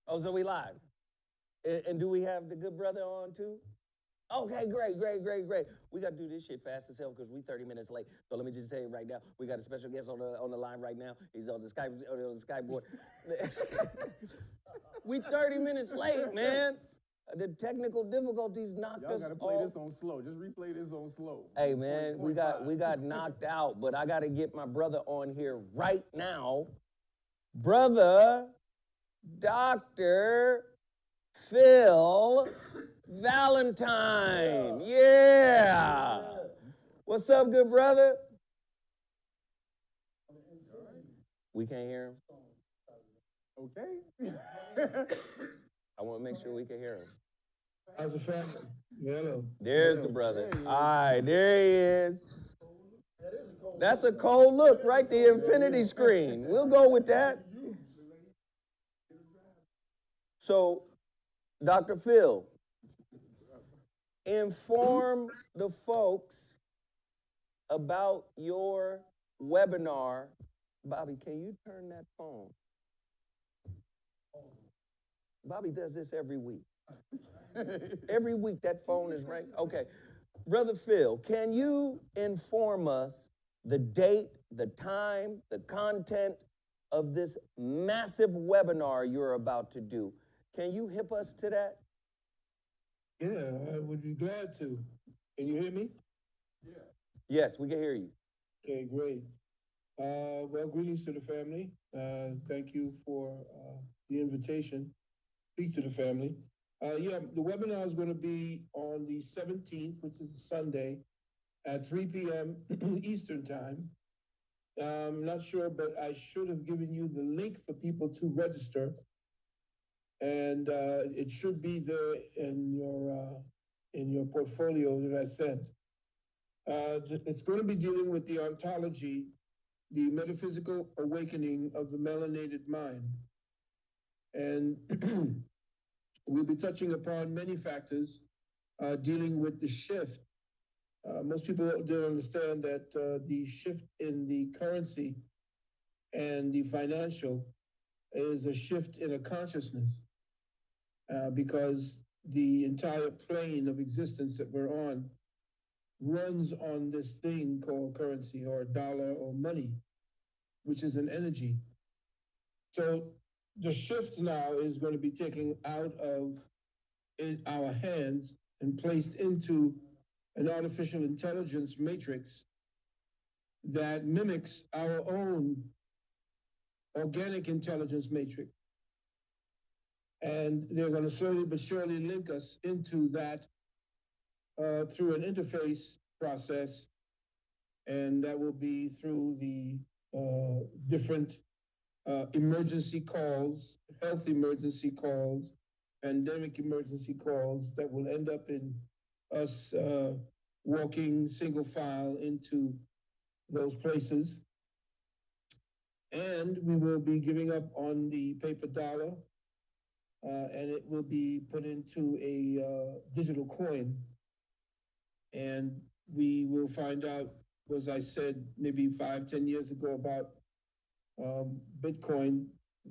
Oh, so we live. And do we have the good brother on too? Okay, great. We got to do this shit fast as hell because we 30 minutes late. So let me just tell you right now, we got a special guest on the line right now. He's on the Skype board. We 30 minutes late, man. The technical difficulties knocked Y'all us gotta play off. this on slow. Just replay this on slow. Hey man, we got knocked out, but I gotta get my brother on here right now. Brother, Dr. Phil Valentine. Yeah. What's up, good brother? We can't hear him. Okay. I want to make sure we can hear him. How's the family? Hello. There's the brother. All right, there he is. That's a cold look, right? The infinity screen. We'll go with that. So, Dr. Phil, inform the folks about your webinar. Bobby, can you turn that phone? Bobby does this every week. Every week that phone is right. Okay. Brother Phil, can you inform us the date, the time, the content of this massive webinar you're about to do? Can you hip us to that? Yeah, I would be glad to. Can you hear me? Yes, we can hear you. Okay, great. Well, greetings to the family. Thank you for the invitation. Speak to the family. Yeah, the webinar is going to be on the 17th, which is a Sunday, at 3 p.m. Eastern Time. I'm not sure, but I should have given you the link for people to register. And it should be there in your portfolio that I sent. It's going to be dealing with the ontology, the metaphysical awakening of the melanated mind. And we'll be touching upon many factors dealing with the shift. Most people don't understand that the shift in the currency and the financial is a shift in a consciousness because the entire plane of existence that we're on runs on this thing called currency or dollar or money, which is an energy. So the shift now is going to be taken out of our hands and placed into an artificial intelligence matrix that mimics our own organic intelligence matrix. And they're going to slowly but surely link us into that through an interface process. And that will be through the different emergency calls, health emergency calls, pandemic emergency calls that will end up in us walking single file into those places. And we will be giving up on the paper dollar, and it will be put into a digital coin. And we will find out, as I said, maybe 5-10 years ago about Bitcoin.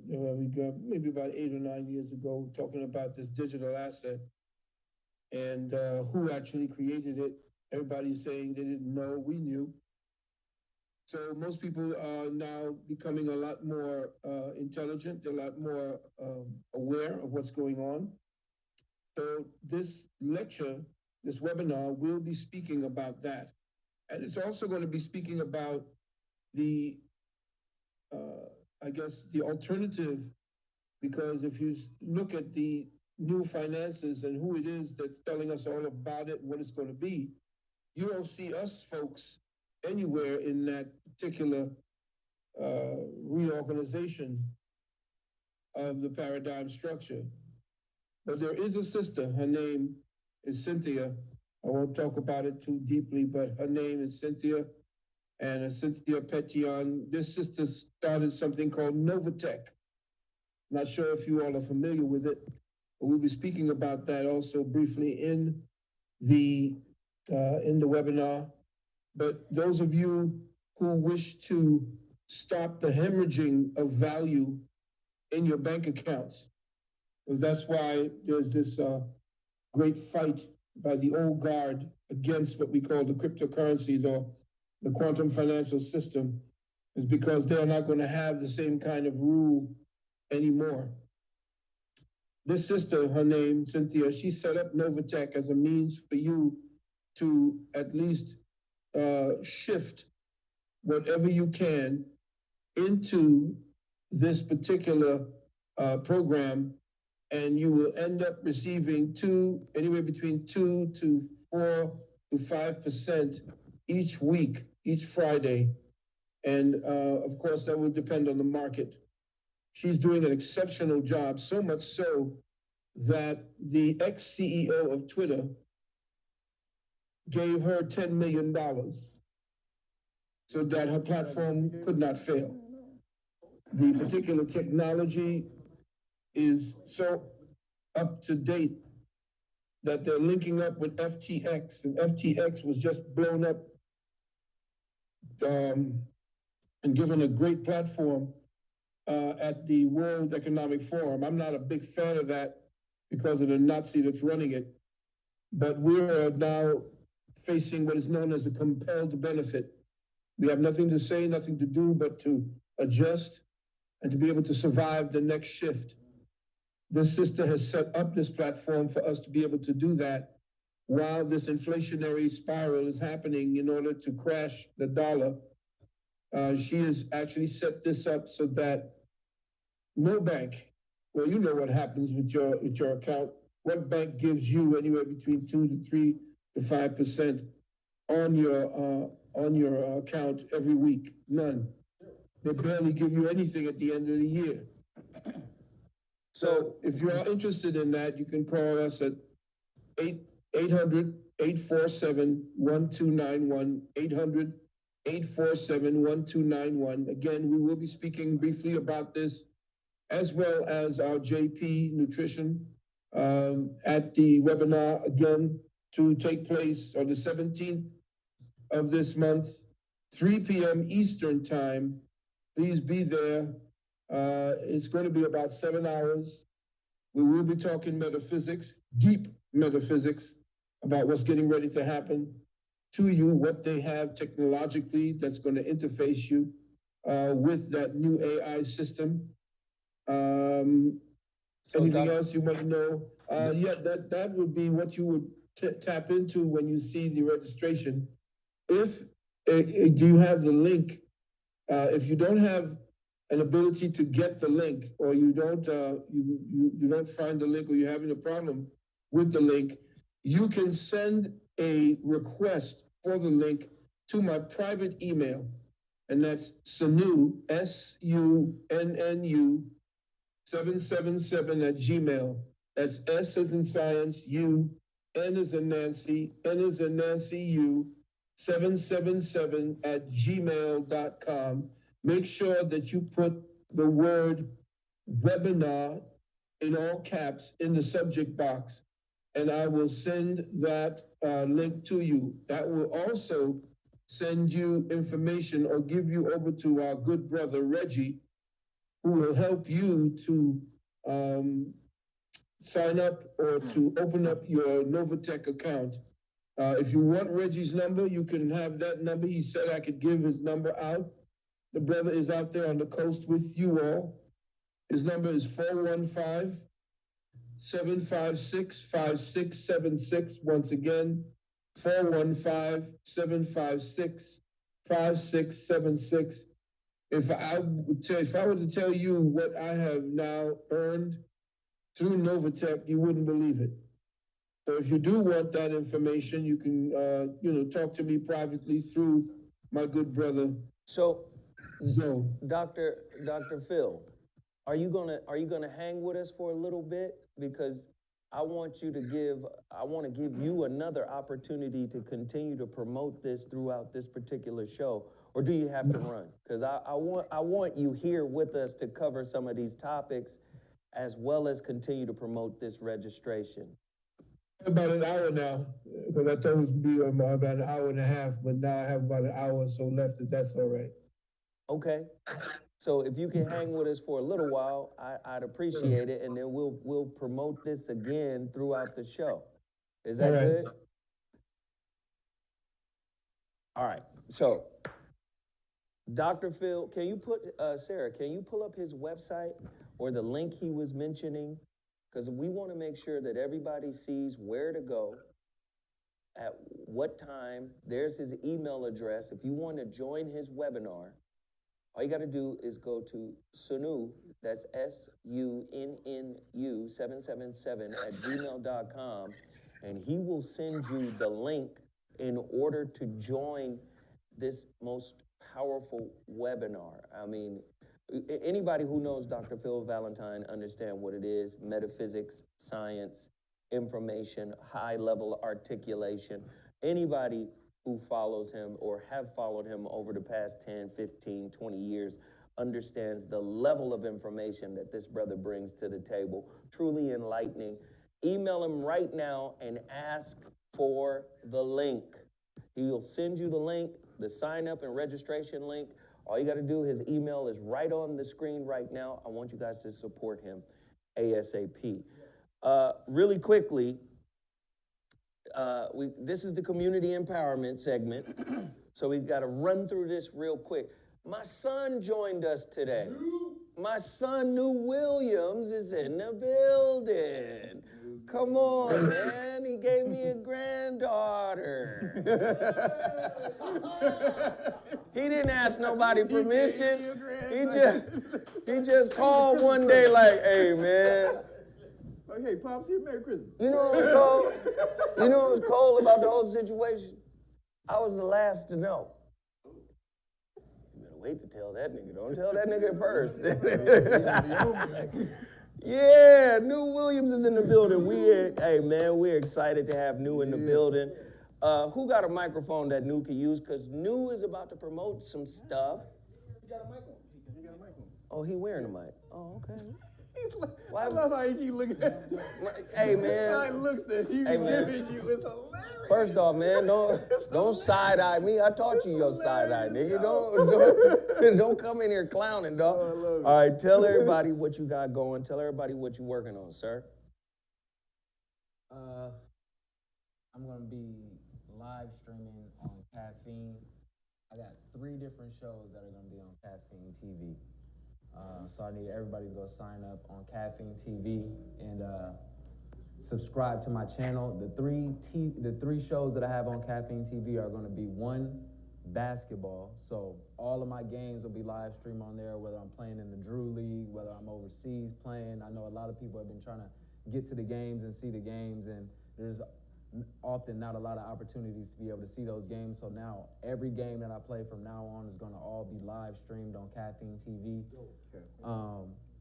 We got maybe about 8 or 9 years ago talking about this digital asset and who actually created it. Everybody's saying they didn't know, we knew. So most people are now becoming a lot more intelligent, a lot more aware of what's going on. So this lecture, this webinar will be speaking about that. And it's also going to be speaking about the, I guess, the alternative, because if you look at the new finances and who it is that's telling us all about it, what it's going to be, you don't see us folks anywhere in that particular reorganization of the paradigm structure. But there is a sister, her name is Cynthia. I won't talk about it too deeply, but her name is Cynthia, and Cynthia Petion. This sister started something called Novatech. Not sure if you all are familiar with it, but we'll be speaking about that also briefly in the webinar. But those of you who wish to stop the hemorrhaging of value in your bank accounts. So that's why there's this great fight by the old guard against what we call the cryptocurrencies or the quantum financial system, is because they're not going to have the same kind of rule anymore. This sister, her name, Cynthia, she set up Novatech as a means for you to at least shift whatever you can into this particular program, and you will end up receiving anywhere between 2 to 4 to 5% each week, each Friday. And of course, that will depend on the market. She's doing an exceptional job, so much so that the ex-CEO of Twitter gave her $10 million so that her platform could not fail. The particular technology is so up to date that they're linking up with FTX, and FTX was just blown up and given a great platform at the World Economic Forum. I'm not a big fan of that because of the Nazi that's running it, but we are now facing what is known as a compelled benefit. We have nothing to say, nothing to do, but to adjust and to be able to survive the next shift. This sister has set up this platform for us to be able to do that while this inflationary spiral is happening in order to crash the dollar. She has actually set this up so that no bank, well, you know what happens with your account. What bank gives you anywhere between 2 to 3 to 5% on your account every week? None. They barely give you anything at the end of the year. So if you are interested in that, you can call us at 800-847-1291, 800-847-1291. Again, we will be speaking briefly about this, as well as our JP Nutrition at the webinar, again, to take place on the 17th of this month, 3 p.m. Eastern Time. Please be there. It's going to be about 7 hours. We will be talking metaphysics, deep metaphysics, about what's getting ready to happen to you, what they have technologically that's going to interface you with that new AI system. Anything else you want to know? Yeah, that would be what you would tap into when you see the registration. If do you have the link? If you don't have an ability to get the link, or you don't find the link, or you're having a problem with the link, you can send a request for the link to my private email, and that's Sunnu, SUNNU 777 @gmail. That's S as in science, U, N as in Nancy, N as in Nancy, U 777 @gmail.com. Make sure that you put the word webinar in all caps in the subject box, and I will send that link to you. That will also send you information or give you over to our good brother Reggie, who will help you to sign up or to open up your Novatech account. If you want Reggie's number, you can have that number. He said I could give his number out. The brother is out there on the coast with you all. His number is 415-756-5676. Once again, 415-756-5676. If I were to tell you what I have now earned through Novatech, you wouldn't believe it. So if you do want that information, you can talk to me privately through my good brother. So, Dr. Phil, are you gonna hang with us for a little bit? Because I want to give you another opportunity to continue to promote this throughout this particular show, or do you have to run? Because I want you here with us to cover some of these topics, as well as continue to promote this registration. About an hour now, because I thought it would be about an hour and a half, but now I have about an hour or so left, if that's all right. Okay. So if you can hang with us for a little while, I'd appreciate it, and then we'll promote this again throughout the show. Is that good? All right. So, Dr. Phil, can you Sarah, can you pull up his website or the link he was mentioning? Because we want to make sure that everybody sees where to go, at what time. There's his email address. If you want to join his webinar, all you got to do is go to Sunnu, that's SUNNU 777 at gmail.com, and he will send you the link in order to join this most powerful webinar. I mean, anybody who knows Dr. Phil Valentine understand what it is: metaphysics, science, information, high-level articulation. Anybody who follows him or have followed him over the past 10, 15, 20 years understands the level of information that this brother brings to the table. Truly enlightening. Email him right now and ask for the link. He'll send you the link, the sign up and registration link. All you got to do, his email is right on the screen right now. I want you guys to support him ASAP. Really quickly, this is the community empowerment segment, so we got to run through this real quick. My son joined us today. My son, New Williams, is in the building. Come on, man. He gave me a granddaughter. He didn't ask nobody permission. He just called one day like, hey, man. Like, hey, Pops, here, Merry Christmas. You know what was cold? You know what was cold about the whole situation? I was the last to know. You better wait to tell that nigga. Don't tell that nigga first. Yeah, New Williams is in the building. Hey man, we're excited to have New in the building. Who got a microphone that New can use? Because New is about to promote some stuff. He got a mic on. He got a mic on. Oh, he wearing a mic. Oh, okay. I love how you keep looking at him. Hey, man. The side looks that he's giving you is hilarious. First off, man, don't side-eye me. I taught you your side-eye, nigga. Don't come in here clowning, dog. Oh, all right, tell everybody what you got going. Tell everybody what you're working on, sir. I'm going to be live streaming on Caffeine. I got 3 different shows that are going to be on Caffeine TV. So I need everybody to go sign up on Caffeine TV and subscribe to my channel. The three shows that I have on Caffeine TV are going to be 1, basketball. So all of my games will be live streamed on there, whether I'm playing in the Drew League, whether I'm overseas playing. I know a lot of people have been trying to get to the games and see the games, and there's often not a lot of opportunities to be able to see those games. So now every game that I play from now on is going to all be live streamed on Caffeine TV.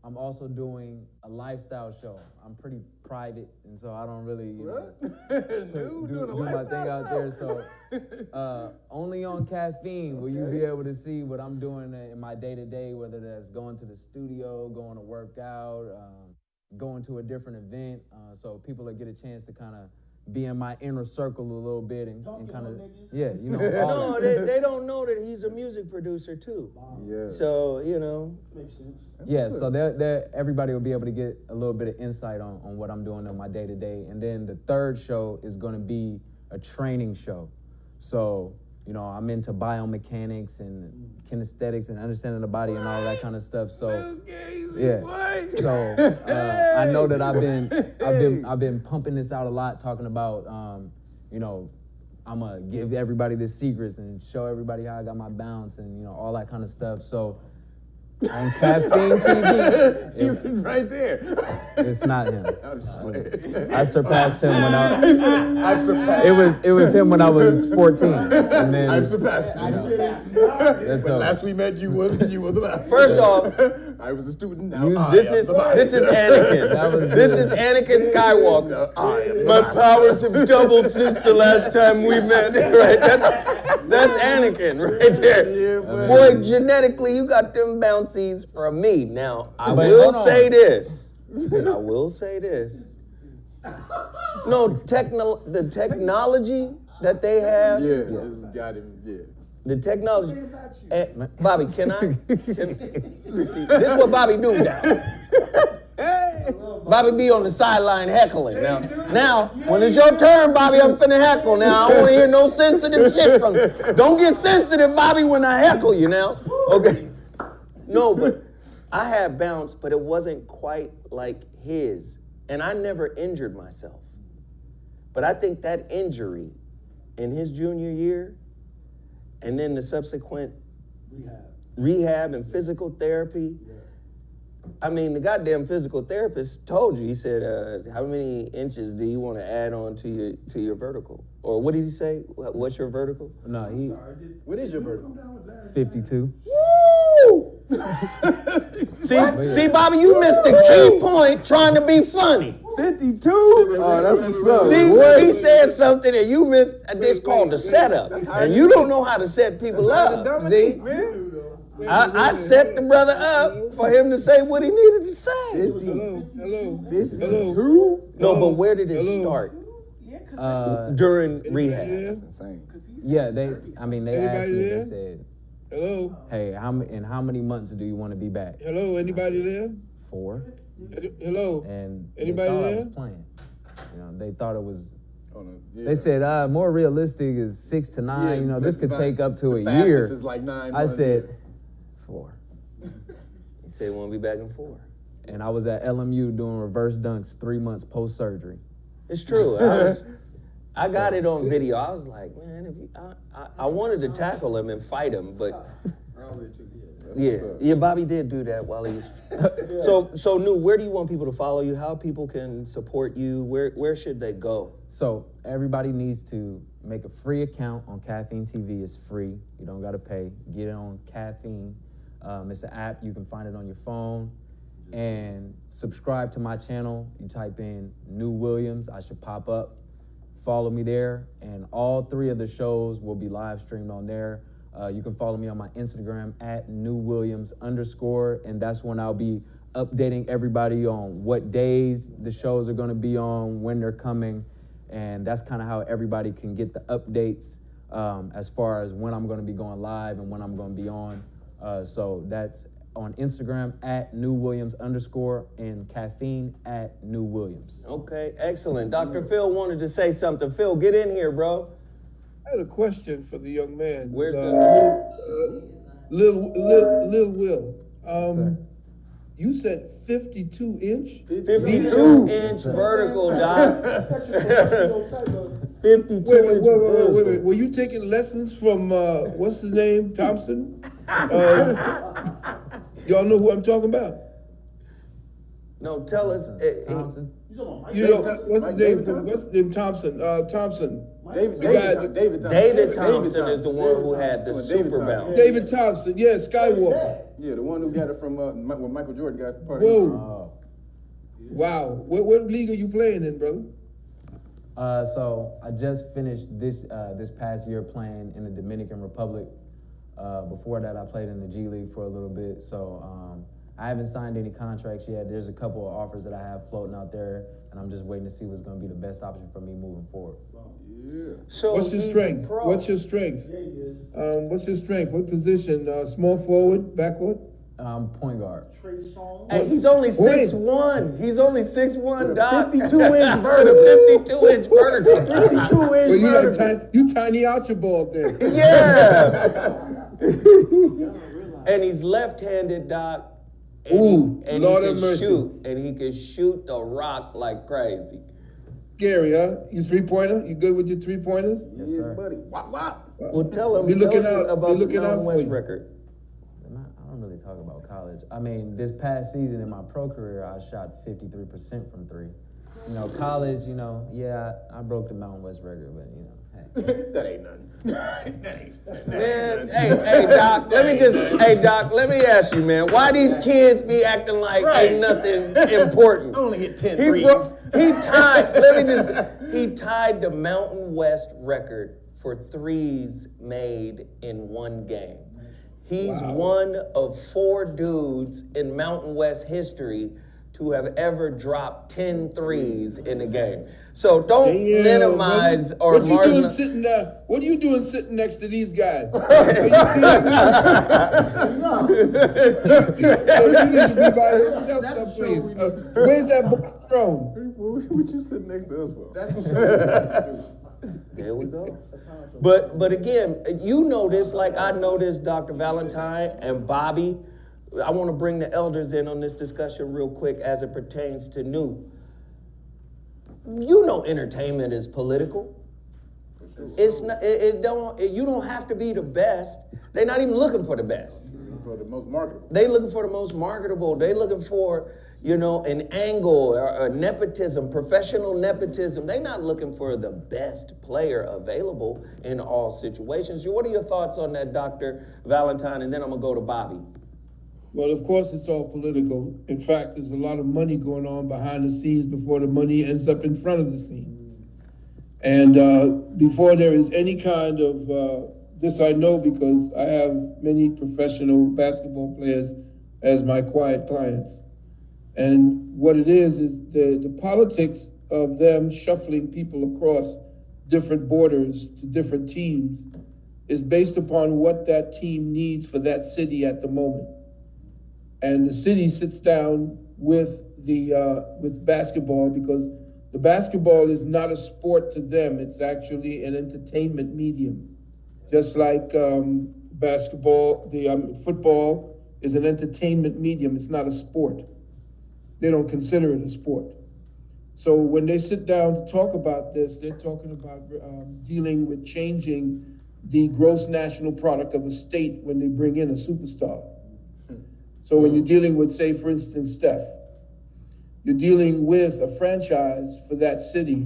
I'm also doing a lifestyle show. I'm pretty private, and so I don't really do my thing out there. So only on Caffeine will you be able to see what I'm doing in my day-to-day, whether that's going to the studio, going to work out, going to a different event. So people will get a chance to kind of be in my inner circle a little bit and kind of, yeah, you know. No, they don't know that he's a music producer too. Yeah. So, you know. Makes sense. Yeah, so everybody will be able to get a little bit of insight on what I'm doing on my day-to-day. And then the third show is going to be a training show. So, you know, I'm into biomechanics and kinesthetics and understanding the body and all that kind of stuff. So, yeah. So I know that I've been pumping this out a lot, talking about, you know, I'm gonna give everybody the secrets and show everybody how I got my bounce and, you know, all that kind of stuff. So on Caffeine TV, You're right there. it's not him. I'm just playing. I surpassed him when it was him when I was 14. And then I've surpassed you. that's When over. last we met, you were the last. First off, I was a student. Now this is Anakin. This is Anakin Skywalker. My powers have doubled since the last time we met. Right? That's Anakin right there. Yeah, Boy, genetically, you got them bouncies from me. Now, I But will hold on. say this. I will say this. No, the technology that they have. Yeah, this got him. Yeah. The technology. Bobby, can I? See, this is what Bobby do now. Bobby be on the sideline heckling. Now, when it's your turn, Bobby, I'm finna heckle. Now, I don't want to hear no sensitive shit from you. Don't get sensitive, Bobby, when I heckle you now. Okay? No, but I had bounce, but it wasn't quite like his. And I never injured myself. But I think that injury in his junior year, and then the subsequent rehab and physical therapy. I mean, the goddamn physical therapist told you, he said, how many inches do you want to add on to your vertical? Or what did he say? What's your vertical? No, What is your vertical? 52. Woo! See, Bobby, you missed the key point trying to be funny. 52? Oh, that's what's up. See, he said something and you missed, it's called the setup. And you don't know how to set people up, see? I set the brother up for him to say what he needed to say. Hello. 52? No, but where did it start? During rehab. That's insane. Yeah, they asked me, they said, Hello. hey, in how many months do you want to be back? Hello. Anybody there? 4. Hello. And Anybody they thought there? I was playing. You know, they thought it was. Oh, no. Yeah. They said more realistic is 6 to 9. Yeah, you know, this could take up to a the year. fastest is like 9 I months. said 4. He said he want to be back in 4. And I was at LMU doing reverse dunks 3 months post surgery. It's true. I got it on video. I was like, man, I wanted to tackle him and fight him, but yeah, Bobby did do that while he was. So Nu, where do you want people to follow you? How people can support you? Where should they go? So everybody needs to make a free account on Caffeine TV. It's free. You don't got to pay. Get it on Caffeine. It's an app. You can find it on your phone. And subscribe to my channel. You type in Nu Williams. I should pop up. Follow me there. And all 3 of the shows will be live streamed on there. You can follow me on my Instagram at NuWilliams_. And that's when I'll be updating everybody on what days the shows are going to be on, when they're coming. And that's kind of how everybody can get the updates as far as when I'm going to be going live and when I'm going to be on. So that's on Instagram at NuWilliams_ and Caffeine at NuWilliams. Okay, excellent. Dr. Phil wanted to say something. Phil, get in here, bro. I had a question for the young man. Where's Lil Will? Sir. You said 52 inch? 52-inch vertical, Doc. 52-inch vertical. Wait. Were you taking lessons from, what's his name, Thompson? Y'all know who I'm talking about? No, tell us. Thompson? You know, what's his name, Thompson? Thompson. David Thompson is the one who had the super bounce. David Thompson, yeah, Skywalker. Yeah, the one who got it from when Michael Jordan got part of Whoa. Wow. What league are you playing in, brother? So I just finished this past year playing in the Dominican Republic. Before that, I played in the G League for a little bit. So I haven't signed any contracts yet. There's a couple of offers that I have floating out there, and I'm just waiting to see what's going to be the best option for me moving forward. Yeah. So What's your strength? What's your strength? What's your strength? What position? Small forward, backward? Point guard. Hey, he's only 6'1". He's only 6'1", Doc. 52-inch vertical. 52-inch vertical. 52-inch vertical. You tiny Archibald there. Yeah. And he's left-handed, Doc. And he can shoot. And he can shoot the rock like crazy. Scary, huh? You three-pointer? You good with your three-pointers? Yes, sir. buddy. Wop. Well, tell him Be looking about out- the be looking out Mountain for West you. record. I don't really talk about college. I mean, this past season in my pro career, I shot 53% from 3. You know, college, you know, yeah, I broke the Mountain West record, but you know, hey. That ain't nothing. Man, hey, Doc, let me ask you, man, why these kids be acting like ain't nothing important? I only hit 10 He threes. he tied the Mountain West record for threes made in one game. He's one of 4 dudes in Mountain West history to have ever dropped 10 threes in a game. So don't Damn, minimize or what you doing marginalize. sitting there? What are you doing sitting next to these guys? So you need to be by yourself, please. Where's that book thrown? What you sitting next to us for? There we go. But again, you know this like I know this, Dr. Valentine and Bobby. I want to bring the elders in on this discussion real quick as it pertains to new. You know entertainment is political. It's not, you don't have to be the best. They're not even looking for the best. For the most marketable. They looking for the most marketable. They looking for, an angle or nepotism, professional nepotism. They're not looking for the best player available in all situations. What are your thoughts on that, Dr. Valentine? And then I'm gonna go to Bobby. Well, of course, it's all political. In fact, there's a lot of money going on behind the scenes before the money ends up in front of the scene. And before there is any kind of, this I know because I have many professional basketball players as my quiet clients. And what it is the politics of them shuffling people across different borders to different teams is based upon what that team needs for that city at the moment. And the city sits down with with basketball because the basketball is not a sport to them. It's actually an entertainment medium. Just like basketball, football is an entertainment medium. It's not a sport. They don't consider it a sport. So when they sit down to talk about this, they're talking about dealing with changing the gross national product of a state when they bring in a superstar. So when you're dealing with, say, for instance, Steph, you're dealing with a franchise for that city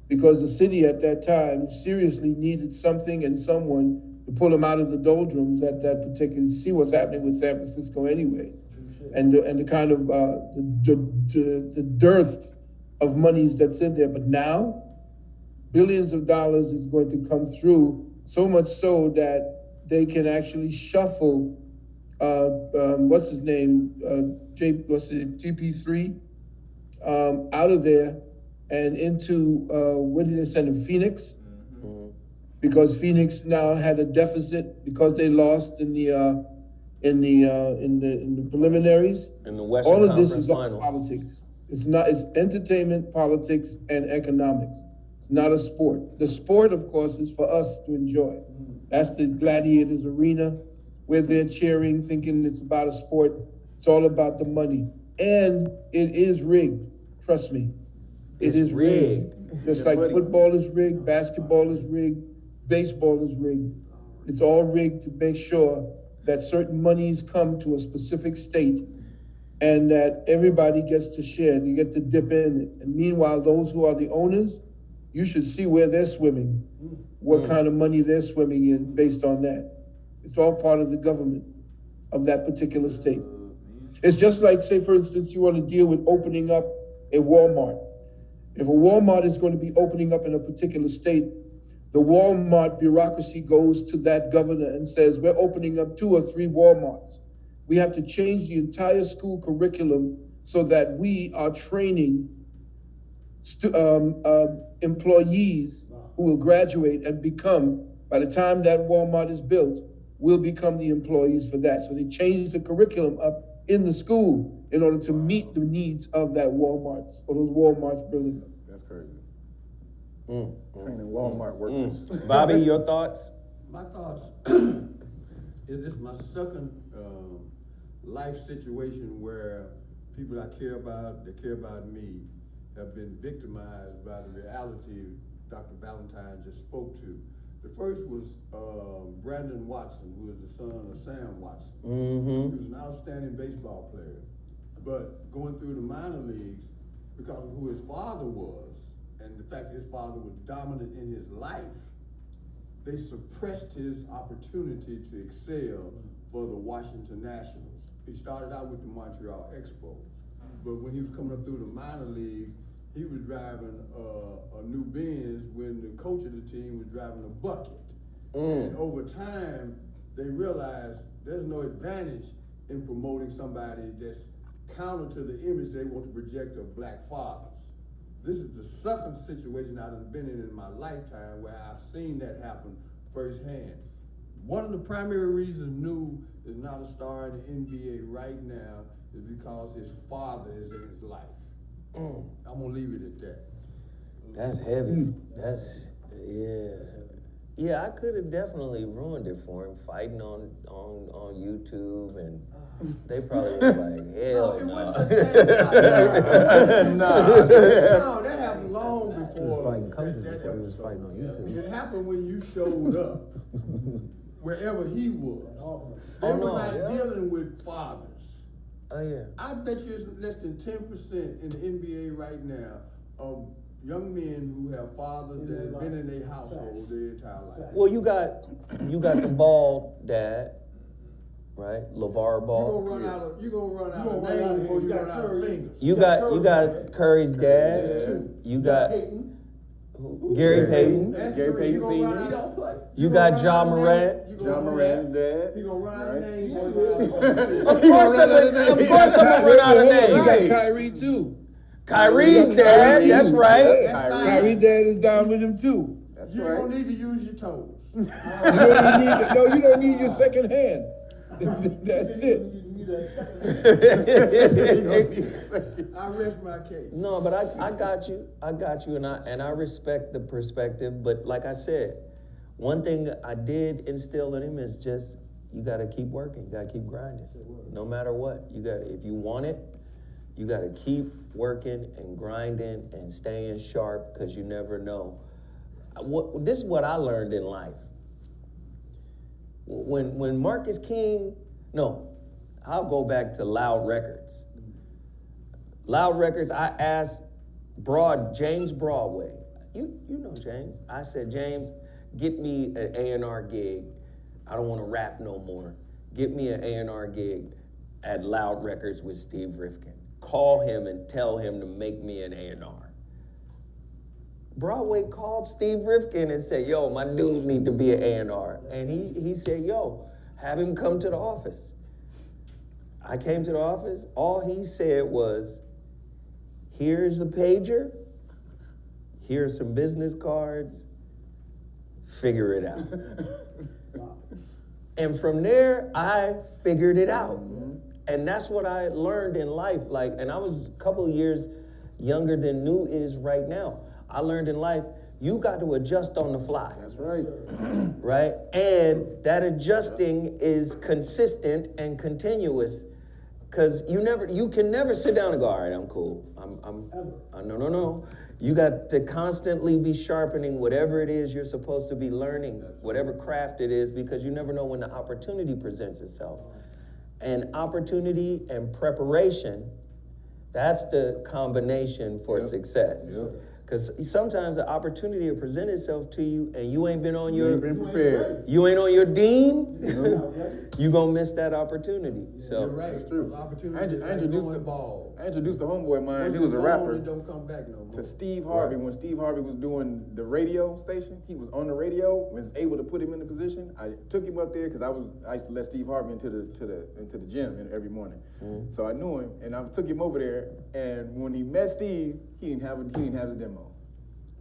because the city at that time seriously needed something and someone to pull them out of the doldrums at that particular, you see what's happening with San Francisco anyway. And the kind of the dearth of monies that's in there. But now, billions of dollars is going to come through, so much so that they can actually shuffle what's his name, GP3, out of there and into where did they send him? Phoenix, because Phoenix now had a deficit because they lost in the preliminaries. In the Western all of this Conference is all Finals. politics. It's entertainment, politics, and economics. It's not a sport. The sport, of course, is for us to enjoy. That's the Gladiators Arena, where they're cheering, thinking it's about a sport. It's all about the money. And it is rigged. Trust me. It is rigged. Just like football is rigged, basketball is rigged, baseball is rigged. It's all rigged to make sure that certain monies come to a specific state and that everybody gets to share. You get to dip in it. And meanwhile, those who are the owners, you should see where they're swimming, what kind of money they're swimming in based on that. It's all part of the government of that particular state. It's just like, say, for instance, you want to deal with opening up a Walmart. If a Walmart is going to be opening up in a particular state, the Walmart bureaucracy goes to that governor and says, we're opening up 2 or 3 Walmarts. We have to change the entire school curriculum so that we are training employees who will graduate and become, by the time that Walmart is built, will become the employees for that. So they changed the curriculum up in the school in order to meet the needs of that Walmart or those Walmarts building up. That's crazy. Training Walmart workers. Bobby, your thoughts? My thoughts is this my second life situation where people I care about, that care about me, have been victimized by the reality Dr. Valentine just spoke to. The first was Brandon Watson, who is the son of Sam Watson. He was an outstanding baseball player. But going through the minor leagues, because of who his father was, and the fact that his father was dominant in his life, they suppressed his opportunity to excel for the Washington Nationals. He started out with the Montreal Expos, but when he was coming up through the minor league, he was driving a new Benz when the coach of the team was driving a bucket. And over time, they realized there's no advantage in promoting somebody that's counter to the image they want to project of black fathers. This is the second situation I've been in my lifetime where I've seen that happen firsthand. One of the primary reasons New is not a star in the NBA right now is because his father is in his life. I'm gonna leave it at that. That's heavy. That's, yeah. Yeah, I could have definitely ruined it for him, fighting on YouTube, and they probably was like, hell it no. wasn't the no, that happened long before. He was fighting coaches that before he was episode. fighting on YouTube. It happened when you showed up, wherever he was. They Oh, were no, not yeah. dealing with fathers. Oh yeah. I bet you it's less than 10% in the NBA right now of young men who have fathers that have been in their household their entire life. Well, you got the bald dad, right? LeVar Ball. You're gonna run out of names before you run out of fingers. You got Curry's dad. You got Gary Payton. Gary Payton Sr. He don't play. You got Ja Morant. John Moran's dad. He gonna run out of Right. names before he run out of fingers. Of course I'm gonna run out of You names. got Kyrie too. Kyrie's dad, that's right. That's fine. Kyrie dad is down with him too. That's You right. don't need to use your toes. You don't need your second hand. That's it. I rest my case. No, but I got you, and I respect the perspective. But like I said, one thing I did instill in him is just you got to keep working, you got to keep grinding, no matter what. You got if you want it, you got to keep working and grinding and staying sharp because you never know. This is what I learned in life. When Marcus King, I'll go back to Loud Records. Loud Records, I asked James Broadway. You know James. I said, James, get me an A&R gig. I don't want to rap no more. Get me an A&R gig at Loud Records with Steve Rifkin. Call him and tell him to make me an A&R. Broadway called Steve Rifkin and said, yo, my dude need to be an A&R. And he said, yo, have him come to the office. I came to the office. All he said was, here's a pager. Here's some business cards. Figure it out. And from there, I figured it out. And that's what I learned in life. And I was a couple of years younger than New is right now. I learned in life, you got to adjust on the fly. That's right. Right? And that adjusting is consistent and continuous. Because you can never sit down and go, all right, I'm cool. No. You got to constantly be sharpening whatever it is you're supposed to be learning, whatever craft it is, because you never know when the opportunity presents itself. And opportunity and preparation, that's the combination for success. Because sometimes the opportunity will present itself to you and you ain't been on You ain't been prepared. you ain't on your dean, you gonna miss that opportunity. So You're right. That's true. Those opportunities I like introduced going the ball. I introduced the homeboy of mine. Once He was a it's gone, rapper. it don't come back no more. To Steve Harvey. When Steve Harvey was doing the radio station, he was on the radio. Was able to put him in the position. I took him up there because I used to let Steve Harvey into the gym every morning. So I knew him, and I took him over there. And when he met Steve, he didn't have his demo.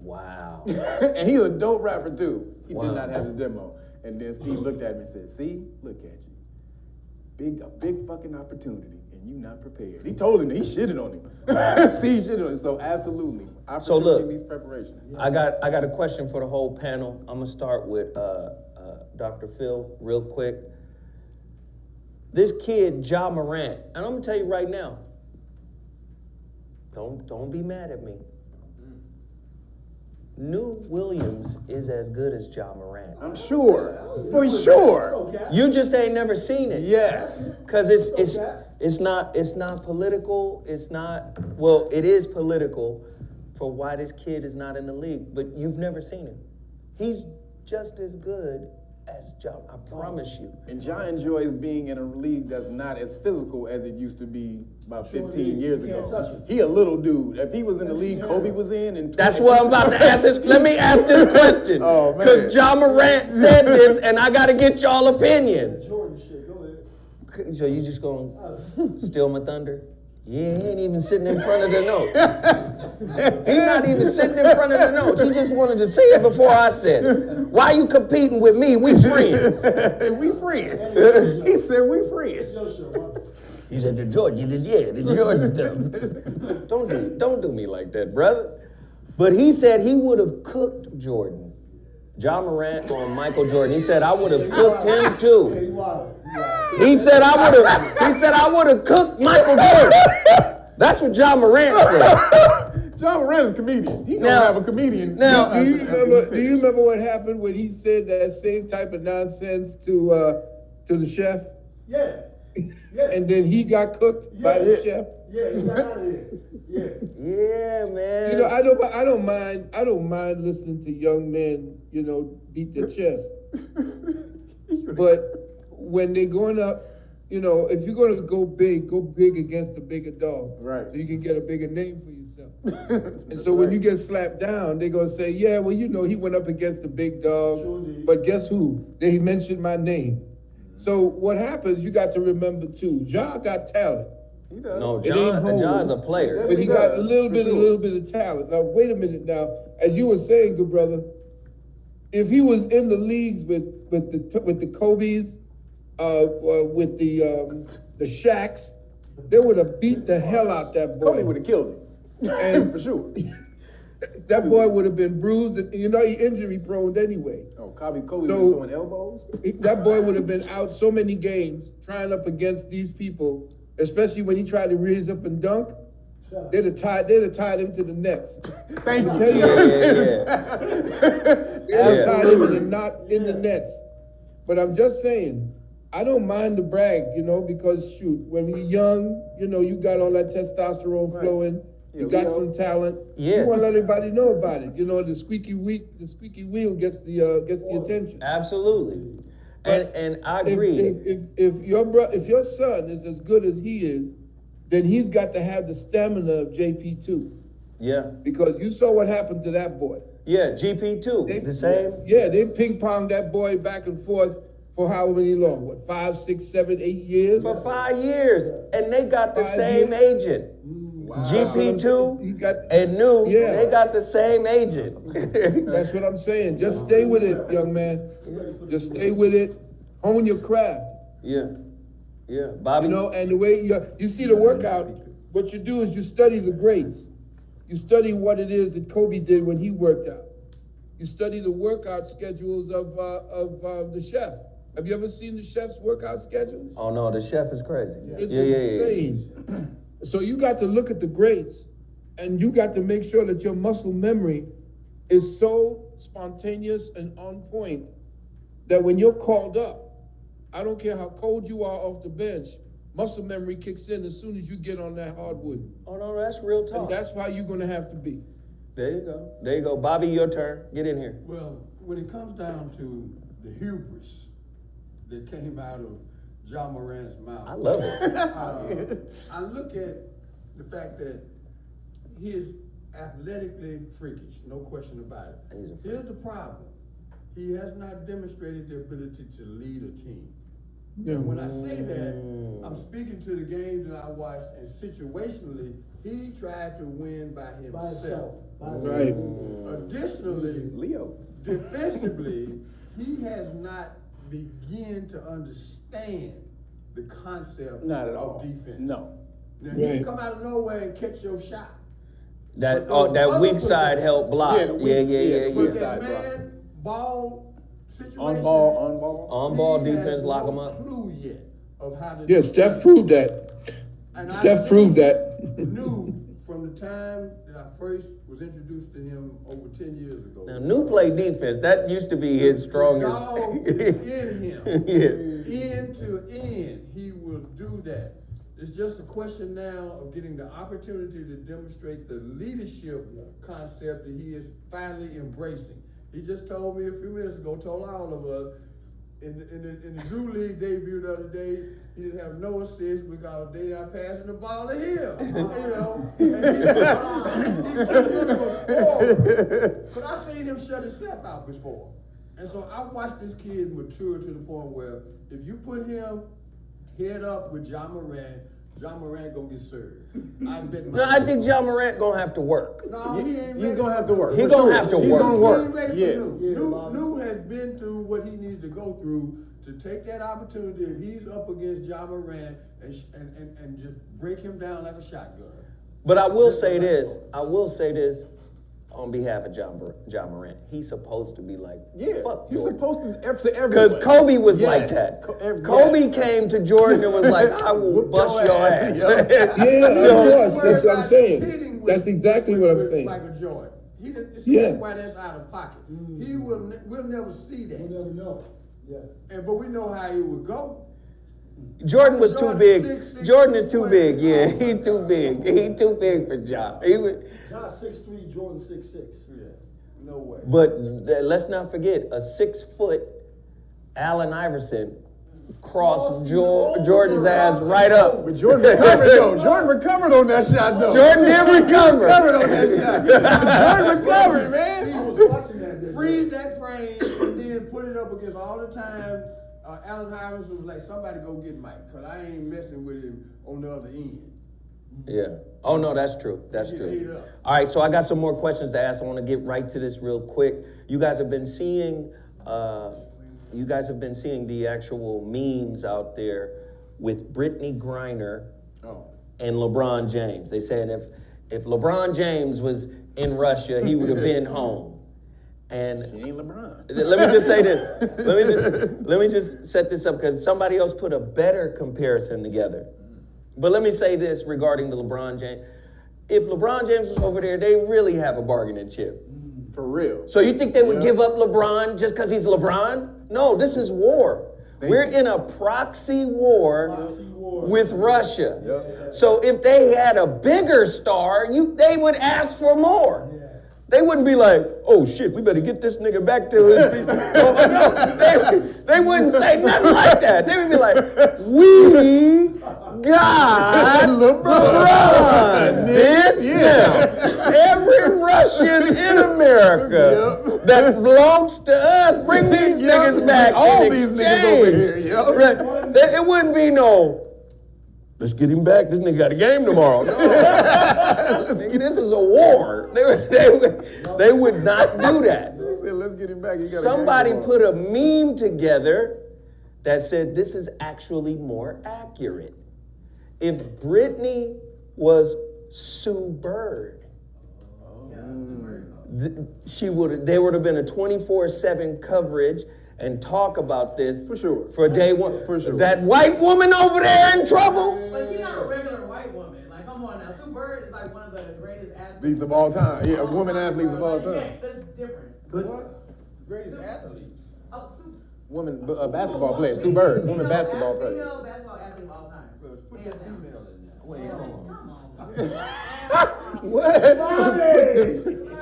wow. And he's a dope rapper too. He Wow. did not have his demo. And then Steve looked at me and said, "See, look at you, a big fucking opportunity, and you not prepared." He told him that he shitted on him. Steve shitted on him. So absolutely, opportunity So look, means preparation. I got a question for the whole panel. I'm gonna start with Dr. Phil real quick. This kid, Ja Morant, and I'm gonna tell you right now, don't be mad at me. New Williams is as good as Ja Morant. I'm sure, for sure. You just ain't never seen it. Yes. Cause it's not political. It is political for why this kid is not in the league, but you've never seen him. He's just as good as Ja, I promise you. And Ja enjoys being in a league that's not as physical as it used to be about 15 years ago. He a little dude. If he was in the league Kobe was in, and That's what I'm about to ask this. Let me ask this question. Oh, man. Because Ja Morant said this, and I got to get y'all opinion. Jordan shit, go ahead. So you just gonna steal my thunder? Yeah, he ain't even sitting in front of the notes. He's not even sitting in front of the notes. He just wanted to say it before I said it. Why you competing with me? We friends. We friends. He said we friends. He said the Jordan, the Jordan stuff. Don't do me like that, brother. But he said he would have cooked Jordan. John Morant on Michael Jordan. He said I would have cooked him too. He said I would have cooked Michael Jordan. That's what John Morant said. John Morant's a comedian. He Now- gonna have a comedian. now- Do you remember what happened when he said that same type of nonsense to the chef? Yeah. Yeah. And then he got cooked by the chef. Yeah, he got out of there. Yeah. Yeah, man. You know, I don't mind listening to young men, you know, beat their chest. But when they're going up, you know, if you're gonna go big against a bigger dog. Right. So you can get a bigger name for yourself. And so when you get slapped down, they're gonna say, yeah, well, you know, he went up against the big dog. Sure did. But guess who? They mentioned my name. So what happens, you got to remember too, Ja got talent. He does. No, It ain't home. John's a player. But he He got does, a little for bit sure. of talent. Now, wait a minute now. As you were saying, good brother, if he was in the leagues with the Kobe's, with the Shaqs, they would have beat the hell out that boy. Kobe would have killed him. And- for sure. That boy would have been bruised. And, you know, he injury prone anyway. Oh, Kobe So- was throwing elbows. That boy would have been out so many games trying up against these people, especially when he tried to raise up and dunk. They'd have tied him to the nets. Thank Tell you. you, Yeah. They'd have tied him in the knot in the nets. But I'm just saying, I don't mind the brag, you know, because shoot, when you're young, you know, you got all that testosterone flowing, you got Leo. some talent. Yeah. You want to let everybody know about it. You know, the squeaky wheel gets the attention. Absolutely. And I agree. If your son is as good as he is, then he's got to have the stamina of JP2. Yeah. Because you saw what happened to that boy. Yeah, GP2. The same. Yeah, they ping ponged that boy back and forth for how many long? What, 5, 6, 7, 8 years? For 5 years. And they got the 5 same years? agent. He GP2 got- and New, Yeah. they got the same agent. That's what I'm saying. Just stay with it, young man. Just stay with it. Hone your craft. Yeah. Yeah. Bobby. You know, and the way you see the workout, what you do is you study the greats. You study what it is that Kobe did when he worked out. You study the workout schedules of the chef. Have you ever seen the chef's workout schedules? Oh no, the chef is crazy. It's Yeah. insane. So you got to look at the greats, and you got to make sure that your muscle memory is so spontaneous and on point that when you're called up, I don't care how cold you are off the bench, muscle memory kicks in as soon as you get on that hardwood. Oh no, that's real talk. And that's how you're gonna have to be. There you go. There you go. Bobby, your turn. Get in here. Well, when it comes down to the hubris that came out of John Morant's mouth, I love it. I look at the fact that he is athletically freakish, no question about it. He's a freak. Here's the problem. He has not demonstrated the ability to lead a team. Yeah. And when I say that, I'm speaking to the games that I watched, and situationally, he tried to win by himself. Right. Additionally, Leo. defensively, he has not begun to understand the concept Not at of all. defense. No. Now, he Right. can come out of nowhere and catch your shot. That But that those weak other side positions- help block. Yeah, the weak- Yeah. the But weak that side man, ball situation. On ball. On ball he has defense, lock no him up. clue yet of how to Yeah, do Steph it. proved that. And I Steph proved that. knew from the time that I first was introduced to him over 10 years ago. Now, New play defense. That used to be his strongest. The dog is in him. Yeah. End to end, he will do that. It's just a question now of getting the opportunity to demonstrate the leadership concept that he is finally embracing. He just told me a few minutes ago, told all of us, in the Drew League debut the other day, he didn't have no assists because they not passing the ball to him. You know, and he's too good of a scorer. But I've seen him shut himself out before. And so I watched this kid mature to the point where if you put him head up with John Morant, John Morant gonna get served. I bet No, I think John Morant gonna have to work. No, he ain't He's ready gonna have to work. He for gonna sure. have to He's work. gonna He work. ain't ready Yeah. for New. Yeah, New, Bob. New has been through what he needs to go through to take that opportunity if he's up against John Morant and just break him down like a shotgun. But I will say this. On behalf of John Morant. He's supposed to be like, Yeah. fuck He's Jordan. supposed to answer everyone. Because Kobe was Yes. like that. Yes. Kobe came to Jordan and was like, I will Whoop bust your your ass. ass. Yeah, So- of course. That's what I'm saying. That's exactly what I'm saying. Michael Jordan. He didn't, see, Yeah. that's why that's out of pocket. He will. We'll never see that. You never know. Yeah. But we know how it would go. Jordan was too Jordan big. 6'6", Jordan is too 220. big. Yeah, he too big. He too big for John. He was, John 6'3", Jordan 6'6". Yeah. No way. but let's not forget, a 6 foot Allen Iverson crossed Jordan's ass right up. But Jordan recovered though. Jordan recovered on that shot though. Jordan did recover. recovered on that shot. Jordan recovered, man. I was watching that. Freeze that frame and then put it up against all the time. Allen Iverson was like, somebody go get Mike, because I ain't messing with him on the other end. Yeah. Oh no, that's true. That's He true. ate up. All right, so I got some more questions to ask. I want to get right to this real quick. You guys have been seeing the actual memes out there with Brittany Griner Oh. and LeBron James. They saying if LeBron James was in Russia, he would have been home. And He ain't LeBron. let me just say this. Let me just set this up because somebody else put a better comparison together. But let me say this regarding the LeBron James. If LeBron James was over there, they really have a bargaining chip. For real. So you think they would give up LeBron just because he's LeBron? No, this is war. We're in a proxy war with Russia. Yep. So if they had a bigger star, they would ask for more. They wouldn't be like, oh shit, we better get this nigga back to his people. No, they wouldn't say nothing like that. They would be like, we got LeBron, bitch. Now, every Russian in America that belongs to us, bring these niggas back. All in these exchange. niggas over here, yep. Right. It wouldn't be no, let's get him back. This nigga got a game tomorrow. No. This is a war. They would not do that. He said, let's get him back. He got Somebody a game put a meme together that said this is actually more accurate. If Britney was Sue Bird, there would have been a 24/7 coverage and talk about this For sure. for day one. For sure. That white woman over there in trouble. But she's not a regular white woman. Like, come on now. Sue Bird is like one of the greatest athletes Athletes of all time. Yeah, women athletes of all time. Yeah, that's different. What? Greatest athletes. Oh, Sue. Woman basketball player. Sue Bird. Woman basketball player. Female basketball athlete of all time. Let's put that Hands down. female in there. Wait, hold on. Come on. What?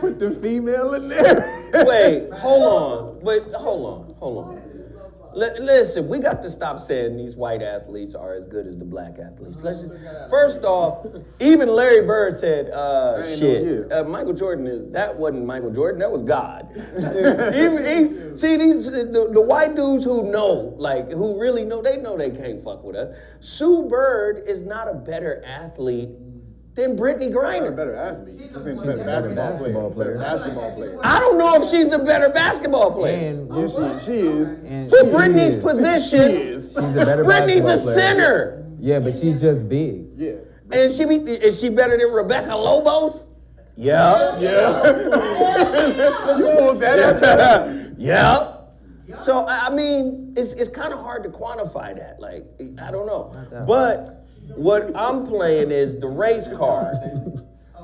Put the female in there. Wait, hold on. Listen, we got to stop saying these white athletes are as good as the black athletes. First off, even Larry Bird said, Michael Jordan that wasn't Michael Jordan, that was God. See, the white dudes who know, like, who really know, they can't fuck with us. Sue Bird is not a better athlete than Brittany Griner. Better athlete. She's She's a a better basketball player. Basketball player. I don't know if she's a better basketball player. And Yes, she is. and For she Brittany's is. position, She's a better Brittany's a basketball player. center. Yeah, but she's just big. Yeah. And is she better than Rebecca Lobos? Yeah. You pulled that up. Yeah. So I mean, it's kind of hard to quantify that. Like, I don't know. But what I'm playing is the race card.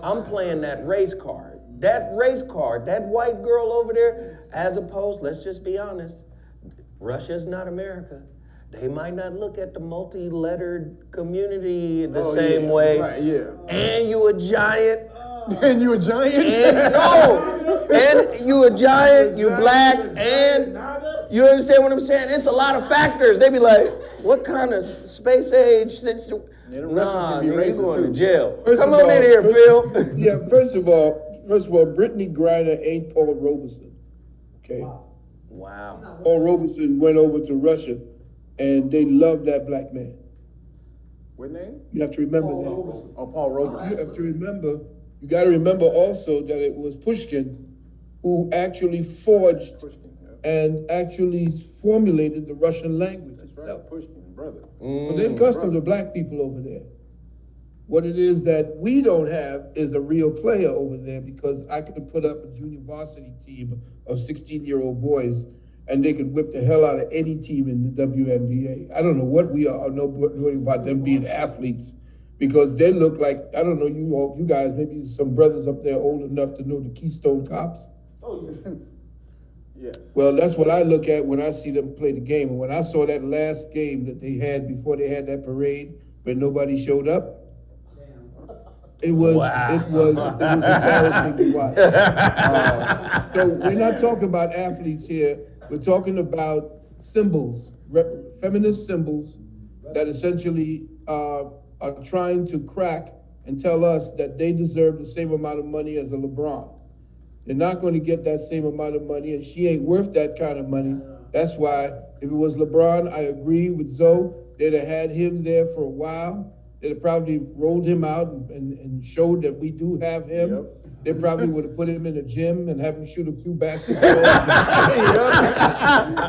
I'm playing that race card. That race card, that white girl over there, as opposed, let's just be honest, Russia's not America. They might not look at the multi-lettered community the same way. Right, yeah. And you a giant. And you a giant? And you a giant, you black, and you understand what I'm saying? It's a lot of factors. They be like, what kind of space age situation? Yeah, the Russians Nah, can be nigga, you racist going to too. jail. First Come of on all- in here, Phil. Yeah, first of all, Brittany Griner ain't Paul Robeson. Okay? Wow. Paul Robeson went over to Russia and they loved that black man. What name? You have to remember Paul that. Robeson. Oh, Paul Robeson. You have to remember, you gotta remember also that it was Pushkin who actually forged Pushkin, yeah. and actually formulated the Russian language That's itself. right, Pushkin, brother. So they've custom to black people over there. What it is that we don't have is a real player over there, because I could put up a junior varsity team of 16-year-old boys and they could whip the hell out of any team in the WNBA. I don't know what we are, or know about them being athletes, because they look like, I don't know, you guys, maybe some brothers up there old enough to know the Keystone Cops. Oh, yeah. Yes. Well, that's what I look at when I see them play the game. And when I saw that last game that they had before they had that parade, where nobody showed up, it was embarrassing to watch. So we're not talking about athletes here. We're talking about symbols, feminist symbols that essentially are trying to crack and tell us that they deserve the same amount of money as a LeBron. They're not going to get that same amount of money, and she ain't worth that kind of money. That's why, if it was LeBron, I agree with Zoe, they'd have had him there for a while. They'd have probably rolled him out and showed that we do have him. Yep. They probably would have put him in a gym and have him shoot a few basketballs.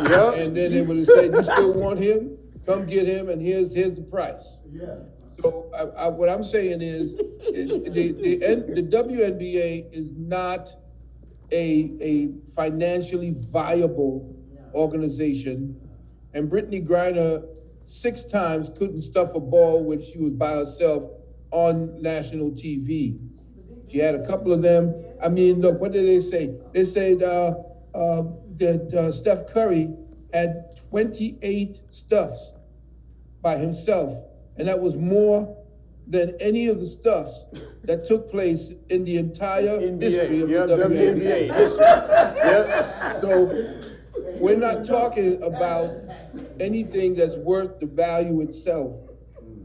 Yep. And then they would have said, you still want him? Come get him, and here's the price. Yeah. So what I'm saying is the WNBA is not a financially viable organization, and Brittany Griner 6 times couldn't stuff a ball when she was by herself on national TV. She had a couple of them. I mean, look, what did they say? They said that Steph Curry had 28 stuffs by himself, and that was more than any of the stuffs that took place in the entire history of the WNBA. history. Yep. So we're not talking about anything that's worth the value itself.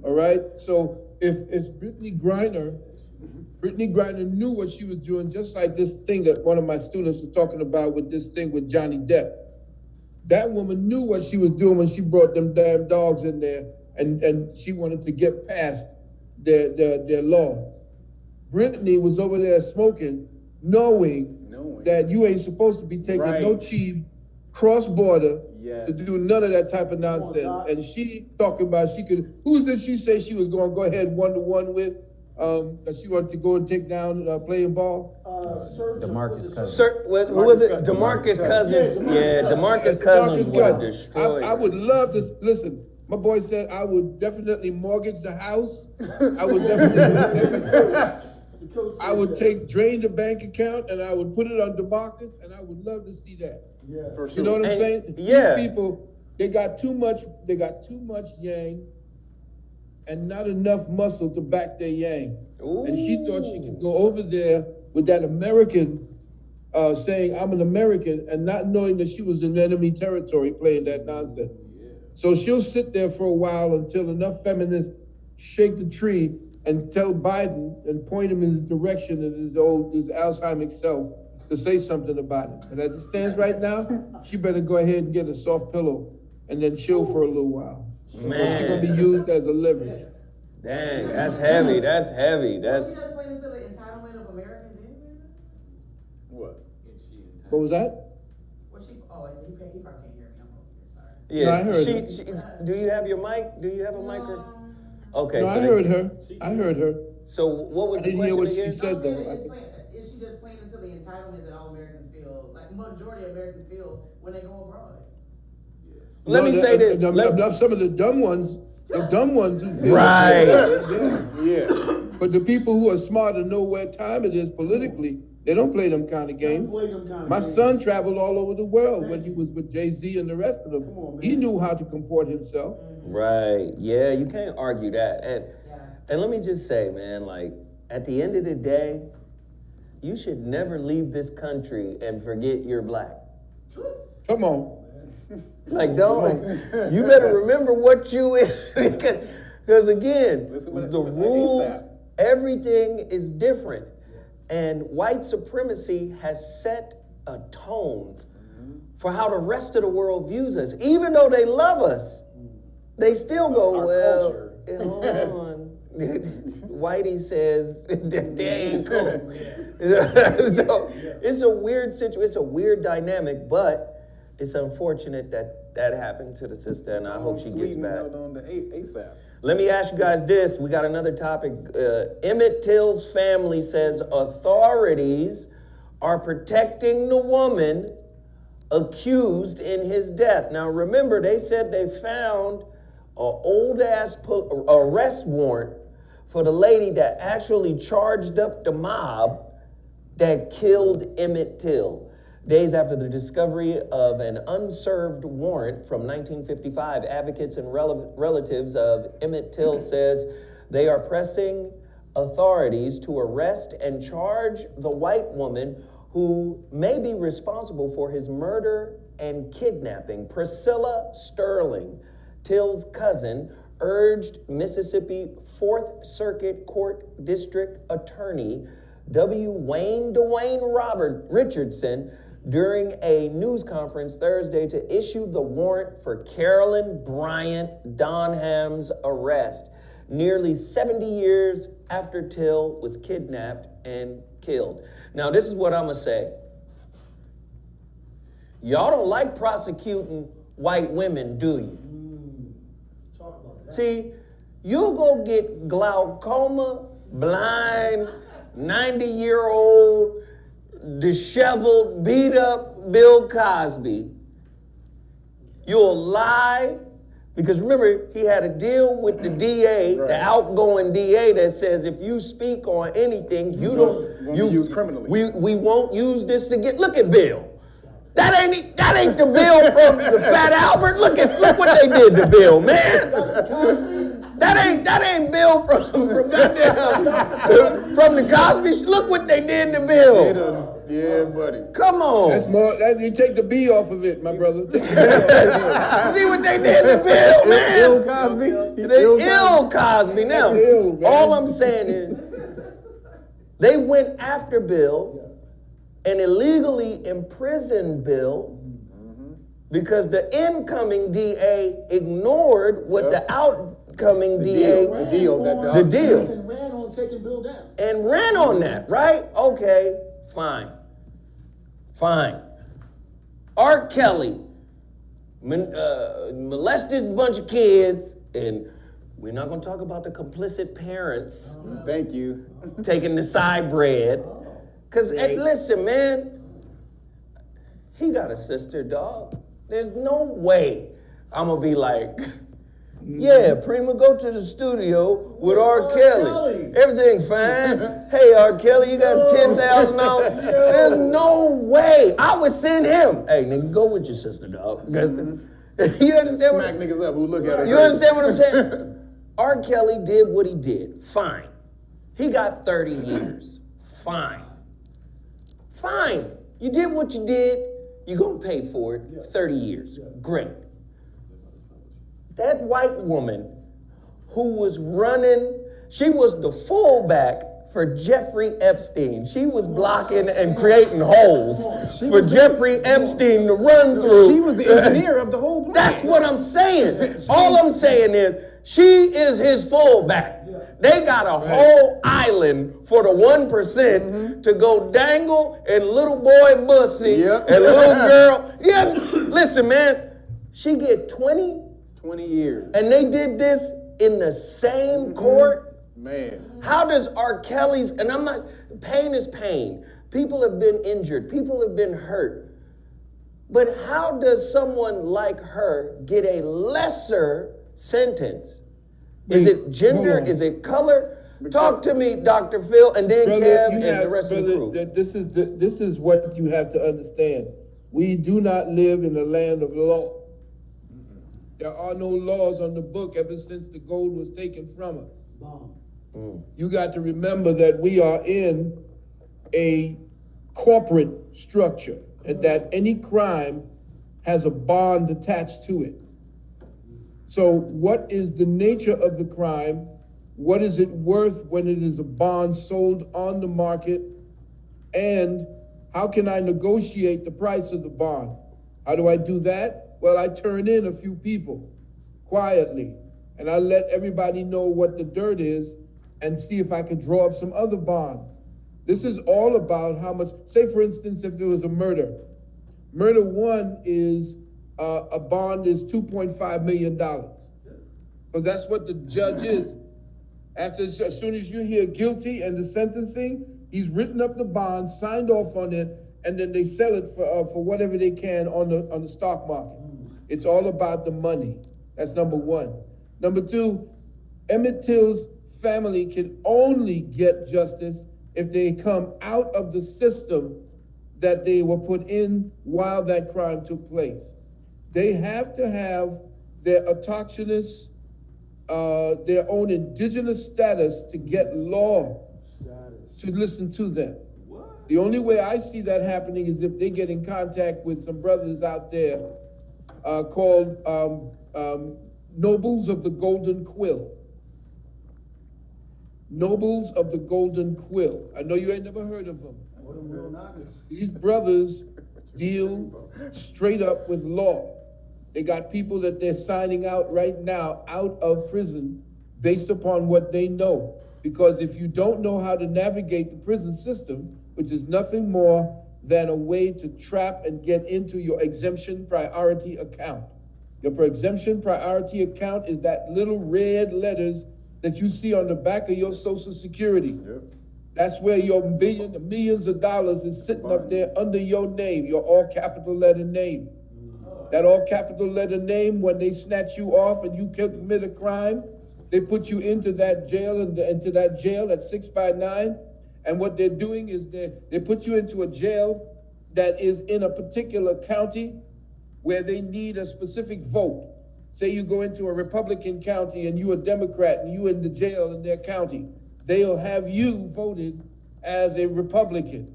All right? So if Brittany Griner knew what she was doing, just like this thing that one of my students was talking about with this thing with Johnny Depp. That woman knew what she was doing when she brought them damn dogs in there, and she wanted to get past their laws. Brittany was over there smoking, knowing that you ain't supposed to be taking no cheap cross-border to do none of that type of nonsense. And she talking about who's this she said she was going to go ahead one-to-one with, that she wanted to go and take down playing ball? DeMarcus Cousins. Who was it? DeMarcus Cousins. Yeah, DeMarcus Cousins would have destroyed. I would love to, listen, my boy said I would definitely mortgage the house. I would definitely, I would drain the bank account, and I would put it on DeMarcus, and I would love to see that. Yeah. For sure. You know what I'm saying? Yeah. These people, they got too much yang and not enough muscle to back their yang. Ooh. And she thought she could go over there with that American saying, I'm an American, and not knowing that she was in enemy territory playing that nonsense. So she'll sit there for a while until enough feminists shake the tree and tell Biden and point him in the direction of his Alzheimer's self to say something about it. And as it stands right now, she better go ahead and get a soft pillow and then chill for a little while. Man. She's gonna be used as a leverage. Dang, that's heavy. That's heavy. That's. She just played into the entitlement of Americans anyway? What? What was that? Well, he probably can't hear me. I'm over here, sorry. Yeah. No, I heard Do you have your mic? Do you have a mic? Okay. No, so I heard her. I heard her. So what was I the didn't hear question what again? she said though. Is she just playing into the entitlement that all Americans feel, like majority of Americans feel when they go abroad? Let me say this. Some of the dumb ones, who feel Right. Yeah. But the people who are smart and know where time it is politically, they don't play them kind of games. My son traveled all over the world when he was with Jay-Z and the rest of them. He knew how to comport himself. Right. Yeah, you can't argue that. And let me just say, man, like, at the end of the day, you should never leave this country and forget you're black. Come on. Like, don't, you better remember what you is. Because again, the rules, everything is different. And white supremacy has set a tone for how the rest of the world views us. Even though they love us, they still go, well, hold on. Whitey says that they ain't cool. So it's a weird situation. It's a weird dynamic, but it's unfortunate that happened to the sister, and I hope she gets back. Held on to ASAP. Let me ask you guys this. We got another topic. Emmett Till's family says authorities are protecting the woman accused in his death. Now, remember, they said they found an old-ass arrest warrant for the lady that actually charged up the mob that killed Emmett Till. Days after the discovery of an unserved warrant from 1955, advocates and relatives of Emmett Till says they are pressing authorities to arrest and charge the white woman who may be responsible for his murder and kidnapping. Priscilla Sterling, Till's cousin, urged Mississippi 4th Circuit Court District Attorney Dwayne Robert Richardson during a news conference Thursday to issue the warrant for Carolyn Bryant Donham's arrest, nearly 70 years after Till was kidnapped and killed. Now, this is what I'm gonna say. Y'all don't like prosecuting white women, do you? Talk about that. See, you'll go get glaucoma, blind, 90-year-old, disheveled, beat up Bill Cosby. You'll lie, because remember, he had a deal with the DA, Right. the outgoing DA, that says if you speak on anything, you Won't be used criminally. we won't use this to get. Look at Bill. That ain't the Bill from the Fat Albert. Look what they did to Bill, man. That ain't Bill from goddamn from the Cosby. Look what they did to Bill. Yeah, buddy. Come on. That's more, you take the B off of it, my brother. Take the B off of it. See what they did to Bill, man. Bill Cosby. They ill Cosby. Now, Ill, man. all I'm saying is they went after Bill and illegally imprisoned Bill because the incoming DA ignored what the outcoming DA The deal. the deal And ran on taking Bill down. and ran on that, right? Okay, fine. R. Kelly molested a bunch of kids, and we're not gonna talk about the complicit parents Thank you. taking the side bread. Cause listen, man, he got a sister, dog. There's no way I'm gonna be like, yeah, Prima, go to the studio with R. Kelly. Everything fine. Hey, R. Kelly, you got $10,000. There's no way. I would send him. Hey, nigga, go with your sister, dog. 'Cause you understand Smack niggas up who look at it. You understand what I'm saying? R. Kelly did what he did. Fine. He got 30 years. Fine. You did what you did. You're going to pay for it. 30 years. Great. That white woman who was running, she was the fullback for Jeffrey Epstein. She was blocking and creating holes for Jeffrey Epstein to run through. She was the engineer of the whole plan. That's what I'm saying. All I'm saying is she is his fullback. They got a whole island for the 1% to go dangle and little boy Bussy and little girl. Yeah, listen, man, she get 20 years. and they did this in the same court. Man. How does R. Kelly's, and I'm not, pain is pain. People have been injured. People have been hurt. But how does someone like her get a lesser sentence? Is it gender? Is it color? Talk to me, Dr. Phil, and then Kev and the rest of the crew. This is what you have to understand. We do not live in a land of law. There are no laws on the book ever since the gold was taken from us. You got to remember that we are in a corporate structure and that any crime has a bond attached to it. So what is the nature of the crime? What is it worth when it is a bond sold on the market? And how can I negotiate the price of the bond? How do I do that? Well, I turn in a few people quietly and I let everybody know what the dirt is and see if I could draw up some other bonds. This is all about how much, say for instance, if there was a murder. Murder one is, a bond is $2.5 million. Because that's what the judge is. As soon as you hear guilty and the sentencing, he's written up the bond, signed off on it, and then they sell it for whatever they can on the stock market. It's all about the money. That's number one. Number two, Emmett Till's family can only get justice if they come out of the system that they were put in while that crime took place. They have to have their autochthonous, their own indigenous status to get law to listen to them. What? The only way I see that happening is if they get in contact with some brothers out there called Nobles of the Golden Quill. Nobles of the Golden Quill. I know you ain't never heard of them. These brothers deal straight up with law. They got people that they're signing out right now out of prison based upon what they know. Because if you don't know how to navigate the prison system, which is nothing more than a way to trap and get into your exemption priority account. Your exemption priority account is that little red letters that you see on the back of your Social Security. Yep. That's where your millions of dollars is sitting up there under your name, your all capital letter name. That all capital letter name, when they snatch you off and you commit a crime, they put you into that jail and into that jail at 6x9. And what they're doing is they put you into a jail that is in a particular county where they need a specific vote. Say you go into a Republican county and you're a Democrat and you're in the jail in their county. They'll have you voted as a Republican.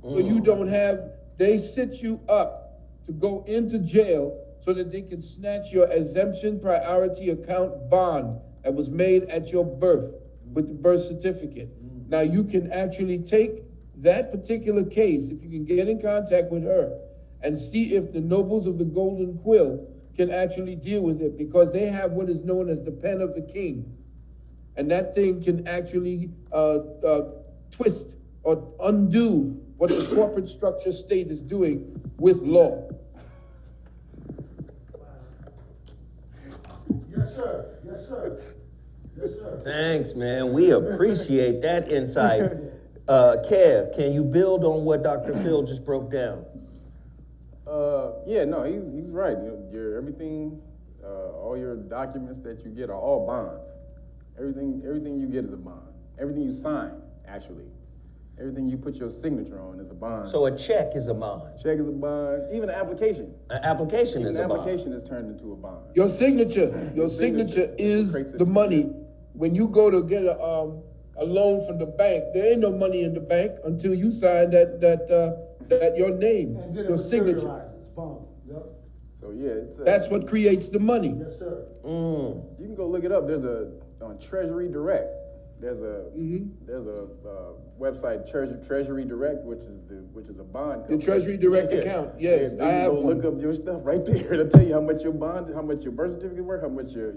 So you don't have, they sit you up to go into jail so that they can snatch your exemption priority account bond that was made at your birth with the birth certificate. Now you can actually take that particular case, if you can get in contact with her and see if the Nobles of the Golden Quill can actually deal with it, because they have what is known as the pen of the king. And that thing can actually twist or undo what the corporate structure state is doing with law. Yes, sir. Yes, sir. Yes, sir. Thanks, man. We appreciate that insight. Kev, can you build on what Dr. Phil just broke down? Yeah, no, he's right. Your everything, all your documents that you get are all bonds. Everything you get is a bond. Everything you sign, actually. Everything you put your signature on is a bond. So a check is a bond. Check is a bond. Even an application. An application is a bond. An application is turned into a bond. Your signature is the money. When you go to get a loan from the bank, there ain't no money in the bank until you sign that your name, And then your signature. Boom. Yep. So yeah, it's That's what creates the money. Yes, sir. You can go look it up. There's on Treasury Direct. There's a website, Treasury Direct, which is a bond company. The Treasury Direct account, yes, Yeah, I have go one. look up your stuff right there. It'll tell you how much your bond, how much your birth certificate worth, how much your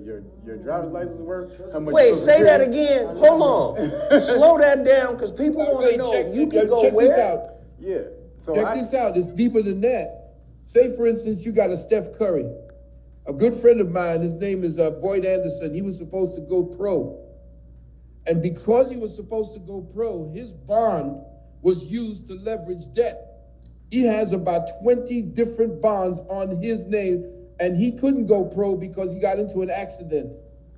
driver's license is worth, how much. Wait, your say that Security- again. Hold on. Slow that down, because people want to know. You can go check where? This out. Yeah. So Check this out. It's deeper than that. Say, for instance, you got a Steph Curry. A good friend of mine, his name is Boyd Anderson. He was supposed to go pro. And because he was supposed to go pro, his bond was used to leverage debt. He has about 20 different bonds on his name, and he couldn't go pro because he got into an accident,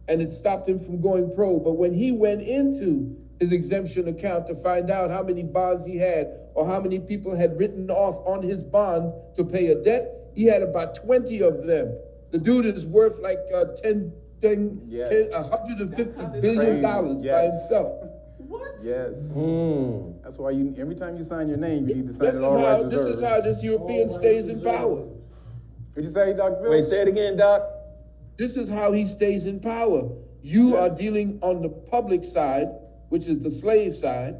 and it stopped him from going pro. But when he went into his exemption account to find out how many bonds he had or how many people had written off on his bond to pay a debt, he had about 20 of them. The dude is worth like $150 billion by himself. What? Yes. That's why every time you sign your name, you need to sign it all rights reserved. This is how this European stays in power. What'd you say, Dr. Phil? Wait, say it again, Doc. This is how he stays in power. You are dealing on the public side, which is the slave side.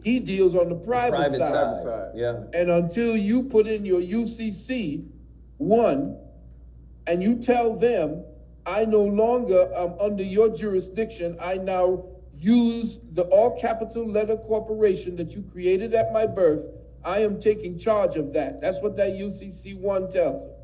He deals on the private side. Yeah. And until you put in your UCC 1 and you tell them, I no longer am under your jurisdiction. I now use the all capital letter corporation that you created at my birth. I am taking charge of that. That's what that UCC 1 tells us.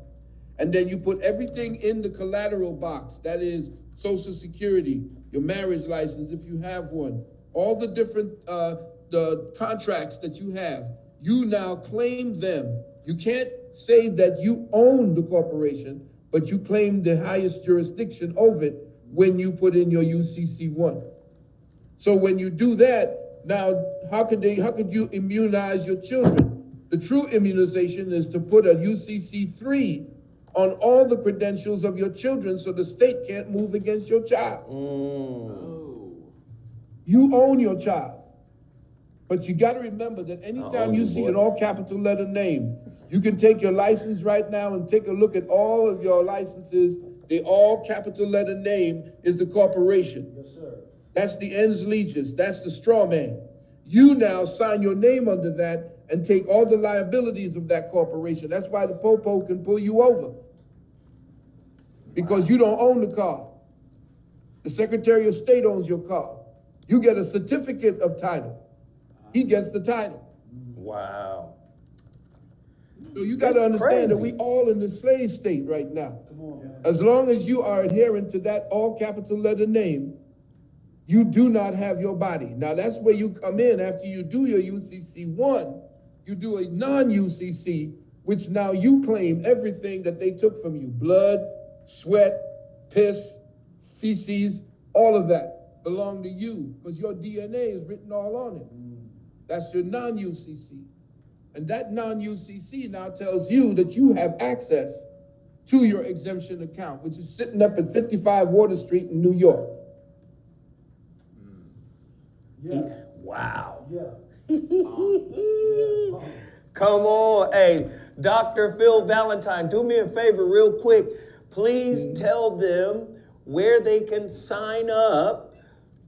And then you put everything in the collateral box. That is Social Security, your marriage license if you have one, all the different the contracts that you have. You now claim them. You can't say that you own the corporation, but you claim the highest jurisdiction over it when you put in your UCC 1. So when you do that, now how could you immunize your children? The true immunization is to put a UCC 3 on all the credentials of your children so the state can't move against your child. You own your child. But you got to remember that anytime you see an all capital letter name, you can take your license right now and take a look at all of your licenses. The all capital letter name is the corporation. Yes, sir. That's the ens legis. That's the straw man. You now sign your name under that and take all the liabilities of that corporation. That's why the popo can pull you over. Because you don't own the car. The Secretary of State owns your car. You get a certificate of title. He gets the title. Wow. So you got to understand that we all in the slave state right now. As long as you are adherent to that all capital letter name, you do not have your body. Now that's where you come in after you do your UCC 1, you do a non-UCC, which now you claim everything that they took from you. Blood, sweat, piss, feces, all of that belong to you because your DNA is written all on it. That's your non-UCC. And that non-UCC now tells you that you have access to your exemption account, which is sitting up at 55 Water Street in New York. Yeah. Wow. Yeah. Come on. Hey, Dr. Phil Valentine, do me a favor real quick. Please tell them where they can sign up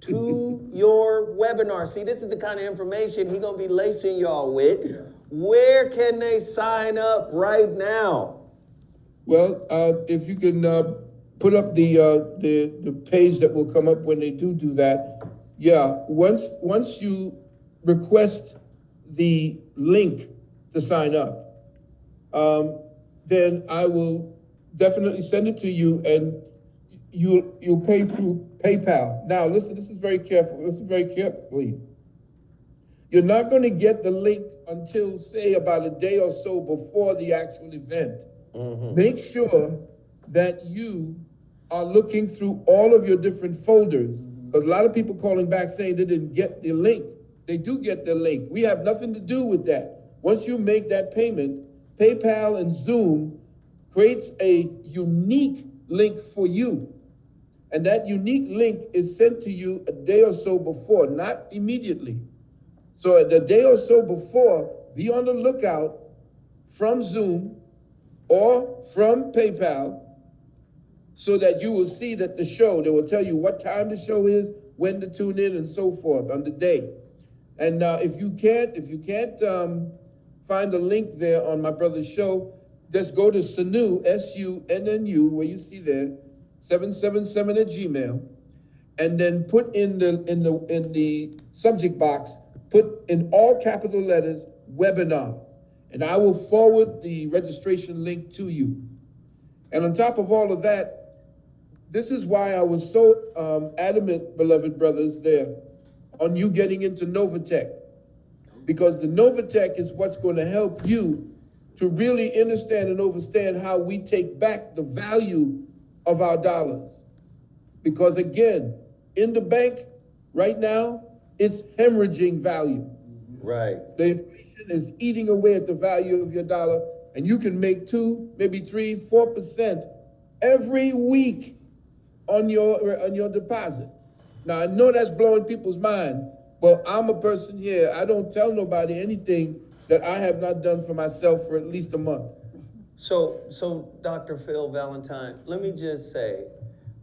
to your webinar. See, this is the kind of information he's going to be lacing y'all with. Yeah. Where can they sign up right now? Well, if you can put up the page that will come up when they do that. Yeah, once you request the link to sign up, then I will definitely send it to you, and you'll pay through PayPal. Now, listen, this is very careful. Listen very carefully. You're not going to get the link until, say, about a day or so before the actual event. Mm-hmm. Make sure that you are looking through all of your different folders. Because a lot of people calling back saying they didn't get the link. They do get the link. We have nothing to do with that. Once you make that payment, PayPal and Zoom creates a unique link for you. And that unique link is sent to you a day or so before, not immediately. So the day or so before, be on the lookout from Zoom or from PayPal so that you will see that the show, they will tell you what time the show is, when to tune in, and so forth on the day. And if you can't find the link there on my brother's show, just go to Sunnu, SUNNU, where you see there, 777 at Gmail, and then put in the subject box, put in all capital letters, webinar, and I will forward the registration link to you. And on top of all of that, this is why I was so adamant, beloved brothers, there, on you getting into Novatech. Because the Novatech is what's going to help you to really understand and understand how we take back the value of our dollars. Because again, in the bank right now, it's hemorrhaging value. Right. The inflation is eating away at the value of your dollar, and you can make 2, maybe 3, 4% every week on your deposit. Now, I know that's blowing people's mind, but I'm a person here. I don't tell nobody anything that I have not done for myself for at least a month. So Dr. Phil Valentine, let me just say,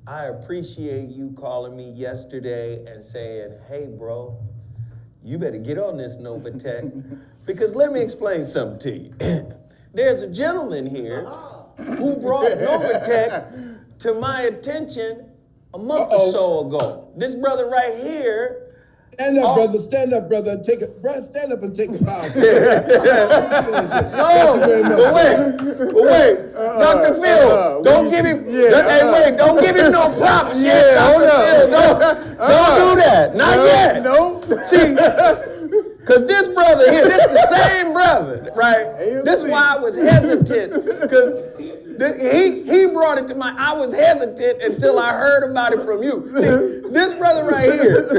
I appreciate you calling me yesterday and saying, hey, bro, you better get on this Novatech. Because let me explain something to you. There's a gentleman here who brought Novatech to my attention a month or so ago. This brother right here. Stand up, brother. Stand up, brother. And take it. Stand up and take a bow. No, but wait, Dr. Phil, don't give him. Don't give him no props yet, Dr. Phil. Don't do that. Not yet. No. See, because this brother here, this the same brother, right? This is why I was hesitant, because he brought it to my. I was hesitant until I heard about it from you. See, this brother right here,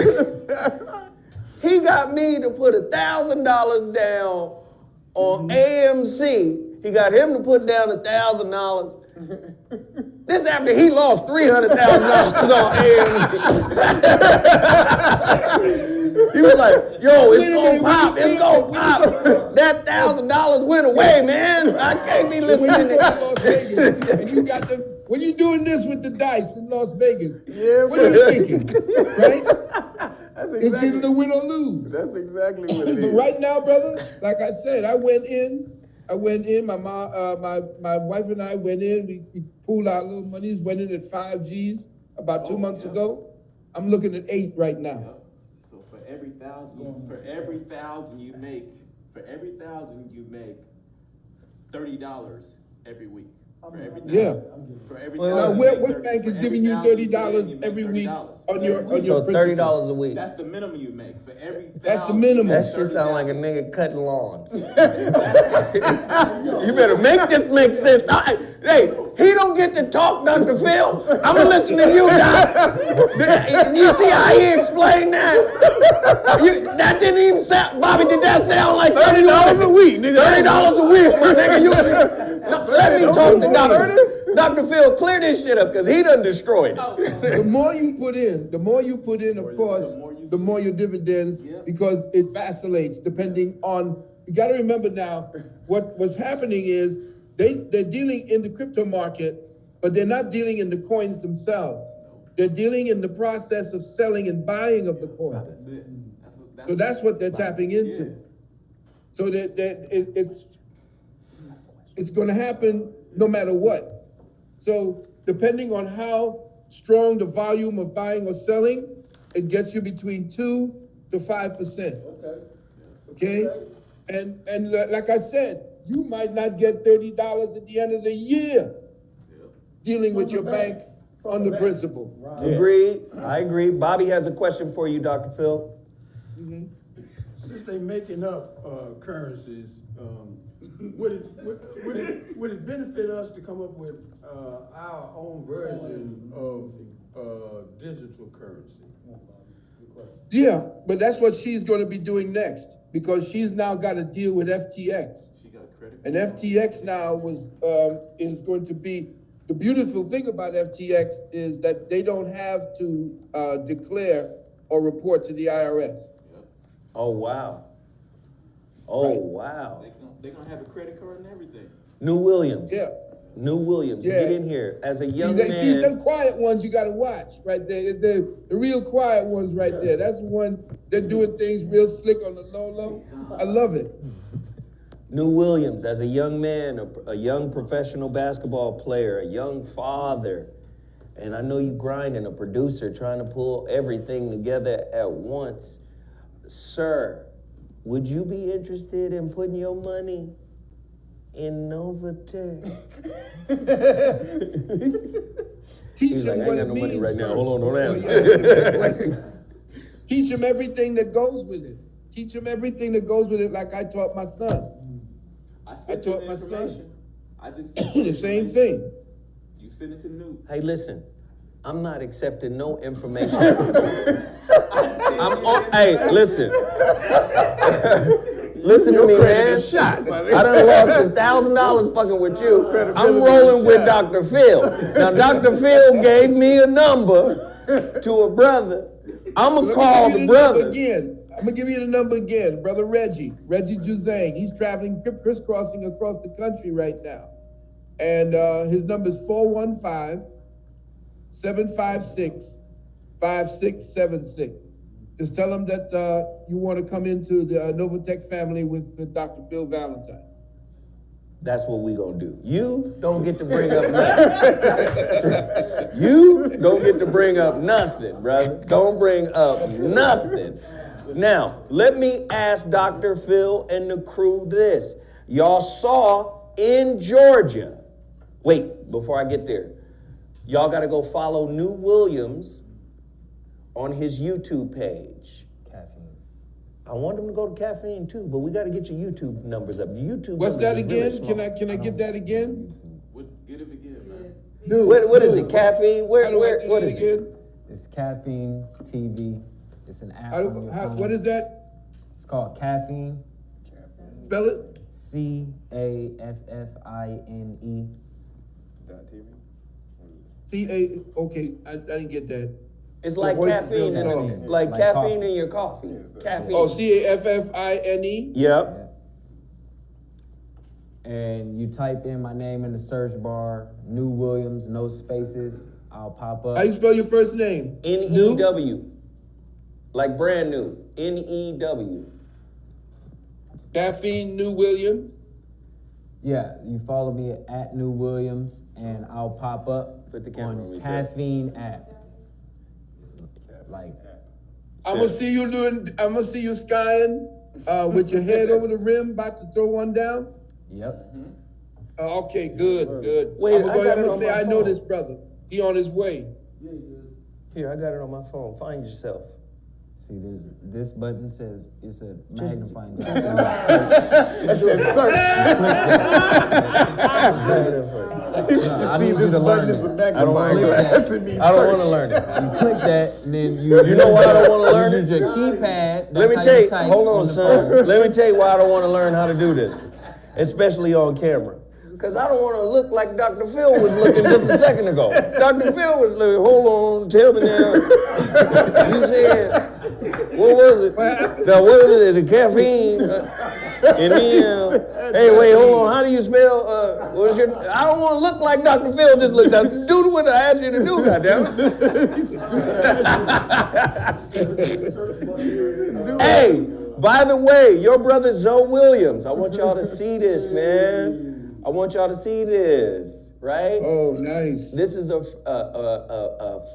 he got me to put $1,000 down on AMC. He got him to put down $1,000. This after he lost $300,000 on AMC. He was like, yo, it's gonna pop, it's gonna pop. That $1,000 went away, man. I can't be listening to Las Vegas, and you got when you're doing this with the dice in Las Vegas, Yeah, what are you thinking, right? That's It's either to win or lose. That's exactly what it But is. right now, brother, like I said, I went in. My mom, my wife and I went in. We pooled our little monies. Went in at 5 G's about 2 months ago. I'm looking at 8 right now. So for every thousand you make, $30 every week. For every Yeah. For every Now, $1,000 what bank is giving you $30 every week on your So $30 a week. That's the minimum you make for every. That's the minimum. That shit sound like a nigga cutting lawns. You better make this make sense. Hey, he don't get to talk, Dr. Phil. I'm gonna listen to you, Doc. You see how he explained that? That didn't even sound, Bobby, did that sound like $30 a week, nigga? $30 a week, my nigga. Let me talk to Dr. Phil, clear this shit up, because he done destroyed it. The more you put in, of course, the more your dividends, because it vacillates depending on, you gotta remember now, what's happening is they're dealing in the crypto market, but they're not dealing in the coins themselves. They're dealing in the process of selling and buying of the coins. That's it. So that's what they're tapping into. So that it's gonna happen no matter what. So depending on how strong the volume of buying or selling, it gets you between 2 to 5%. Okay? And like I said, you might not get $30 at the end of the year dealing with your bank on the principal. Agreed. I agree. Bobby has a question for you, Dr. Phil. Since they making up currencies, would it benefit us to come up with our own version of digital currency? Yeah, but that's what she's gonna be doing next, because she's now gotta deal with FTX. She got credit. And FTX now is going to be, the beautiful thing about FTX is that they don't have to declare or report to the IRS. Oh, wow. Oh, Right. wow. They're gonna have a credit card and everything. New Williams. Yeah. New Williams, Yeah. get in here. As a young See, them man, quiet ones you gotta watch right there. The real quiet ones right there. That's the one, they're doing things real slick on the low. I love it. New Williams, as a young man, a young professional basketball player, a young father, and I know you grinding, a producer, trying to pull everything together at once. Sir, would you be interested in putting your money in Novatech? Teach He's them like, I what ain't got it no money means right now. first. Hold on, don't Oh, answer. yeah. Teach them everything that goes with it. Teach them everything that goes with it, like I taught my son. I sent taught you my the son. information. I just sent you The same information. thing. You sent it to New. Hey, listen, I'm not accepting no information. Hey, listen. Listen to me, man. I done lost $1,000 fucking with you. I'm rolling with Dr. Phil. Now, Dr. Phil gave me a number to a brother. I'm gonna call the brother. I'm gonna give you the number again. Brother Reggie Juzang. He's traveling, crisscrossing across the country right now. And his number is 415-756-5676. Just tell him that you want to come into the Novatech family with Dr. Phil Valentine. That's what we gonna do. You don't get to bring up nothing. You don't get to bring up nothing, brother. Don't bring up nothing. Now, let me ask Dr. Phil and the crew this. Y'all saw in Georgia. Wait, before I get there. Y'all gotta go follow New Williams on his YouTube page. Caffeine. I want them to go to Caffeine too, but we gotta get your YouTube numbers up. Your YouTube What's numbers that is really again? Can I get that again? Get it again, man. Dude, What is dude, it? Caffeine? how do I Where do what that is it? again? It's Caffeine TV. It's an app How on do- your how- phone. what is that? It's called Caffeine. Spell it. CAFFINE. Okay, I didn't get that. It's like voice is caffeine, real soft. like Like caffeine coffee. in your coffee. Caffeine. Oh, CAFFINE? Yep. And you type in my name in the search bar, New Williams, no spaces. I'll pop up. How you spell your first name? N-E-W. Like brand new. N-E-W. Caffeine New Williams. Yeah, you follow me at New Williams, and I'll pop up Put the camera on me, on sir. Caffeine app. Like, I'm gonna see you skying with your head over the rim, about to throw one down. yep. Okay, good. Wait, I'm I gonna got it go on say my I know phone. this brother. He on his way. Here, I got it on my phone. Find yourself. See, there's this button says it's a magnifying glass. That says search. You see this button is a magnifying glass. It means I don't search. want to learn it. You click that, and then you know why I don't wanna learn you it? use your keypad. Let me that's how tell you you, type hold on, the son. phone. Let me tell you why I don't want to learn how to do this, especially on camera. Because I don't want to look like Dr. Phil was looking just a second ago. Dr. Phil was looking, hold on, tell me now. You said, what was it? Now, what is it? Is it caffeine? And then, hey, wait, hold on. How do you spell, what's your, I don't want to look like Dr. Phil just looked at. Do what I asked you to do, goddammit. Hey, by the way, your brother Zoe Williams, I want y'all to see this, man. I want y'all to see this, right? Oh, nice. This is a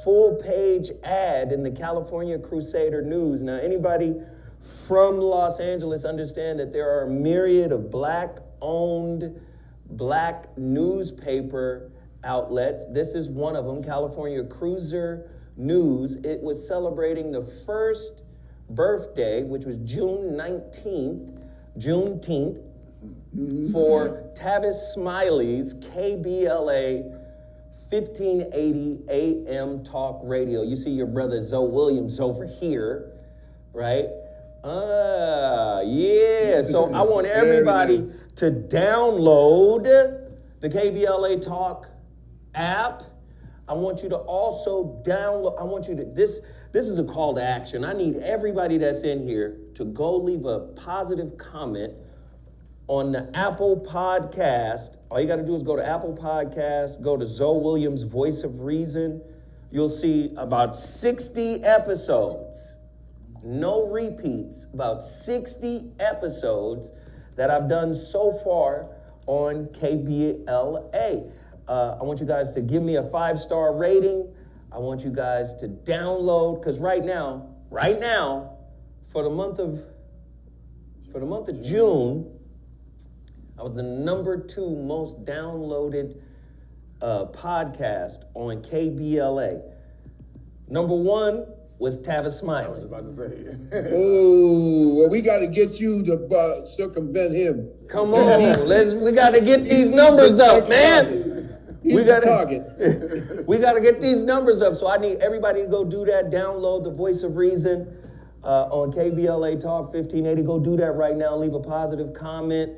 full page ad in the California Crusader News. Now, anybody from Los Angeles understand that there are a myriad of black-owned, black newspaper outlets. This is one of them, California Cruiser News. It was celebrating the first birthday, which was Juneteenth, for Tavis Smiley's KBLA 1580 AM Talk Radio. You see your brother Zoe Williams over here, right? Yeah. So I want everybody to download the KBLA Talk app. I want you to also download, this is a call to action. I need everybody that's in here to go leave a positive comment on the Apple Podcast. All you got to do is go to Apple Podcast, go to Zoe Williams' Voice of Reason. You'll see about 60 episodes, no repeats, about 60 episodes that I've done so far on KBLA. I want you guys to give me a 5-star rating. I want you guys to download, because right now, for the month of June, I was the #2 most downloaded podcast on KBLA. #1 was Tavis Smiley. I was about to say. Oh, well, we got to get you to circumvent him. Come on, we got to get these numbers up, man. He's the target. We got to get these numbers up. So I need everybody to go do that. Download the Voice of Reason on KBLA Talk 1580. Go do that right now. Leave a positive comment.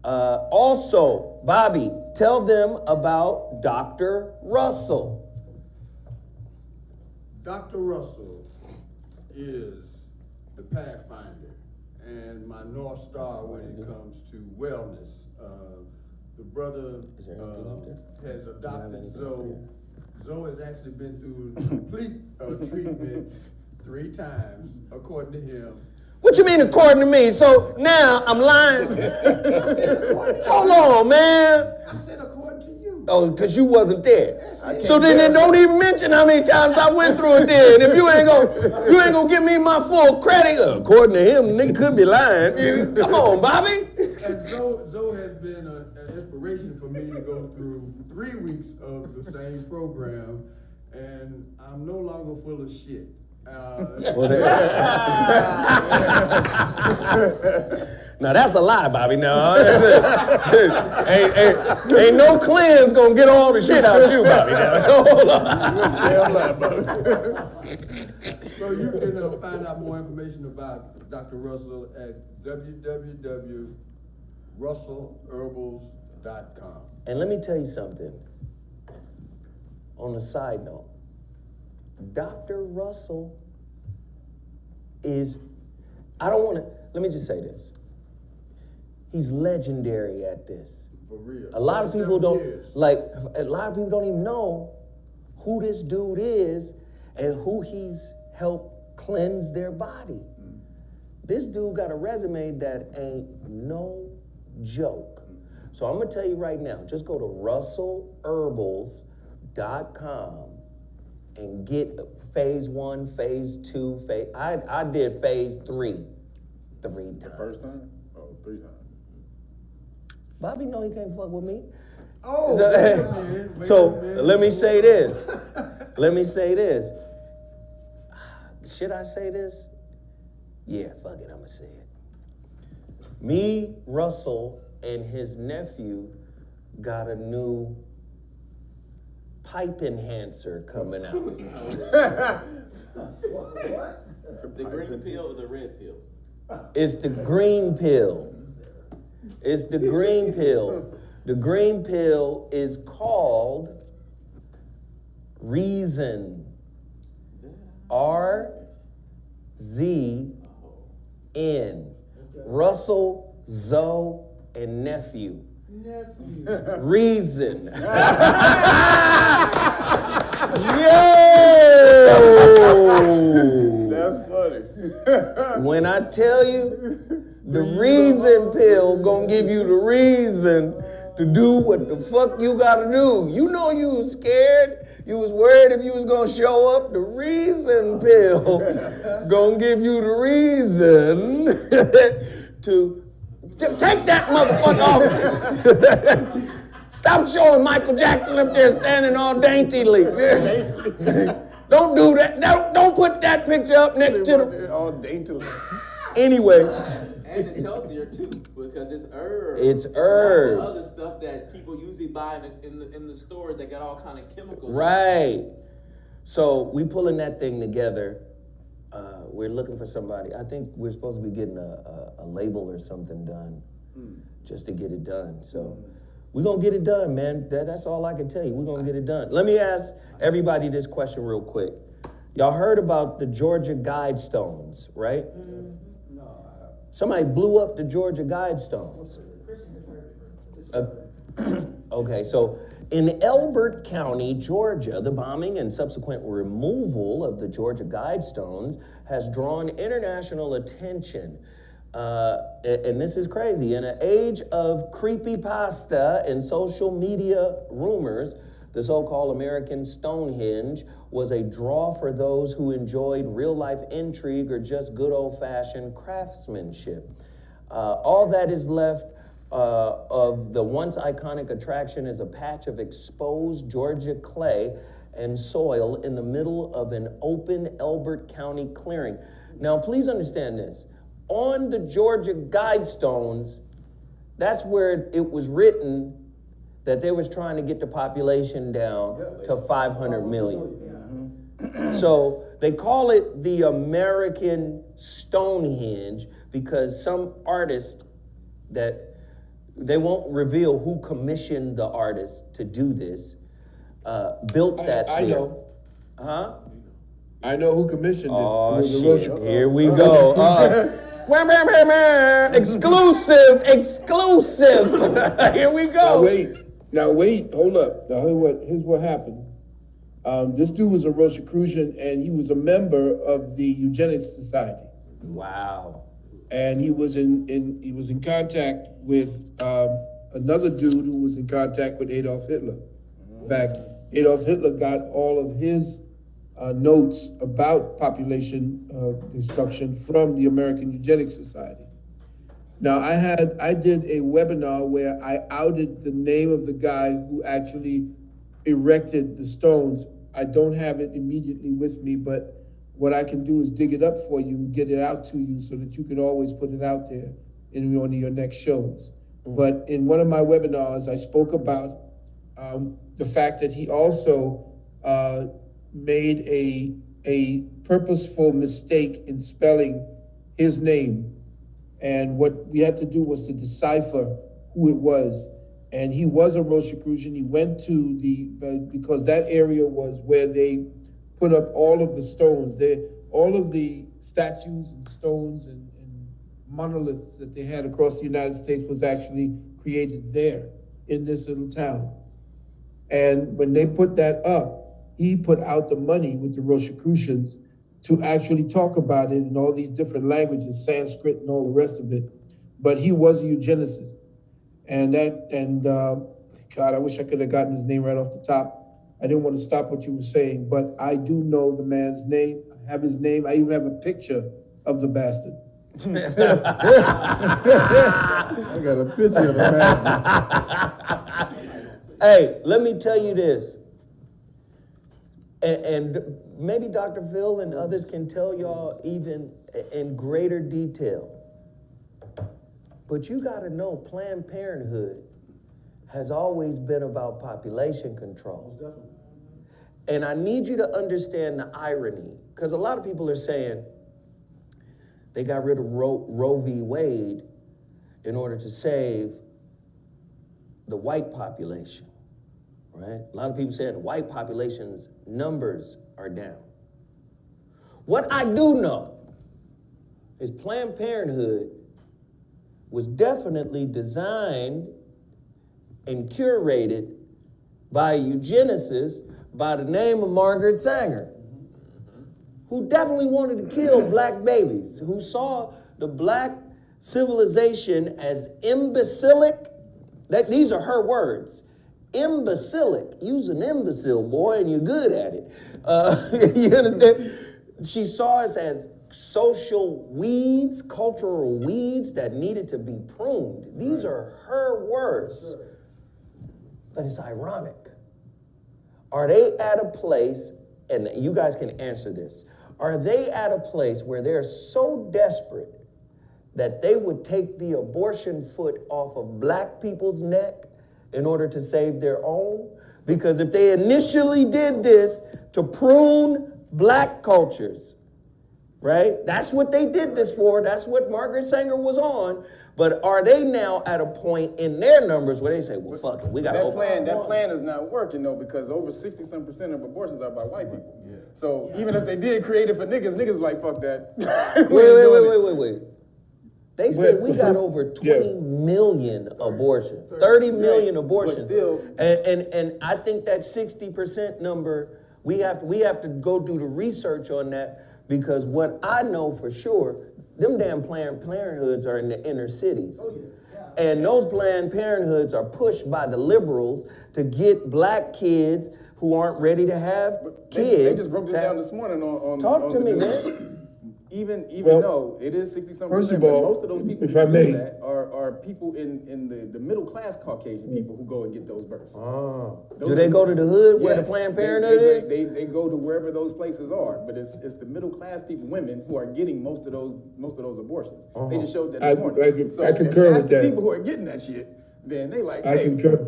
Also, Bobby, tell them about Dr. Russell. Dr. Russell is the pathfinder and my North Star when it comes to wellness. The brother Is there anything up there? has adopted anything up Zoe. Zoe has actually been through complete treatment 3 times, according to him. What What you mean according to me? So now I'm lying. Hold on, man. I said according to you. Oh, because you wasn't there. So then don't even mention how many times I went through it there. And if you ain't gonna give me my full credit, according to him, nigga could be lying. Come on, Bobby. And Zoe has been an inspiration for me to go through 3 weeks of the same program, and I'm no longer full of shit. Now that's a lie, Bobby. No, ain't no cleanse gonna get all the shit out you, Bobby. Now, hold on. Damn lie, Bobby. So you can find out more information about Dr. Russell at www.russellherbals.com. And let me tell you something. On a side note, Dr. Russell is, let me just say this. He's legendary at this. For real. A lot of people don't even know who this dude is and who he's helped cleanse their body. This dude got a resume that ain't no joke. So I'm gonna tell you right now, just go to russellherbals.com and get phase 1, phase 2, I did phase 3 3 times. The first time? Oh, 3 times. Bobby know he can't fuck with me. Oh, So let me say this. Should I say this? Yeah, fuck it, I'm gonna say it. Me, Russell, and his nephew got a new pipe enhancer coming out. What? The green pill or the red pill? It's the green pill. It's the green pill. The green pill is called Reason. RZN. Russell, Zoe, and nephew. Reason. Yo! That's funny. When I tell you, the reason pill gonna give you the reason to do what the fuck you gotta do. You know you was scared. You was worried if you was gonna show up. The reason pill gonna give you the reason to take that motherfucker off. Stop showing Michael Jackson up there standing all daintily. Don't do that. Don't put that picture up next to the. All daintily. Anyway. And it's healthier too because it's herbs. It's not herbs. the other stuff that people usually buy in the stores that got all kind of chemicals. Right. So we pulling that thing together. We're looking for somebody. I think we're supposed to be getting a label or something done just to get it done. So we're going to get it done, man. That's all I can tell you. We're going to get it done. Let me ask everybody this question real quick. Y'all heard about the Georgia Guidestones, right? Somebody blew up the Georgia Guidestones. Okay, so in Elbert County, Georgia, the bombing and subsequent removal of the Georgia Guidestones has drawn international attention. And this is crazy. In an age of creepypasta and social media rumors, the so-called American Stonehenge was a draw for those who enjoyed real-life intrigue or just good old-fashioned craftsmanship. All that is left of the once iconic attraction is a patch of exposed Georgia clay and soil in the middle of an open Elbert County clearing. Now, please understand this. On the Georgia Guidestones, that's where it was written that they was trying to get the population down to 500 million. So they call it the American Stonehenge because some artist that they won't reveal who commissioned the artist to do this, built that I there. know. Huh? I know who commissioned it. Oh, It was the shit. Russian- Here we go. Exclusive. Here we go. Now wait, hold up. Now here's what happened. This dude was a Rosicrucian and he was a member of the Eugenics Society. Wow. and he was in contact with another dude who was in contact with Adolf Hitler. In fact, Adolf Hitler got all of his notes about population destruction from the American Eugenics Society. Now, I did a webinar where I outed the name of the guy who actually erected the stones. I don't have it immediately with me, but what I can do is dig it up for you, get it out to you so that you can always put it out there in one of your next shows. But in one of my webinars, I spoke about the fact that he also made a purposeful mistake in spelling his name. And what we had to do was to decipher who it was. And he was a Rosicrucian. He went to because that area was where they put up all of the stones. All of the statues and stones and monoliths that they had across the United States was actually created there in this little town. And when they put that up, he put out the money with the Rosicrucians to actually talk about it in all these different languages, Sanskrit and all the rest of it. But he was a eugenicist. God, I wish I could have gotten his name right off the top. I didn't want to stop what you were saying, but I do know the man's name. I have his name. I even have a picture of the bastard. I got a picture of the master. Hey, let me tell you this. And maybe Dr. Phil and others can tell y'all even in greater detail. But you got to know Planned Parenthood has always been about population control. And I need you to understand the irony, because a lot of people are saying they got rid of Roe v. Wade in order to save the white population, right? A lot of people saying the white population's numbers are down. What I do know is Planned Parenthood was definitely designed and curated by a eugenicist by the name of Margaret Sanger, who definitely wanted to kill black babies, who saw the black civilization as imbecilic. These are her words. Imbecilic. Use an imbecile, boy, and you're good at it. You understand? She saw us as social weeds, cultural weeds that needed to be pruned. These are her words. But it's ironic. Are they at a place, and you guys can answer this, are they at a place where they're so desperate that they would take the abortion foot off of black people's neck in order to save their own? Because if they initially did this to prune black cultures, right? That's what they did this for. That's what Margaret Sanger was on. But are they now at a point in their numbers where they say, well, fuck it, we got to open That plan is not working, though, because over 60-some% of abortions are by white people. Yeah. So even if they did create it for niggas like, fuck that. Wait. They said we got over 20 million abortions, 30 million abortions. But still, and I think that 60% number, we have to go do the research on that, because what I know for sure, them damn Planned Parenthoods are in the inner cities. Oh, yeah. And those Planned Parenthoods are pushed by the liberals to get black kids who aren't ready to have kids. They just broke this down this morning on Talk to me, news. man. Even though it is 60-some%, first of all, most of those people if who I do may, that are people in the middle class Caucasian people who go and get those births. Do they go to the hood where the Planned Parenthood is? They go to wherever those places are, but it's the middle class people, women, who are getting most of those abortions. They just showed that this morning. I concur with that. The people who are getting that shit, then they like, I concur.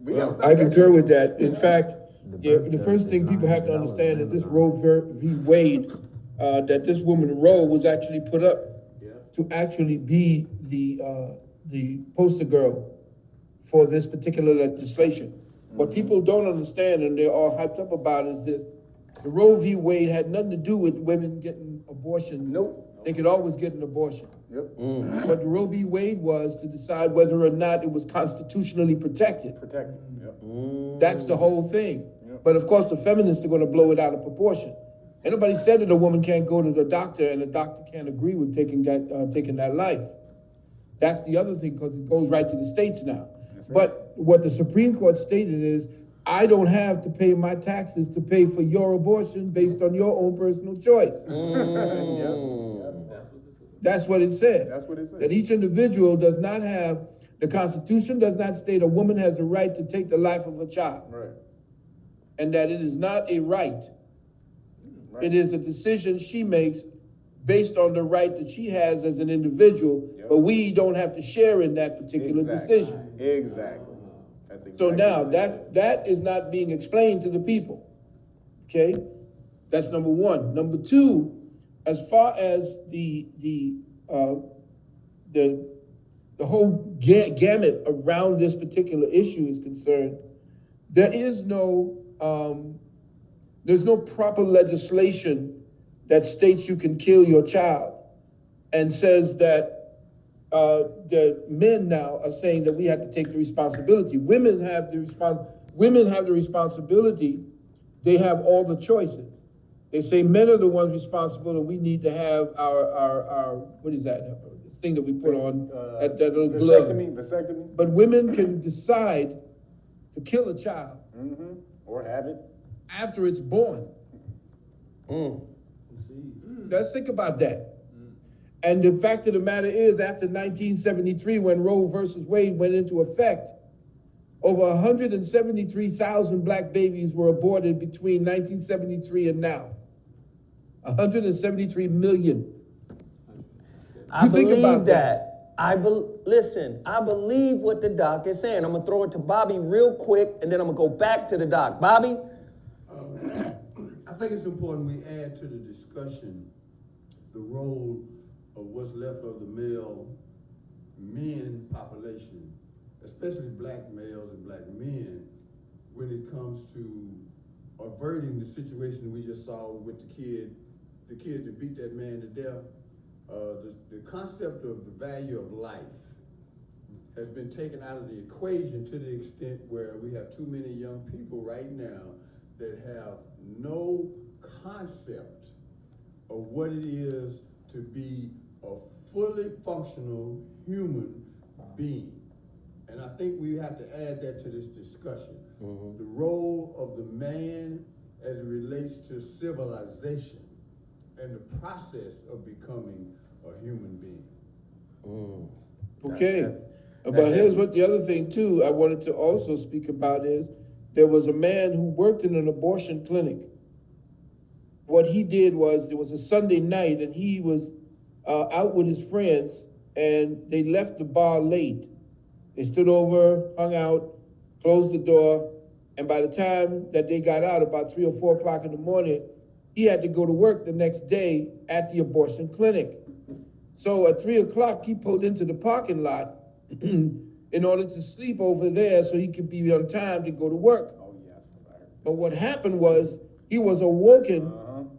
We gotta stop I that concur shit. with that. In fact, the first thing people have to understand is this Roe v. Wade, that this woman Roe was actually put up to actually be the poster girl for this particular legislation. What people don't understand, and they're all hyped up about, is this: the Roe v. Wade had nothing to do with women getting abortions. Nope. They could always get an abortion. Yep. What the Roe v. Wade was to decide whether or not it was constitutionally protected. Yep. That's the whole thing. Yep. But of course, the feminists are going to blow it out of proportion. And nobody said that a woman can't go to the doctor and the doctor can't agree with taking that life. That's the other thing, because it goes right to the states now. But what the Supreme Court stated is, I don't have to pay my taxes to pay for your abortion based on your own personal choice. That's what it said. That's what it said. That each individual does not have, the Constitution does not state a woman has the right to take the life of a child. Right. And that it is not a right. It is a decision she makes based on the right that she has as an individual, but we don't have to share in that particular decision. Exactly. That's exactly So now what they said. that is not being explained to the people. Okay, that's number one. Number two, as far as the whole gamut around this particular issue is concerned, there's no proper legislation that states you can kill your child, and says that the men now are saying that we have to take the responsibility. Women have the responsibility. They have all the choices. They say men are the ones responsible, and we need to have our what is that thing that we put on that little glove? Vasectomy. But women can decide to kill a child, or have it after it's born. Let's think about that. And the fact of the matter is, after 1973, when Roe versus Wade went into effect, over 173,000 black babies were aborted between 1973 and now. 173 million. I believe that. Listen, I believe what the doc is saying. I'm gonna throw it to Bobby real quick, and then I'm gonna go back to the doc. Bobby? I think it's important we add to the discussion the role of what's left of the men population, especially black males and black men, when it comes to averting the situation we just saw with the kid that beat that man to death. The concept of the value of life has been taken out of the equation to the extent where we have too many young people right now that have no concept of what it is to be a fully functional human being. And I think we have to add that to this discussion. The role of the man as it relates to civilization and the process of becoming a human being. Okay. But here's what the other thing too I wanted to also speak about is, there was a man who worked in an abortion clinic. What he did was, it was a Sunday night, and he was out with his friends, and they left the bar late. They stood over, hung out, closed the door, and by the time that they got out, about 3 or 4 o'clock in the morning, he had to go to work the next day at the abortion clinic. So at 3 o'clock, he pulled into the parking lot in order to sleep over there so he could be on time to go to work. But what happened was, he was awoken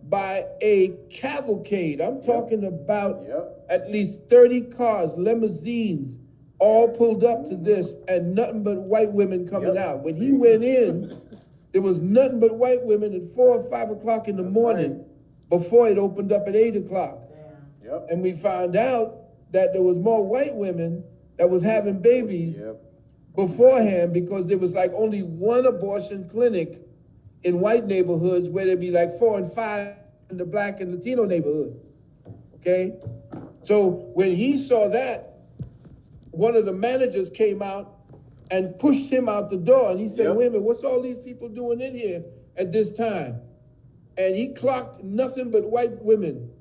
by a cavalcade. I'm talking about at least 30 cars, limousines, all pulled up to this, and nothing but white women coming out. When he went in, there was nothing but white women at 4 or 5 o'clock in the morning before it opened up at 8 o'clock. And we found out that there was more white women that was having babies beforehand, because there was like only one abortion clinic in white neighborhoods, where there'd be like 4 and 5 in the black and Latino neighborhoods. Okay? So when he saw that, one of the managers came out and pushed him out the door, and he said, wait a minute, what's all these people doing in here at this time? And he clocked nothing but white women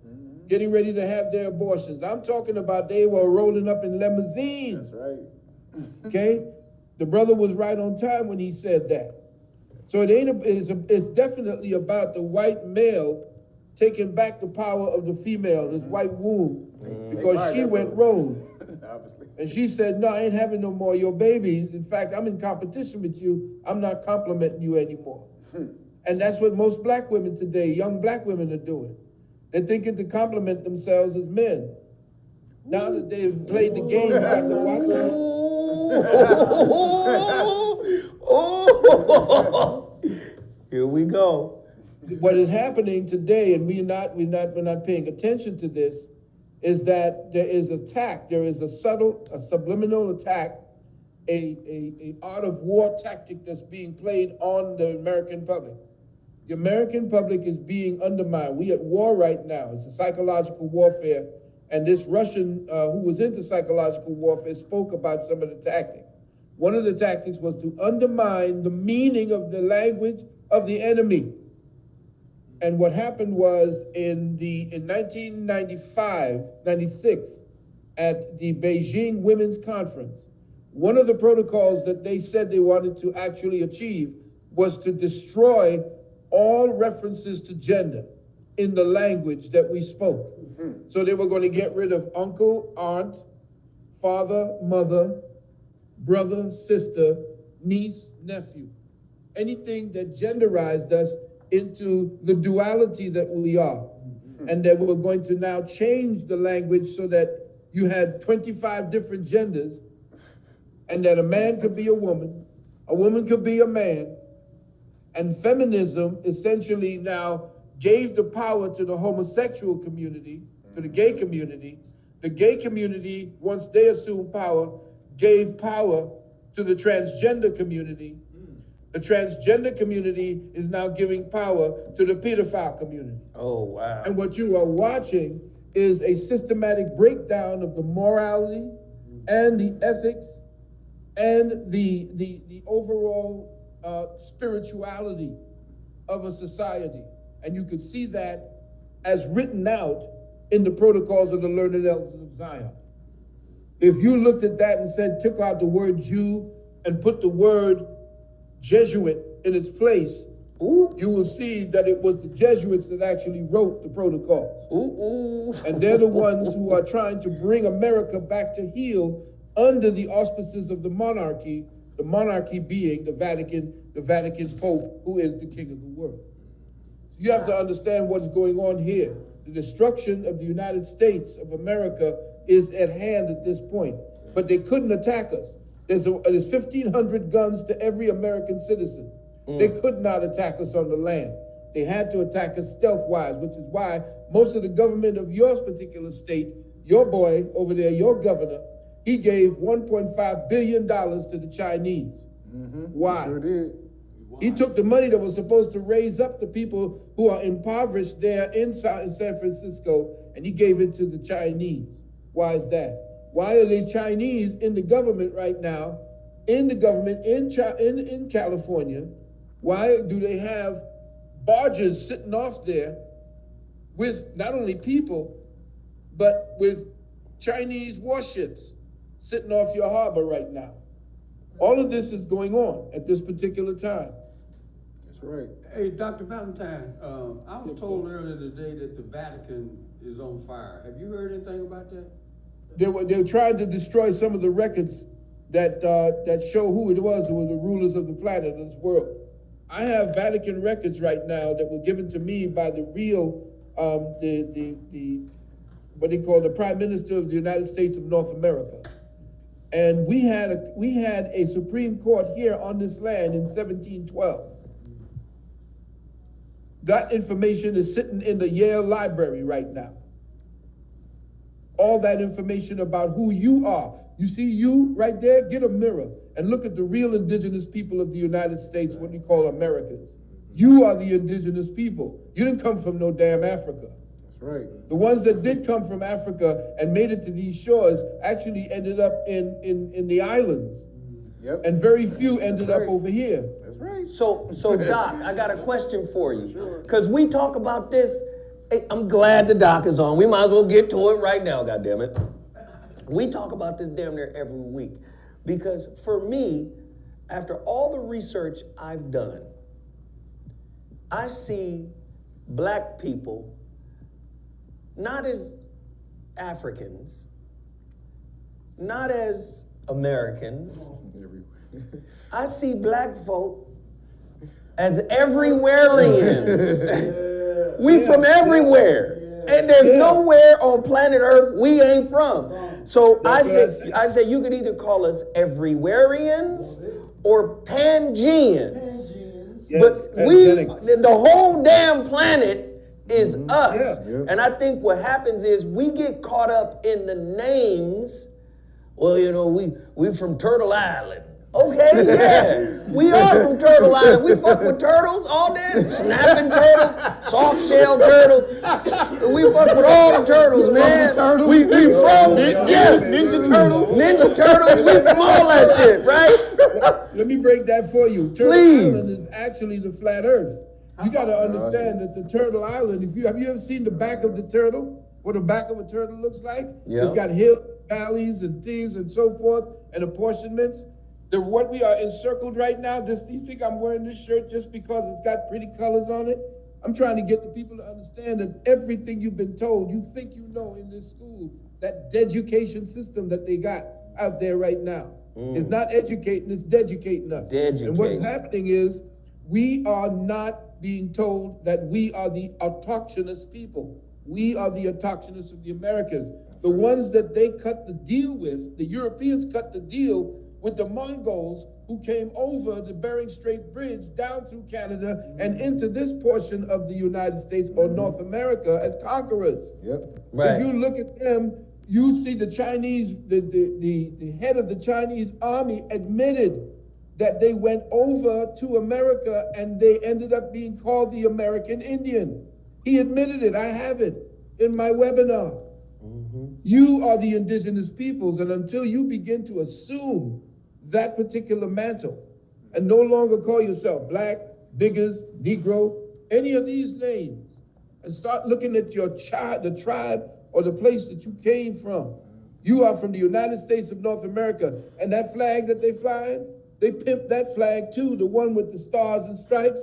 getting ready to have their abortions. I'm talking about they were rolling up in limousines. That's right. Okay? The brother was right on time when he said that. So it's definitely about the white male taking back the power of the female, this white womb, because she went rogue. And she said, no, I ain't having no more of your babies. In fact, I'm in competition with you. I'm not complimenting you anymore. And that's what most black women today, young black women, are doing. They're thinking to compliment themselves as men. Now that they've played the game, you have to watch them. Here we go. what is happening today, and we're not paying attention to this, is that there is there is a subliminal attack, a art of war tactic that's being played on the American public. The American public is being undermined. We at war right now. It's a psychological warfare. And this Russian who was into psychological warfare spoke about some of the tactics. One of the tactics was to undermine the meaning of the language of the enemy. And what happened was in 1995, 96, at the Beijing Women's Conference, one of the protocols that they said they wanted to actually achieve was to destroy all references to gender in the language that we spoke. So they were going to get rid of uncle, aunt, father, mother, brother, sister, niece, nephew. Anything that genderized us into the duality that we are. And that we're going to now change the language so that you had 25 different genders, and that a man could be a woman could be a man, and feminism essentially now gave the power to the homosexual community, to the gay community. The gay community, once they assumed power, gave power to the transgender community. The transgender community is now giving power to the pedophile community. Oh, wow. And what you are watching is a systematic breakdown of the morality and the ethics and the overall spirituality of a society. And you could see that as written out in the protocols of the learned elders of Zion. If you looked at that and said, took out the word Jew and put the word Jesuit in its place, you will see that it was the Jesuits that actually wrote the protocols. And they're the ones who are trying to bring America back to heel under the auspices of the monarchy being the Vatican Pope, who is the king of the world. You have to understand what's going on here. The destruction of the United States of America is at hand at this point, but they couldn't attack us. There's 1,500 guns to every American citizen. They could not attack us on the land. They had to attack us stealth-wise, which is why most of the government of your particular state, your boy over there, your governor, he gave $1.5 billion to the Chinese. Why? Sure did. He took the money that was supposed to raise up the people who are impoverished there in San Francisco, and he gave it to the Chinese. Why is that? Why are these Chinese in the government right now, in California? Why do they have barges sitting off there with not only people, but with Chinese warships sitting off your harbor right now? All of this is going on at this particular time. That's right. Hey, Dr. Valentine, I was told earlier today that the Vatican is on fire. Have you heard anything about that? They were trying to destroy some of the records that show who it was who were the rulers of the planet, of this world. I have Vatican records right now that were given to me by the real, what they call the Prime Minister of the United States of North America. And we had a Supreme Court here on this land in 1712. That information is sitting in the Yale Library right now. All that information about who you are. You see you right there? Get a mirror and look at the real indigenous people of the United States, what we call Americans. You are the indigenous people. You didn't come from no damn Africa. That's right. The ones that did come from Africa and made it to these shores actually ended up in the islands. Yep. And very few ended up over here. That's right. So Doc, I got a question for you. Because we talk about this. Hey, I'm glad the Doc is on. We might as well get to it right now, goddammit. We talk about this damn near every week. Because for me, after all the research I've done, I see black people not as Africans, not as Americans. I see black folk as everywhereians. We from everywhere. And there's nowhere on planet Earth we ain't from. So I said you could either call us everywhereians or Pangeans. Yes, but the whole damn planet is us. Yeah. And I think what happens is we get caught up in the names. Well, you know, we from Turtle Island. Okay, yeah. We are from Turtle Island. We fuck with turtles all day. Snapping turtles, soft shell turtles. We fuck with all the turtles, man. We from Ninja Turtles. Ninja turtles. We from all that shit, right? Let me break that for you. Turtle Please. Island is actually the flat Earth. You got to understand that the Turtle Island, have you ever seen the back of the turtle? What the back of a turtle looks like? Yeah. It's got hills, valleys, and things and so forth, and apportionments. What we are encircled right now, do you think I'm wearing this shirt just because it's got pretty colors on it? I'm trying to get the people to understand that everything you've been told, you think you know in this school, that education system that they got out there right now. It's not educating, it's deducating us. And what's happening is we are not being told that we are the autochthonous people. We are the autochthonous of the Americas. The ones that they cut the deal with, the Europeans cut the deal with the Mongols who came over the Bering Strait Bridge down through Canada and into this portion of the United States or North America as conquerors. Yep. Right. If you look at them, you see the Chinese, the head of the Chinese army admitted that they went over to America and they ended up being called the American Indian. He admitted it. I have it in my webinar. You are the indigenous peoples, and until you begin to assume that particular mantle and no longer call yourself black, niggers, Negro, any of these names, and start looking at your the tribe or the place that you came from. You are from the United States of North America, and that flag that they flying, they pimped that flag too, the one with the stars and stripes.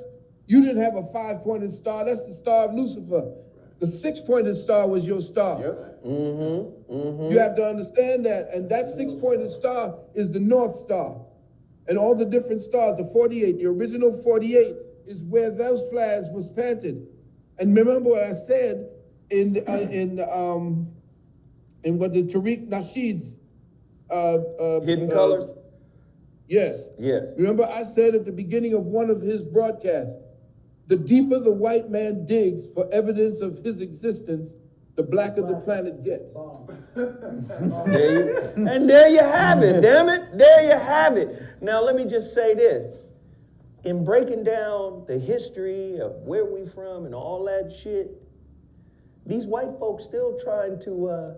You didn't have a 5-pointed star. That's the star of Lucifer. The 6-pointed star was your star. Yep. You have to understand that. And that 6-pointed star is the North Star. And all the different stars, the 48, the original 48 is where those flags was planted. And remember what I said in what the Tariq Nasheed's Hidden Colors? Yes. Yes. Remember I said at the beginning of one of his broadcasts, the deeper the white man digs for evidence of his existence, the blacker the planet gets. And there you have it, damn it. There you have it. Now, let me just say this. In breaking down the history of where we from and all that shit, these white folks still trying to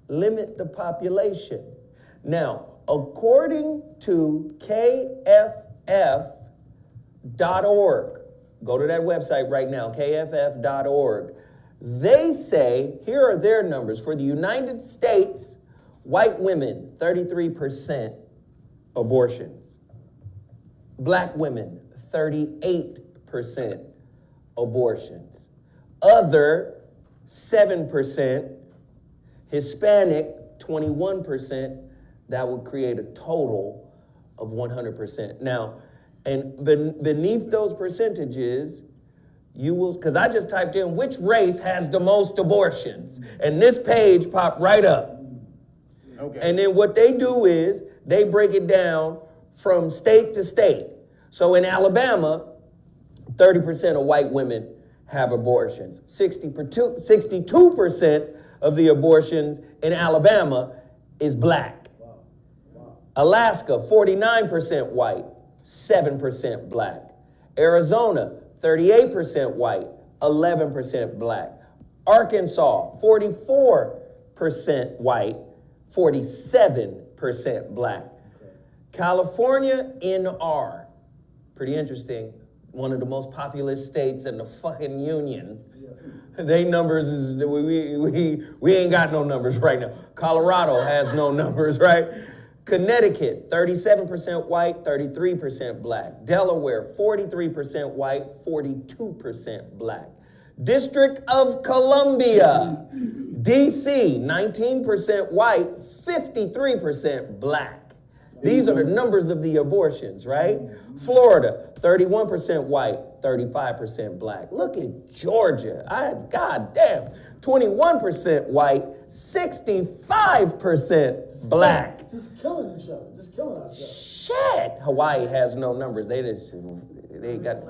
limit the population. Now, according to KFF.org, go to that website right now, kff.org. They say, here are their numbers. For the United States, white women, 33% abortions. Black women, 38% abortions. Other, 7%. Hispanic, 21%. That would create a total of 100%. Now, and beneath those percentages, you will, because I just typed in which race has the most abortions, and this page popped right up. Okay. And then what they do is they break it down from state to state. So in Alabama, 30% of white women have abortions. 62% of the abortions in Alabama is black. Alaska, 49% white, 7% black. Arizona, 38% white, 11% black. Arkansas, 44% white, 47% black. California, NR, pretty interesting. One of the most populous states in the fucking union. They numbers is, we ain't got no numbers right now. Colorado has no numbers, right? Connecticut, 37% white, 33% black. Delaware, 43% white, 42% black. District of Columbia, DC, 19% white, 53% black. These are the numbers of the abortions, right? Florida, 31% white, 35% black. Look at Georgia. Goddamn, 21% white, 65% black. Just killing each other, just killing ourselves. Shit! Hawaii has no numbers. They got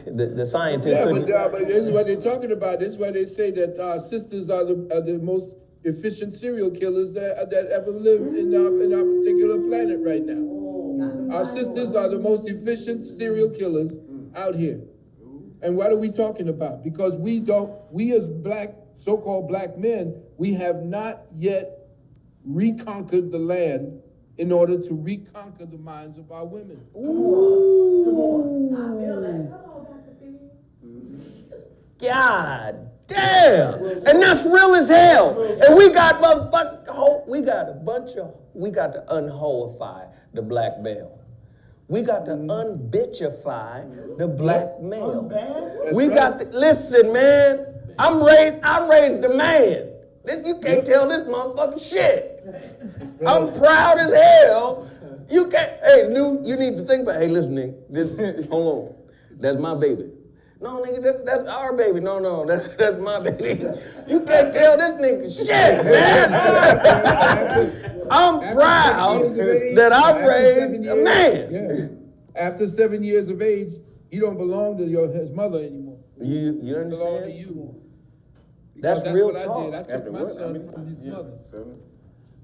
the scientists couldn't. But this is what they're talking about. This is why they say that our sisters are the most efficient serial killers that ever lived in our particular planet right now. Our sisters are the most efficient serial killers out here. And what are we talking about? Because we as black, so-called black men, we have not yet reconquered the land in order to reconquer the minds of our women. Ooh. Come on. I feel that. Come on, Dr. P. God damn! And that's real as hell. And we got we got to unhoify the black male. We got to unbitchify the black male. We got to listen, man. I raised a man. You can't tell this motherfucking shit. I'm proud as hell. You can't. Hey, Lou, you need to think about. Hey, listen, nigga. Hold on. That's my baby. No, nigga, that's our baby. No, that's my baby. You can't tell this nigga shit, man. I'm proud that I raised a man. Yeah. After 7 years of age, he don't belong to his mother anymore. You He belong to understand? you. That's Because real what talk. I did. I took After my what? son from his mother.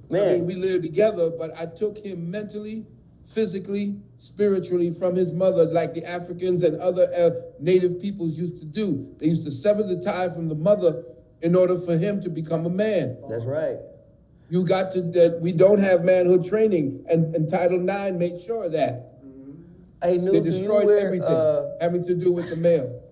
Man, We lived together, but I took him mentally, physically, spiritually from his mother, like the Africans and other native peoples used to do. They used to sever the tie from the mother in order for him to become a man. that's right. You got to, that we don't have manhood training, and Title IX made sure of that. Hey, They New, do you destroyed wear, everything having to do with the male.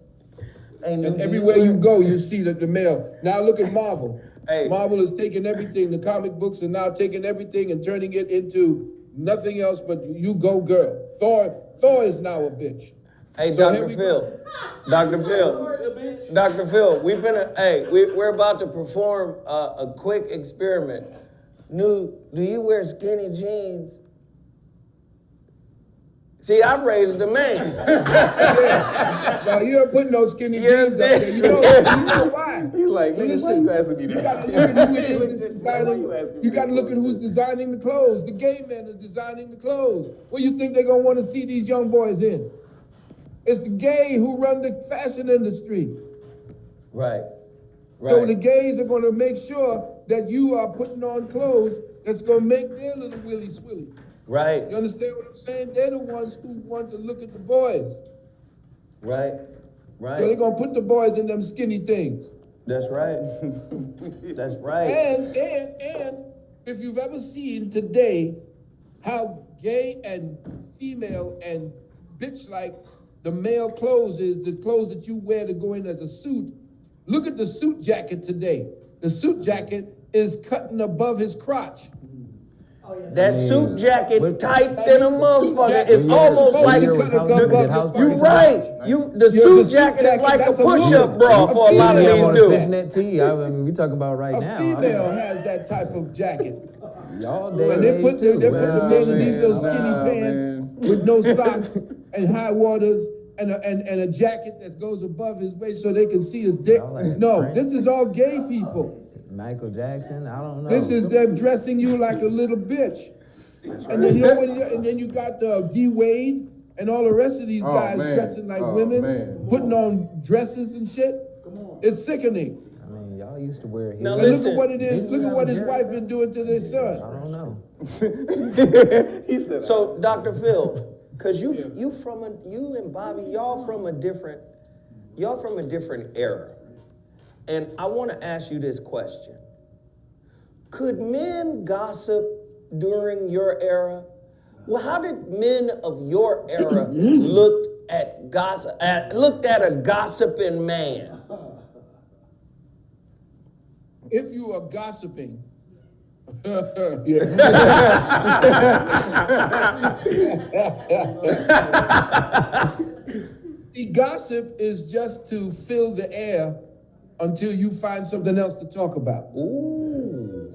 hey, New, And do everywhere wear- you go, you see that the male. Now look at Marvel. Hey. Marvel is taking everything. The comic books are now taking everything and turning it into nothing else but you go girl. Thor is now a bitch. Hey, So here Dr. we Phil. Dr. Phil. Dr. Phil, we're about to perform a quick experiment. New, do you wear skinny jeans? See, I raised a man. Now you don't put no skinny Yes, jeans up there. You know why? He's like, nigga, why you asking me You that? gotta look at who's designing the clothes. The gay men are designing the clothes. What do you think they're gonna want to see these young boys in? It's the gay who run the fashion industry. Right. So the gays are gonna make sure that you are putting on clothes that's gonna make their little willy swilly. Right. You understand what I'm saying? They're the ones who want to look at the boys. Right. So they're gonna put the boys in them skinny things. That's right. That's right. And if you've ever seen today how gay and female and bitch-like the male clothes is, the clothes that you wear to go in as a suit, look at the suit jacket today. The suit jacket is cutting above his crotch. That suit jacket tight than a motherfucker. It's almost like You're right. The suit jacket is like a push-up bra for a lot of these dudes. Fishnet tee. I mean, we talking about right A now. female has that type of jacket. Y'all day And they put the men in these little Nah, skinny pants man. with no socks and high waters and a jacket that goes above his waist so they can see his dick. Y'all like No, Prince? this is all gay people. Michael Jackson. I don't know. This is them dressing you like a little bitch. And then you got D Wade and all the rest of these Oh, guys man. dressing like Oh, women, man. putting on dresses and shit. It's sickening. I mean, y'all used to wear Now And listen. look at what it is. Didn't Look you at what have his a wife Jerry? is doing to their I son. don't know. He said, So, Dr. Phil, cause you and Bobby, y'all from a different era. And I want to ask you this question. Could men gossip during your era? Well, how did men of your era look at a gossiping man? If you are gossiping, the gossip is just to fill the air until you find something else to talk about. Ooh.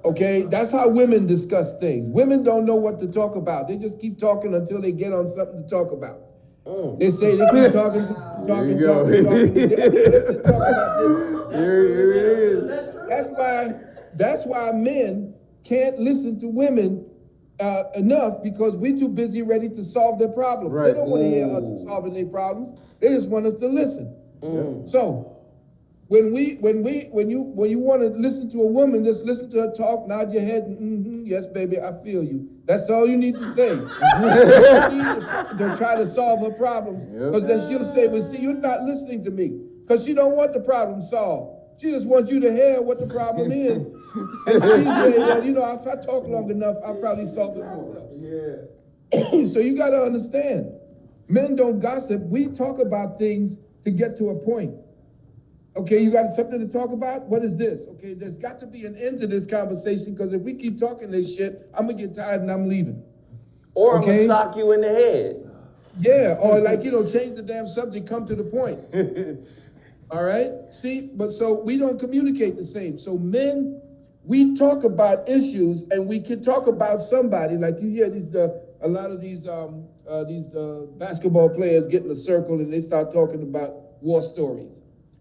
Okay, that's how women discuss things. Women don't know what to talk about. They just keep talking until they get on something to talk about. They say they keep talking. There you go. Here it is. That's why men can't listen to women enough, because we're too busy ready to solve their problems. Right. They don't want to hear us solving their problems. They just want us to listen. So when you want to listen to a woman, just listen to her talk, nod your head, and yes, baby, I feel you. That's all you need to say. You don't need to try to solve her problems, because then she'll say, well, see, you're not listening to me, because she don't want the problem solved. She just wants you to hear what the problem is. And she say, well, you know, if I talk long enough, I'll probably solve it myself. Yeah. So you got to understand, men don't gossip. We talk about things to get to a point. Okay, you got something to talk about? What is this? Okay, there's got to be an end to this conversation, because if we keep talking this shit, I'm going to get tired and I'm leaving. Or I'm going to sock you in the head. Yeah, or like, you know, change the damn subject, come to the point. All right? See, but so we don't communicate the same. So men, we talk about issues, and we can talk about somebody, like you hear these, a lot of these basketball players get in a circle and they start talking about war stories,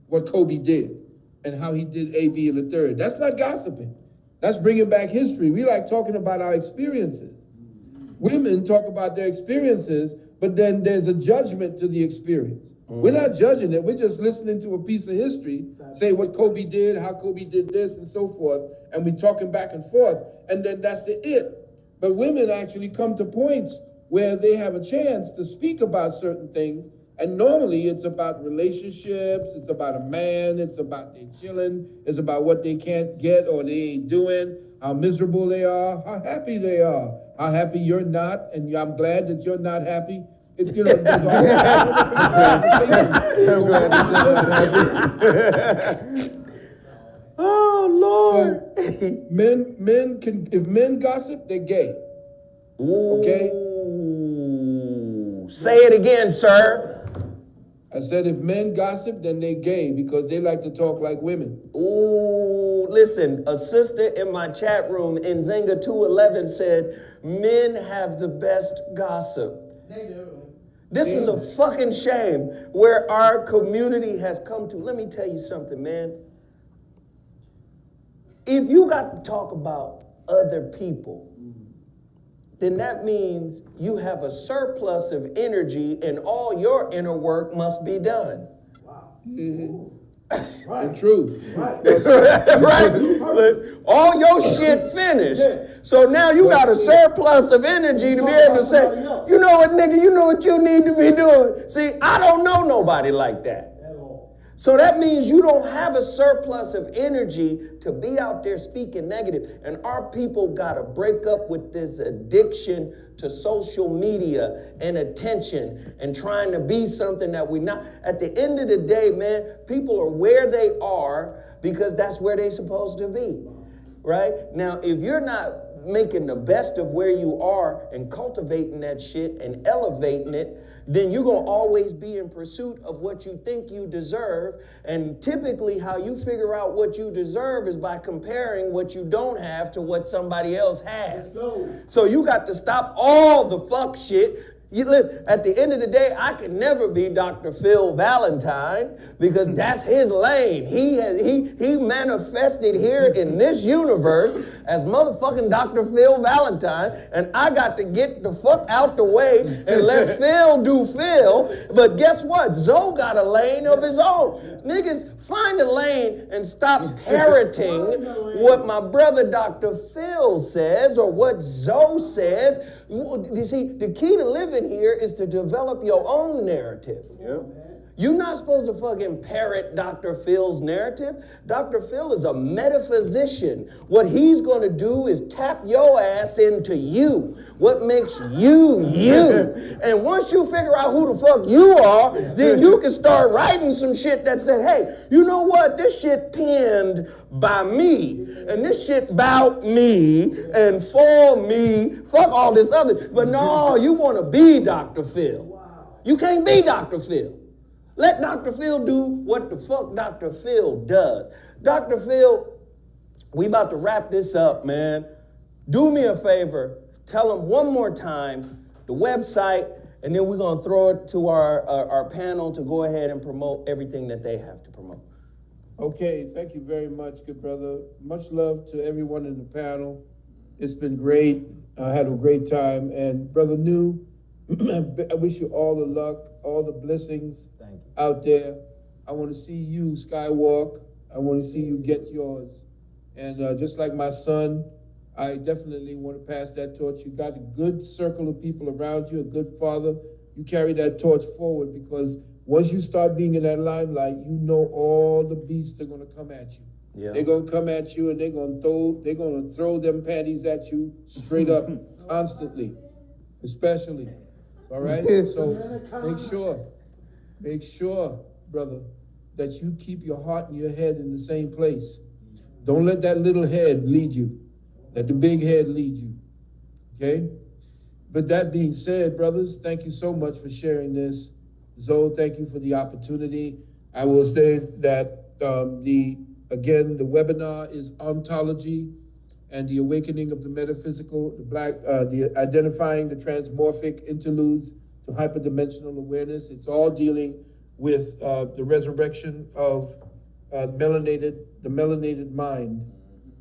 what Kobe did and how he did A, B, and the third. That's not gossiping. That's bringing back history. We like talking about our experiences. Women talk about their experiences, but then there's a judgment to the experience. We're not judging it. We're just listening to a piece of history, say what Kobe did, how Kobe did this, and so forth, and we're talking back and forth, and then that's it. But women actually come to points where they have a chance to speak about certain things, and normally it's about relationships, it's about a man, it's about they chilling, it's about what they can't get or they ain't doing, how miserable they are, how happy they are, how happy you're not, and I'm glad that you're not happy. It's, you know, I'm glad that you're not happy. Oh, Lord. So, men can, if men gossip, they're gay. Okay? Ooh. Say it again, sir. I said if men gossip, then they're gay, because they like to talk like women. Ooh, listen, a sister in my chat room in Zenga 211 said, men have the best gossip. They do. This is a fucking shame where our community has come to. Let me tell you something, man. If you got to talk about other people, then that means you have a surplus of energy and all your inner work must be done. Wow. Mm-hmm. Right. True. Right. Right? All your shit finished. So now you got a surplus of energy to be able to say, you know what, nigga, you know what you need to be doing. See, I don't know nobody like that. So that means you don't have a surplus of energy to be out there speaking negative. And our people got to break up with this addiction to social media and attention and trying to be something that we're not. At the end of the day, man, people are where they are because that's where they're supposed to be, right? Now, if you're not making the best of where you are and cultivating that shit and elevating it, then you're going to always be in pursuit of what you think you deserve. And typically how you figure out what you deserve is by comparing what you don't have to what somebody else has. So you got to stop all the fuck shit. You listen, at the end of the day, I could never be Dr. Phil Valentine because that's his lane. He manifested here in this universe as motherfucking Dr. Phil Valentine, and I got to get the fuck out the way and let Phil do Phil. But guess what? Zoe got a lane of his own. Niggas, find a lane and stop parroting what my brother Dr. Phil says or what Zoe says. You see, the key to living here is to develop your own narrative. Yep. You're not supposed to fucking parrot Dr. Phil's narrative. Dr. Phil is a metaphysician. What he's going to do is tap your ass into you. What makes you, you. And once you figure out who the fuck you are, then you can start writing some shit that said, hey, you know what? This shit penned by me. And this shit about me and for me. Fuck all this other. But no, you want to be Dr. Phil. You can't be Dr. Phil. Let Dr. Phil do what the fuck Dr. Phil does. Dr. Phil We about to wrap this up, man. Do me a favor. Tell them one more time the website, and then we're going to throw it to our panel to go ahead and promote everything that they have to promote. Okay, thank you very much, good brother. Much love to everyone in the panel. It's been great. I had a great time. And Brother New, I wish you all the luck, all the blessings out there. I want to see you skywalk. I want to see you get yours. And just like my son, I definitely want to pass that torch. You got a good circle of people around you, a good father. You carry that torch forward, because once you start being in that limelight, you know all the beasts are going to come at you. Yeah. They're going to come at you, and they're going to throw them panties at you straight up constantly, especially. All right? So make sure, brother, that you keep your heart and your head in the same place. Don't let that little head lead you. Let the big head lead you. Okay? But that being said, brothers, thank you so much for sharing this. Zoe, thank you for the opportunity. I will say that the webinar is Ontology and the Awakening of the Metaphysical, the Identifying the Transmorphic Interludes to Hyperdimensional Awareness. It's all dealing with the resurrection of the melanated mind.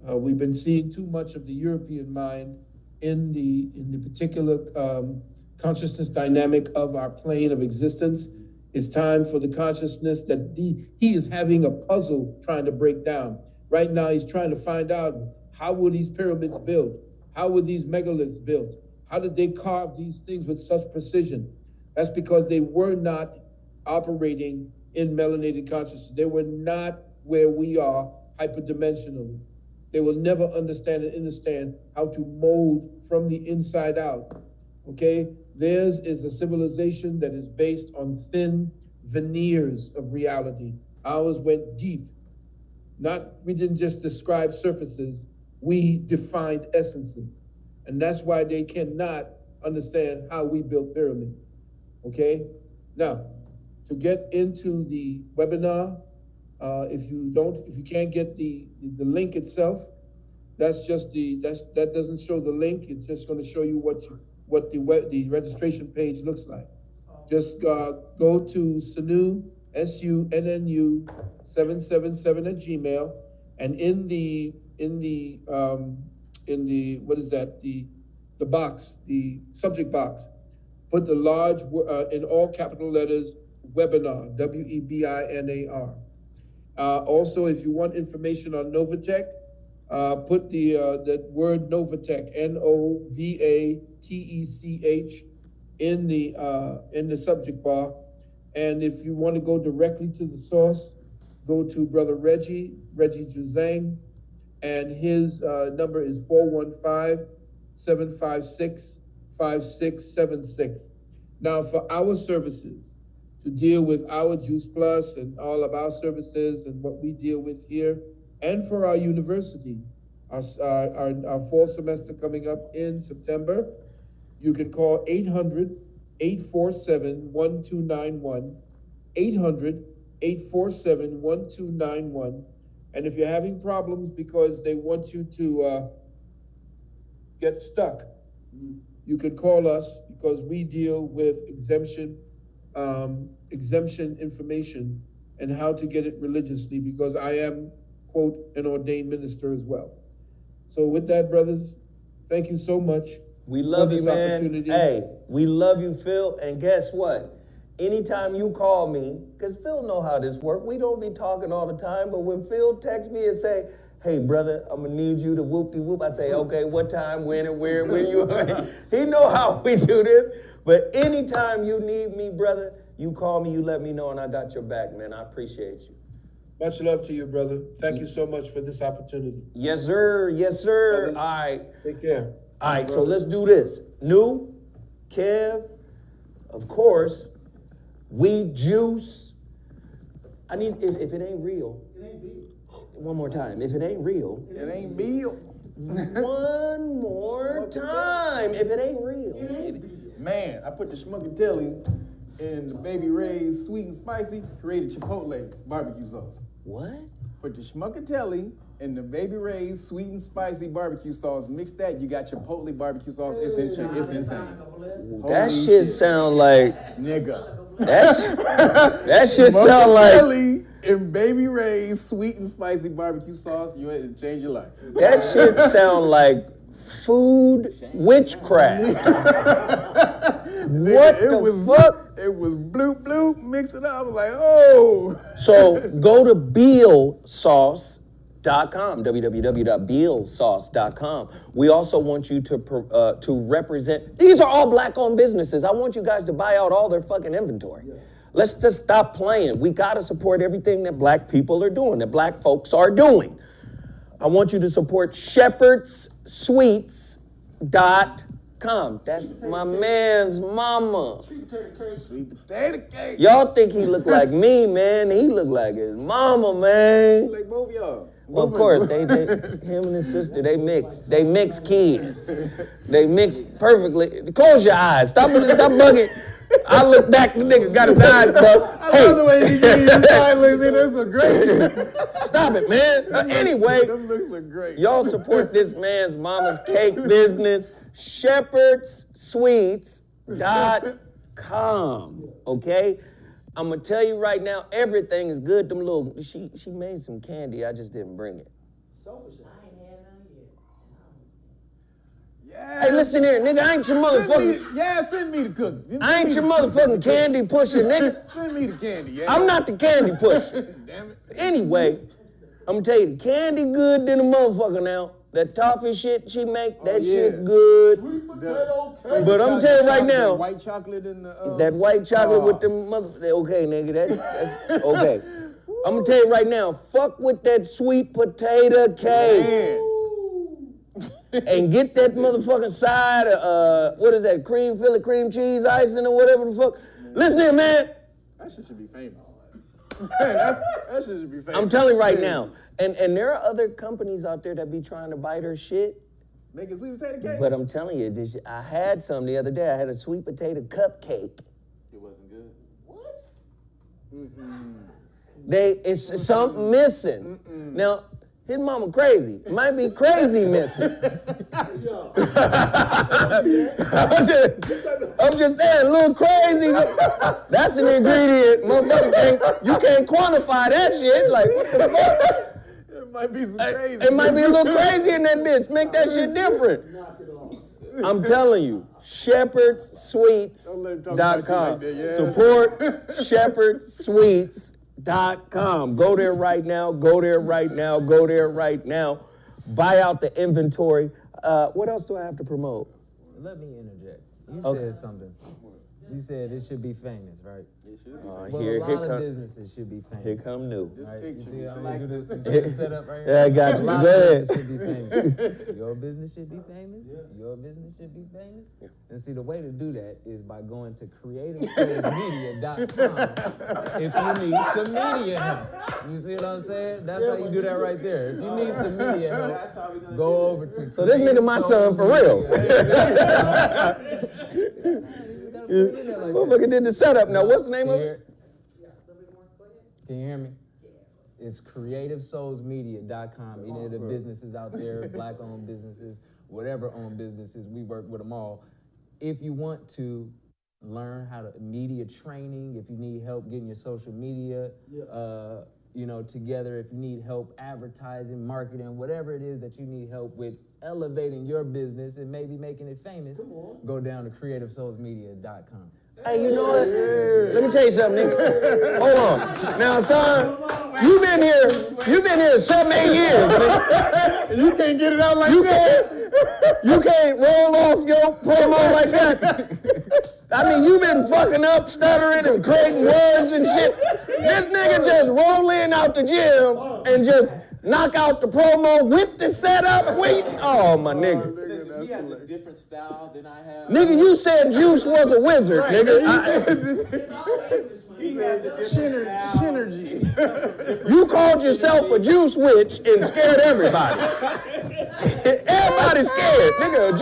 We've been seeing too much of the European mind in the particular consciousness dynamic of our plane of existence. It's time for the consciousness that he is having a puzzle trying to break down. Right now, he's trying to find out, how were these pyramids built? How were these megaliths built? How did they carve these things with such precision? That's because they were not operating in melanated consciousness. They were not where we are hyperdimensionally. They will never understand how to mold from the inside out. Okay? Theirs is a civilization that is based on thin veneers of reality. Ours went deep. We didn't just describe surfaces, we defined essences. And that's why they cannot understand how we built pyramids. Okay? Now, to get into the webinar, if you can't get the link itself, that doesn't show the link. It's just going to show you what the registration page looks like. Just go to Sunnu, SUNNU 777 at Gmail, and in the what is that, the box, the subject box, put the large in all capital letters, webinar, WEBINAR. Also, if you want information on Novatech, put the word Novatech, NOVATECH, in the subject bar. And if you want to go directly to the source, go to Brother Reggie Juzang, and his number is 415-756-5676. Now, for our services, to deal with our Juice Plus and all of our services and what we deal with here, and for our university, our fall semester coming up in September, you can call 800-847-1291, 800-847-1291. And if you're having problems because they want you to get stuck, you can call us, because we deal with exemption information and how to get it religiously, because I am, quote, an ordained minister as well. So with that, brothers, thank you so much. We love you, man. Hey, we love you, Phil. And guess what? Anytime you call me, because Phil know how this works, we don't be talking all the time, but when Phil texts me and say, hey, brother, I'm going to need you to whoop-de-whoop, I say, okay, what time, when, and where, when you... He know how we do this. But anytime you need me, brother, you call me, you let me know, and I got your back, man. I appreciate you. Much love to you, brother. Thank you so much for this opportunity. Yes, sir. Yes, sir. Brothers, all right. Take care. All right, so let's do this. New, Kev, of course, we Juice. I need, if it ain't real. It ain't big. One more time. If it ain't real. It ain't Bill. One more time. If it ain't real. It ain't big. Man, I put the schmuckatelli in the Baby Ray's sweet and spicy, created Chipotle barbecue sauce. What? Put the schmuckatelli and the Baby Ray's sweet and spicy barbecue sauce. Mix that, you got Chipotle barbecue sauce. It's insane. That shit sound like Nigga. that shit sound like Schmuckatelli and Baby Ray's sweet and spicy barbecue sauce. You had to change your life. that shit sound like food witchcraft. What the fuck? It was bloop bloop, mix it up. I was like, oh. So go to bealsauce.com, www.bealsauce.com. We also want you to represent. These are all black-owned businesses. I want you guys to buy out all their fucking inventory. Yeah. Let's just stop playing. We gotta support everything that black people are doing, that black folks are doing. I want you to support shepherdsweets.com. That's my man's mama. Sweet potato cake. Y'all think he look like me, man. He look like his mama, man. Like both y'all. Well, of course, they him and his sister, they mix kids. They mix perfectly. Close your eyes. Stop bugging. I look back, the nigga got his eyes bugged. I love the way he gave his eyes like that. Those look great. Stop it, man. Anyway, Those looks look great. y'all support this man's mama's cake business, shepherdsweets.com, okay? I'm gonna tell you right now, everything is good. Them little, she made some candy, I just didn't bring it. Yeah. Hey, listen here, nigga, I ain't your motherfucking, Send me the cookie. I ain't your motherfucking candy pusher, nigga. Send me the candy, yeah. I'm not the candy pusher. Damn it. Anyway, I'm gonna tell you, the candy good than a motherfucker now. That toffee shit she make, that shit good. But I'm telling you right now, White chocolate in the that white chocolate with the mother. Okay, nigga, that's okay. I'm gonna tell you right now, fuck with that sweet potato cake. And get that motherfucking side of, what is that, Philly cream cheese icing or whatever the fuck. Listen here, man. That shit should be famous. that shit should be famous. I'm telling you right now, and there are other companies out there that be trying to bite her shit. Make a sweet potato cake. But I'm telling you, I had some the other day. I had a sweet potato cupcake. It wasn't good. What? It's something missing. Now, his mama crazy. Might be crazy missing. I'm just saying, a little crazy. That's an ingredient. Motherfucker, you can't quantify that shit. Like, what the fuck? It might be some crazy. It might be a little crazy in that bitch. Make that shit different. I'm telling you, shepherdsweets.com. Support shepherdsweets.com. Go there right now. Go there right now. Go there right now. Buy out the inventory. What else do I have to promote? Let me interject. You said something. You said it should be famous, right? It should be. Well, a lot of businesses should be famous. Here come new. Right? You see how I'm gonna do this? You see the setup right here? Yeah, I got you. A lot Go of ahead. businesses should be famous. Your business should be famous. Your business should be famous. And see, the way to do that is by going to creativesmedia.com if you need some media help. You see what I'm saying? That's how you do that right there. If you need some media help, go over to. So this nigga my son for real. Motherfucker did the setup. Now, what's the name of it? Can you hear me? It's creativesoulsmedia.com. Any of the businesses out there, black-owned businesses, whatever-owned businesses, we work with them all. If you want to learn how to media training, if you need help getting your social media, together, if you need help advertising, marketing, whatever it is that you need help with elevating your business and maybe making it famous, go down to creativesoulsmedia.com. Hey, you know what? Let me tell you something, nigga. Hold on. Now, son, you've been here 7-8 years, nigga. You can't get it out like You can't roll off your promo like that. I mean, you been fucking up, stuttering, and creating words and shit. This nigga just roll in out the gym and just knock out the promo with the setup. Oh, my nigga. Listen, he has a different style than I have. Nigga, you said Juice was a wizard, nigga. He has a different style. Synergy. You called yourself a juice witch and scared everybody. Everybody's scared. Nigga, a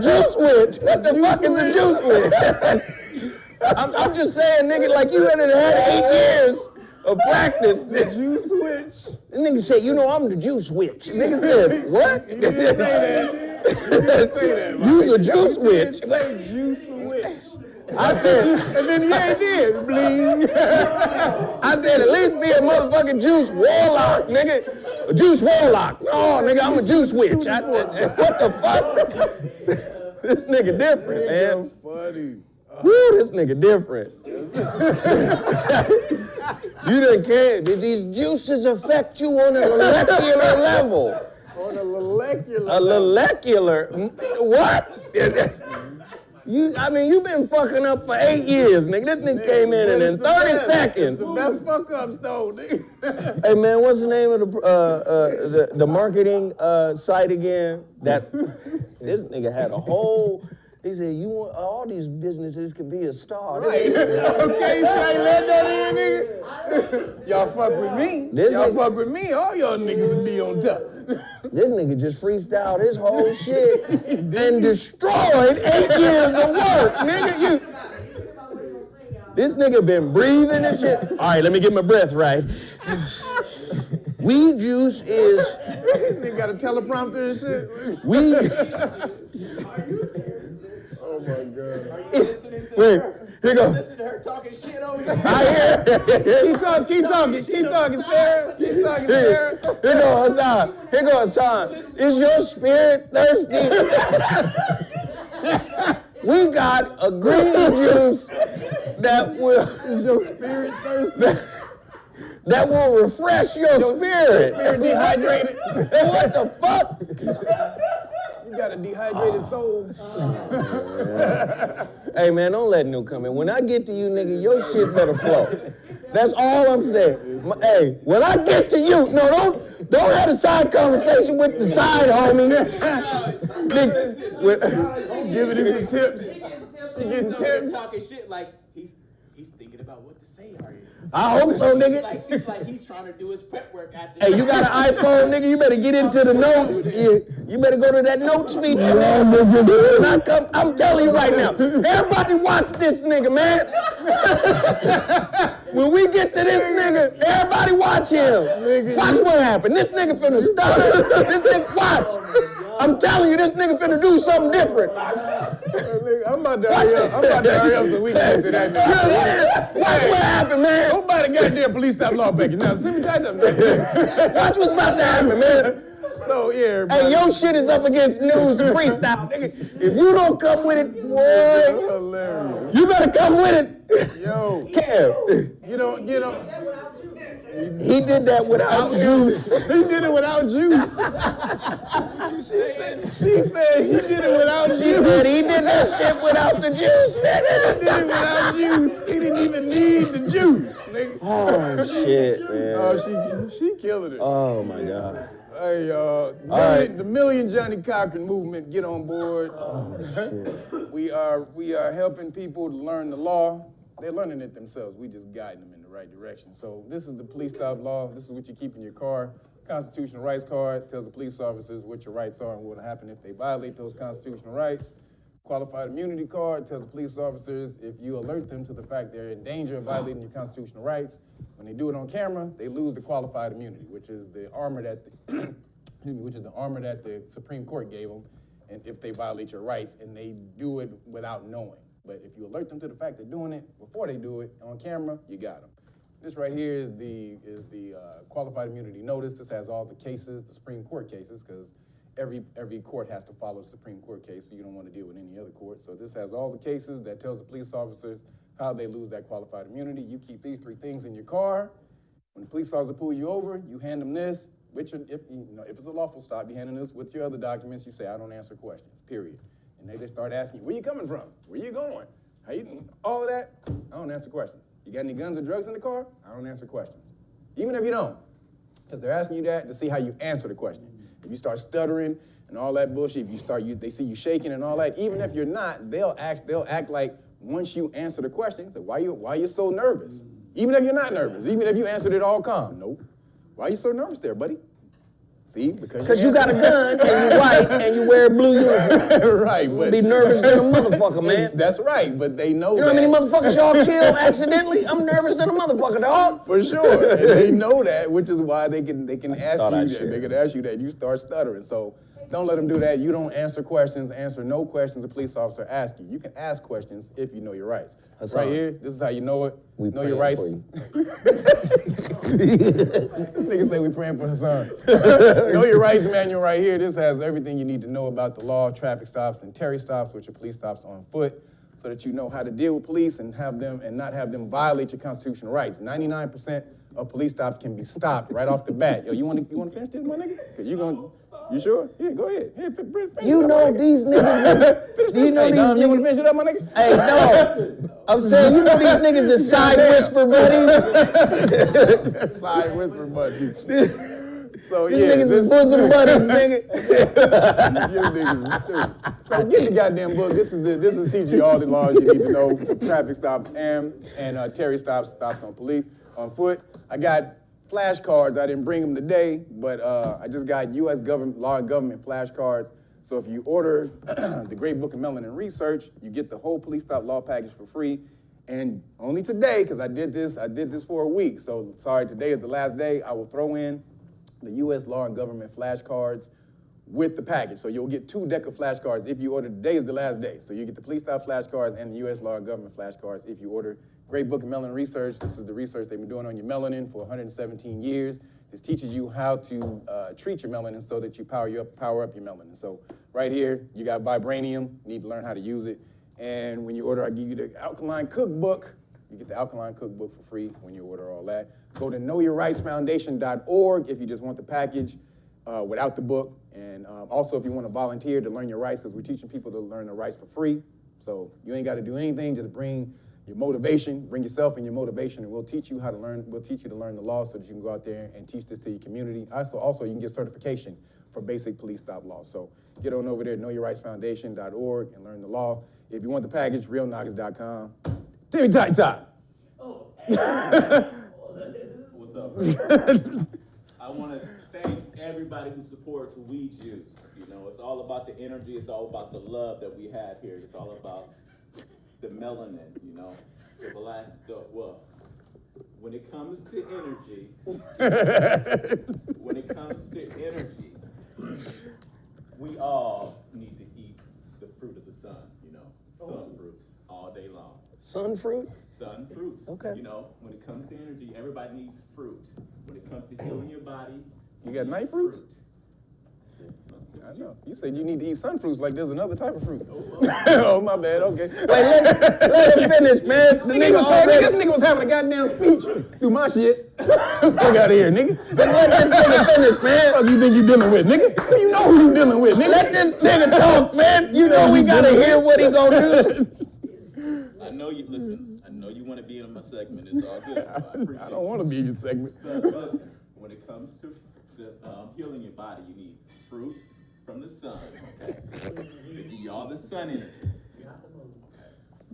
juice witch. What the fuck is a juice witch? I'm just saying, nigga, like you had 8 years a practice. The juice switch. The nigga said, you know, I'm the juice witch. Nigga said, what? You didn't say that. You didn't say that. You's a juice witch. You didn't say juice switch. I said, And then yeah, he did. Bling. I said, at least be a motherfucking juice warlock, nigga. A juice warlock. No, nigga, I'm a juice witch. I said, what the fuck? This nigga different, man. Funny. Woo, this nigga different. You didn't care. Did these juices affect you on a molecular level? On a molecular. A molecular? What? You've been fucking up for 8 years, nigga. This nigga came in and in 30 seconds. It's the best fuck ups though, nigga. Hey man, what's the name of the marketing site again? This nigga had a whole. He said, "You want all these businesses could be a star." Right. Okay, so I let that in, nigga. Y'all fuck with me. Y'all fuck with me. All y'all niggas will be on top. This nigga just freestyled his whole shit and destroyed 8 years of work, nigga. This nigga been breathing and shit. All right, let me get my breath right. Weed juice is. Nigga got a teleprompter and shit. Weed. Oh my God. Are you listening to Wait, her? here you go. Listen to her talking shit over here. I hear. Keep talking, Sarah. Keep talking, Sarah. Here go Hassan. Here go Hassan. Is your spirit thirsty? We got a green juice that will. Is your spirit thirsty? That will refresh your spirit. Spirit dehydrated. What the fuck? You got a dehydrated soul. Hey man, don't let new come in. When I get to you, nigga, your shit better flow. That's all I'm saying. Hey, when I get to you, no, don't have a side conversation with the side homie. Nigga, Giving him some tips. You getting tips? Talking shit like he's thinking about what to say. Are you? I hope so, nigga. She's like he's trying to do his prep work after. Hey, you got an iPhone, nigga? You better get into the notes. You better go to that notes feature, man. When I come, I'm telling you right now. Everybody watch this nigga, man. When we get to this nigga, everybody watch him. Watch what happened. This nigga finna stutter. This nigga, watch. I'm telling you, this nigga finna do something different. I'm about to hurry up so we can get to that nigga. Watch what happened, man. Nobody goddamn police stop law back now. Send me that man. Watch what's about to happen, man. So yeah, Hey, your shit is up against news freestyle, nigga. If you don't come with it, boy, hilarious. you better come with it. Yo, Kev, you don't. he did that without juice. He did it without juice. She said he did it without juice. She said he did that shit without the juice, He did it nigga. without juice. He didn't even need the juice, nigga. Oh, shit, man. Oh, she killing it. Oh, my God. Hey, right. the Million Johnny Cochran movement, get on board. Oh, shit. We are helping people to learn the law. They're learning it themselves. We just guiding them in the right direction. So this is the police stop law. This is what you keep in your car. Constitutional rights card tells the police officers what your rights are and what will happen if they violate those constitutional rights. Qualified immunity card tells the police officers if you alert them to the fact they're in danger of violating your constitutional rights. When they do it on camera, they lose the qualified immunity, which is the armor that the Supreme Court gave them, and if they violate your rights, and they do it without knowing. But if you alert them to the fact they're doing it before they do it on camera, you got them. This right here is the qualified immunity notice. This has all the cases, the Supreme Court cases, because every court has to follow the Supreme Court case, so you don't want to deal with any other court. So this has all the cases that tells the police officers how they lose that qualified immunity. You keep these 3 things in your car. When the police officer pulls you over, you hand them this. If it's a lawful stop, you hand them this with your other documents. You say, I don't answer questions, period. And they just start asking you, where you coming from? Where you going? How you doing? All of that, I don't answer questions. You got any guns or drugs in the car? I don't answer questions. Even if you don't, because they're asking you that to see how you answer the question. If you start stuttering and all that bullshit, they see you shaking and all that, even if you're not, they'll act like once you answer the question, say, why you so nervous? Even if you're not nervous, even if you answered it all calm. Nope. Why are you so nervous there, buddy? See, Because you got a gun and you white and you wear a blue uniform. Right, You but be nervous than a motherfucker, man. That's right, but they know You know how many that. motherfuckers y'all kill accidentally? I'm nervous than a motherfucker, dog. For sure, and they know that, which is why they can ask thought you I that. shared. They can ask you that. You start stuttering, so don't let them do that. You don't answer questions. Answer no questions a police officer asks you. You can ask questions if you know your rights. Hassan, right here, this is how you know it. We know your praying rights. for you. This nigga say we praying for Hassan. Know your rights manual right here. This has everything you need to know about the law, traffic stops, and Terry stops, which are police stops on foot, so that you know how to deal with police and not have them violate your constitutional rights. 99% of police stops can be stopped right off the bat. Yo, you want to finish this, my nigga? Cause you sure? Yeah, go ahead. Yeah, finish You it up, know my nigga. these niggas is, you know Hey, these Dom, you want to niggas, finish it up, my nigga? hey, no. I'm saying, you know these niggas is side whisper buddies. Side whisper buddies. So These yeah, niggas is bosom buddies, nigga. You niggas is stupid. So get the goddamn book. This is teaching you all the laws you need to know for traffic stops and Terry stops on police on foot. I got flashcards. I didn't bring them today, but I just got U.S. government law and government flashcards. So if you order the Great Book of Melanin Research, you get the whole police stop law package for free. And only today, because I did this for a week. So sorry, today is the last day. I will throw in the U.S. law and government flashcards with the package. So you'll get 2 decks of flashcards if you order. Today is the last day. So you get the police stop flashcards and the U.S. law and government flashcards if you order Great Book of Melanin Research. This is the research they've been doing on your melanin for 117 years. This teaches you how to treat your melanin so that you power up your melanin. So right here, you got vibranium. You need to learn how to use it. And when you order, I give you the alkaline cookbook. You get the alkaline cookbook for free when you order all that. Go to knowyourrightsfoundation.org if you just want the package without the book. And also if you want to volunteer to learn your rights, because we're teaching people to learn their rights for free. So you ain't got to do anything, just bring your motivation, bring yourself and your motivation, and we'll teach you how to learn, we'll teach you to learn the law so that you can go out there and teach this to your community. Also you can get certification for basic police stop law. So get on over there, knowyourrightsfoundation.org and learn the law. If you want the package, realknockers.com. Timmy Tight Top. Oh, hey. What's up, bro? I want to thank everybody who supports Weed Juice. You know, it's all about the energy. It's all about the love that we have here. It's all about the melanin, you know, when it comes to energy, we all need to eat the fruit of the sun, you know, sun fruits all day long. Sun fruit? Sun fruits. Okay. You know, when it comes to energy, everybody needs fruit. When it comes to healing your body, You got night fruits? I know. You said you need to eat sun fruits like there's another type of fruit. Oh, my bad. Okay. Wait, let him finish, man. The This nigga was having a goddamn speech through my shit. Fuck out of here, nigga. Let this nigga finish, man. What you think you dealing with, nigga? You know who you dealing with, nigga. Let this nigga talk, man. You know we gotta hear what he gonna do. I know you, listen, I know you want to be in my segment. It's all good. I appreciate I don't want to be in your segment. But listen, when it comes to healing your body, you need fruits from the sun. Okay? They give you all the sun in it.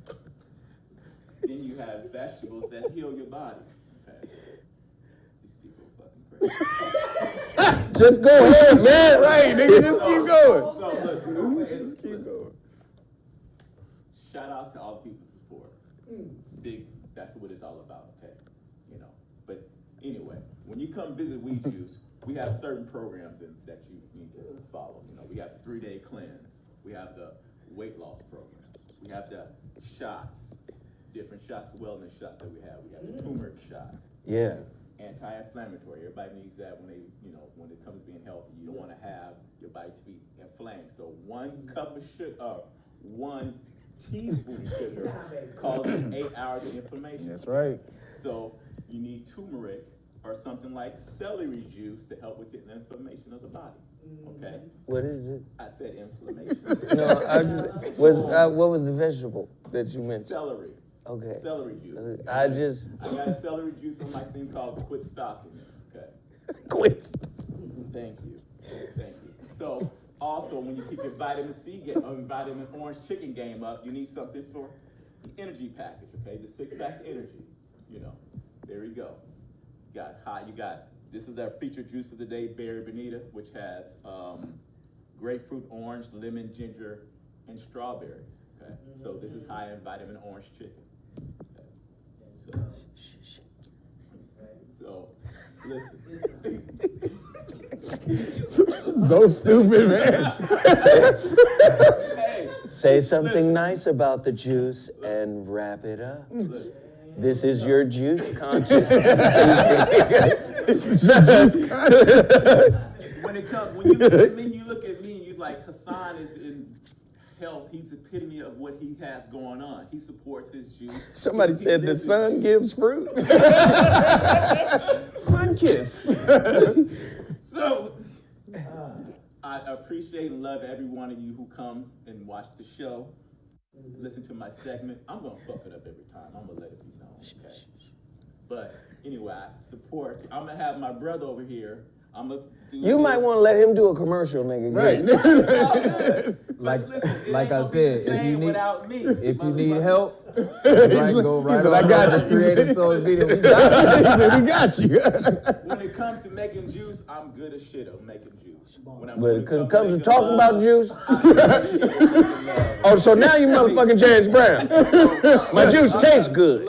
Okay. Then you have vegetables that heal your body. Okay. These people are fucking crazy. Just go ahead, man. Right, nigga, just keep going. So listen, Just keep going. shout out to all the people who support. Big, that's what it's all about, okay? You know. But anyway, when you come visit Weed Juice, we have certain programs that you need to follow. You know, we have the 3-day cleanse. We have the weight loss program. We have the shots, different shots, the wellness shots that we have. We have the turmeric shot. Yeah. Anti-inflammatory. Everybody needs that when they, you know, when it comes to being healthy. You don't want to have your body to be inflamed. So 1 cup of sugar, 1 teaspoon of sugar causes 8 hours of inflammation. That's right. So you need turmeric or something like celery juice to help with the inflammation of the body. Okay? What is it? I said inflammation. No, I just what was the vegetable that you mentioned? Celery. Okay. Celery juice. I got a celery juice on my thing called Quit Stalking Me. Okay. quit. Thank you. Thank you. So also when you keep your vitamin C vitamin orange chicken game up, you need something for the energy package, okay? The 6-pack energy. You know. There you go. You got This is our featured juice of the day, Berry Bonita, which has grapefruit, orange, lemon, ginger, and strawberries. Okay, so this is high in vitamin orange chicken. Okay. So listen. So stupid, man. Say something nice about the juice and wrap it up. This is your juice conscious. When you look at me, and you're like, Hassan is in health. He's the epitome of what he has going on. He supports his juice. Somebody said the sun gives fruit. Sun kiss. So, I appreciate and love every one of you who come and watch the show, listen to my segment. I'm gonna fuck it up every time. I'm gonna let it be known, okay? But anyway, I support you. I'm gonna have my brother over here. I'm gonna do You might want to let him do a commercial, nigga. Right. Like, listen, it like ain't I gonna be the said, same without me. if you need Motherfuckers. help, go right said, I on got over to you. Creative Soul Video. We got He said, we got you. When it comes to making juice, I'm good as shit at making juice. When But it comes comes to making talking love, about juice. I'm good as shit at making love. Oh, so now you motherfucking James Brown. My juice tastes good.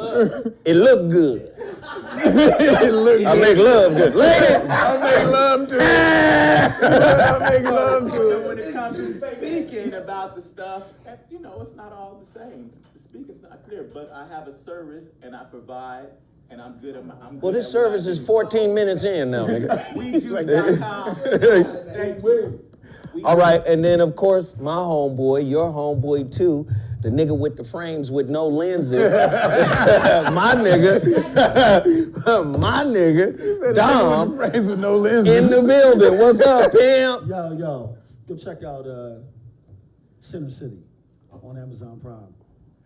It look good. I make love good. Ladies, I make love to it. I make love to So it. when it comes to speaking about the stuff, you know, it's not all the same. The speaking's not clear, but I have a service and I provide, and I'm good at my. I'm good well, this at what I service is do. 14 minutes in now, nigga. WeJuice.com. Thank you. All right, and then of course, my homeboy, your homeboy too, the nigga with the frames with no lenses. my nigga, Dom, Frames with no lenses. in the building. What's up, pimp? Yo, go check out Center City on Amazon Prime.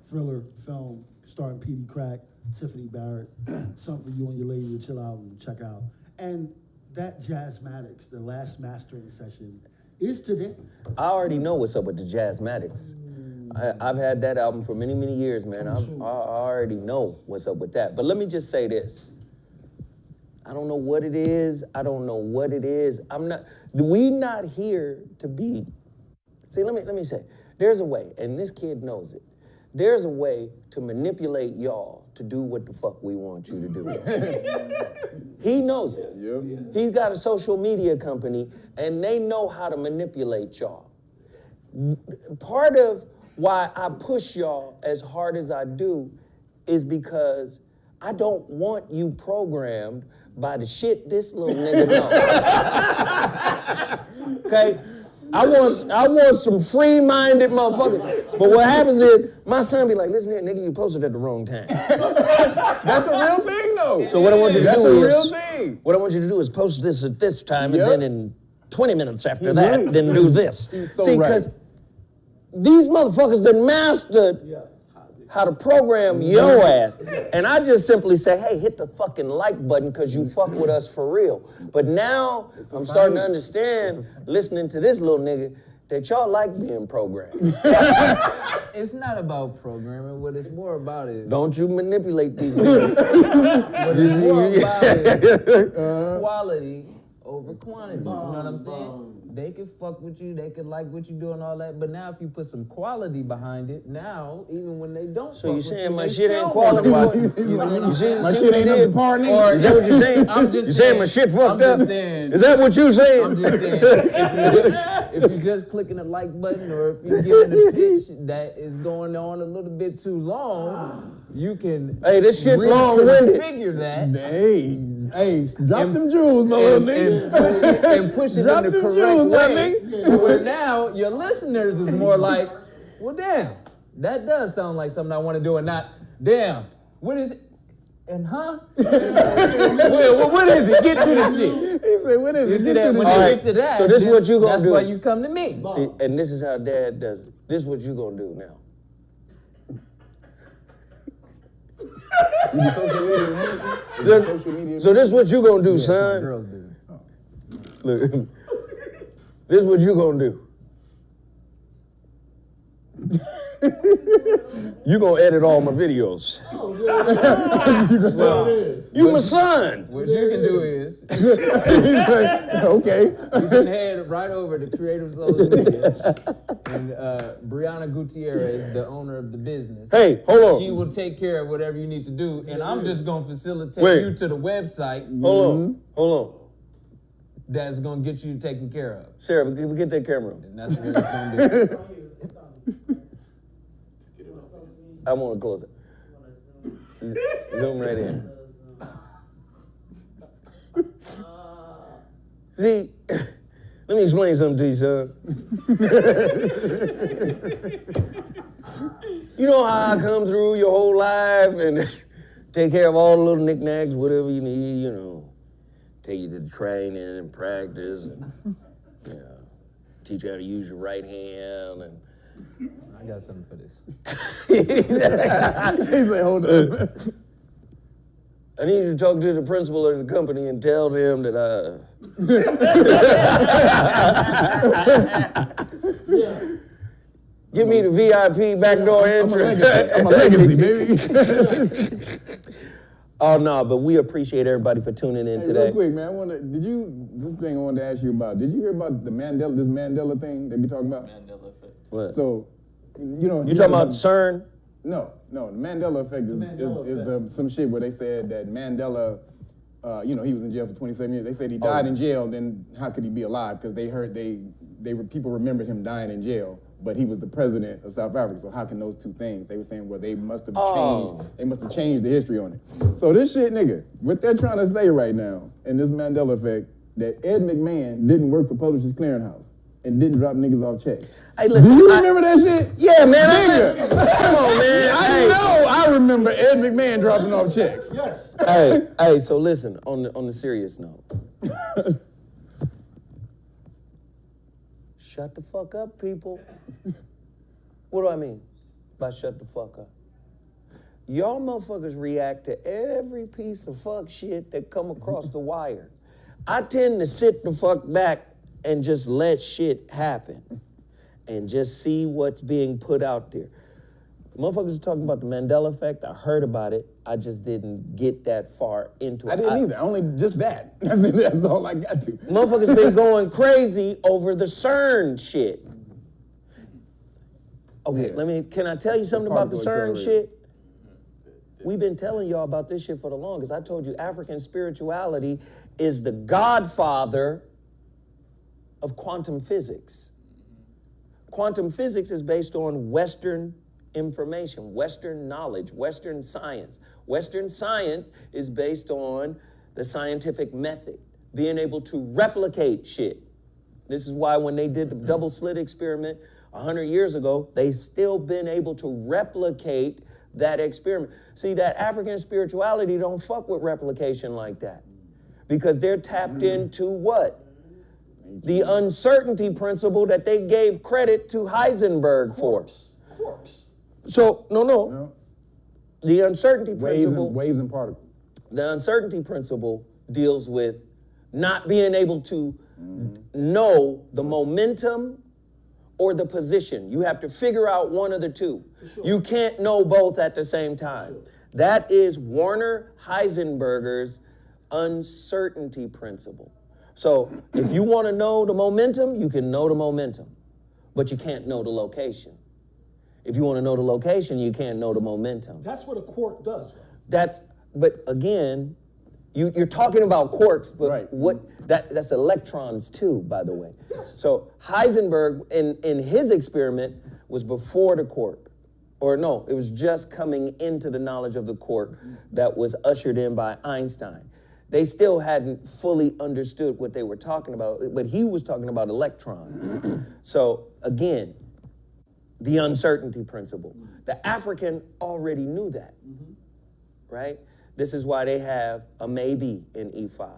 Thriller film starring Petey Crack, Tiffany Barrett. Something for you and your lady to chill out and check out. And that Jazzmatics, the last mastering session, is today. I already know what's up with the Jazzmatics. I've had that album for many, many years, man. I already know what's up with that. But let me just say this. I don't know what it is. We not here to be. See, let me say, there's a way, and this kid knows it. There's a way to manipulate y'all to do what the fuck we want you to do. He knows it. Yep. He's got a social media company, and they know how to manipulate y'all. Part of why I push y'all as hard as I do is because I don't want you programmed by the shit this little nigga knows. Okay? I want some free-minded motherfuckers. But what happens is, my son be like, listen here, nigga, you posted at the wrong time. That's a real thing, though. So what I want you to That's do a is, real thing. what I want you to do is post this at this time, Yep. and then in 20 minutes after He's that, right. then do this. He's so See, right. because these motherfuckers done mastered how to program your ass. And I just simply say, hey, hit the fucking like button because you fuck with us for real. But now I'm starting to understand, listening to this little nigga, that y'all like being programmed. It's not about programming. What it's more about is Don't you manipulate these niggas. what it's more about is quality over quantity. You know what I'm saying? They can fuck with you, they can like what you do and all that, but now if you put some quality behind it, now even when they don't So fuck you with saying you, my they shit still ain't wanna quality? watch You you. see, My see shit what ain't he up did? to par, nigga. Or- Is that what you're saying? I'm just You saying my saying- shit fucked I'm up? just saying- Is that what you saying? I'm just saying, if you're just clicking the like button or if you're giving a pitch that is going on a little bit too long, you can Hey, this shit long-winded. figure that Hey, drop them jewels, my little nigga. and push it Drop in the them correct jewels, my way nigga. to where now your listeners is more like, well, damn, that does sound like something I want to do, and not, damn, what is it? And well, what is it? Get to the shit. He said, what is You it? see Get that to when the you All shit. right, get to that, so this is then what you gonna that's do. why you come to me. See, and this is how Dad does it. This is what you gonna do now. You do social media manager? Is it social media So this is what you gonna do, My son. girls do. Look, this is what you gonna do. You gonna edit all my videos. You my son. What you can do is Okay. you can head right over to Creative Social Media, and Brianna Gutierrez, the owner of the business. Hey, hold on. She will take care of whatever you need to do, and I'm just gonna facilitate Wait. you to the website. Hold on. That's gonna get you taken care of, Sarah, get that camera. and that's what it's gonna be. I want to close it. Zoom right in. See, let me explain something to you, son. You know how I come through your whole life and take care of all the little knickknacks, whatever you need, you know. Take you to the training and practice and, you know, teach you how to use your right hand and I got something for this. He's like, hold up. I need you to talk to the principal of the company and tell them that give me the VIP backdoor entry. I'm a legacy, baby. Oh no, but we appreciate everybody for tuning in Hey, today. real quick, man, this thing I wanted to ask you about, did you hear about this Mandela thing they be talking about? Mandela effect. What? So, you know. You talking about CERN? No, the Mandela effect is some shit where they said that Mandela, he was in jail for 27 years. They said he died in jail, then how could he be alive? Because they heard people remembered him dying in jail, but he was the president of South Africa. So how can those two things? They were saying, well, they must have changed the history on it. So this shit, nigga, what they're trying to say right now in this Mandela effect, that Ed McMahon didn't work for Publishers Clearinghouse and didn't drop niggas off checks. Hey, listen, Do you remember that shit? Yeah, man. Come on, man. I remember Ed McMahon dropping off checks. Yes. Hey, so listen, on the serious note. Shut the fuck up, people. What do I mean by shut the fuck up? Y'all motherfuckers react to every piece of fuck shit that come across the wire. I tend to sit the fuck back and just let shit happen and just see what's being put out there. Motherfuckers are talking about the Mandela effect. I heard about it. I just didn't get that far into it. I didn't either. Only just that. That's all I got to. Motherfuckers been going crazy over the CERN shit. Okay, can I tell you something about the CERN shit? We've been telling y'all about this shit for the longest. I told you African spirituality is the godfather of quantum physics. Quantum physics is based on Western information, Western knowledge, Western science. Western science is based on the scientific method, being able to replicate shit. This is why when they did the double slit experiment 100 years ago, they've still been able to replicate that experiment. See, that African spirituality don't fuck with replication like that because they're tapped into what? The uncertainty principle that they gave credit to Heisenberg for. Quarks. So, no. The uncertainty principle. Waves and particles. The uncertainty principle deals with not being able to know the momentum or the position. You have to figure out one of the two. Sure. You can't know both at the same time. Sure. That is Werner Heisenberger's uncertainty principle. So if you want to know the momentum, you can know the momentum, but you can't know the location. If you want to know the location, you can't know the momentum. That's what a quark does. But again, you're talking about quarks, but that's electrons too, by the way. Yes. So Heisenberg, in his experiment, was before the quark. Or no, it was just coming into the knowledge of the quark that was ushered in by Einstein. They still hadn't fully understood what they were talking about, but he was talking about electrons. So again, the uncertainty principle. The African already knew that, right? This is why they have a maybe in E5.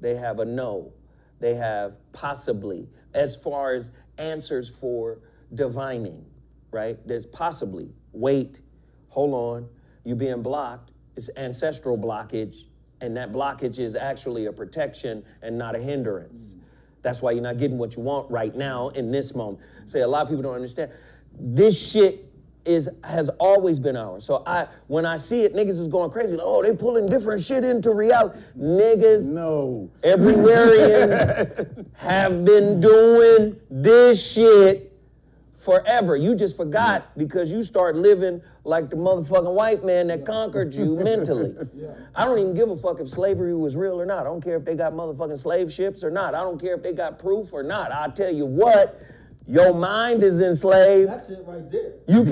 They have a no. They have possibly, as far as answers for divining, right? There's possibly, wait, hold on, you're being blocked. It's ancestral blockage, and that blockage is actually a protection and not a hindrance. That's why you're not getting what you want right now in this moment. See, a lot of people don't understand. This shit has always been ours. So when I see it, niggas is going crazy. Like, oh, they pulling different shit into reality. Niggas, No. everywhereians have been doing this shit forever. You just forgot because you start living like the motherfucking white man that conquered you mentally. I don't even give a fuck if slavery was real or not. I don't care if they got motherfucking slave ships or not. I don't care if they got proof or not. I'll tell you what, your mind is enslaved. That's it right there. You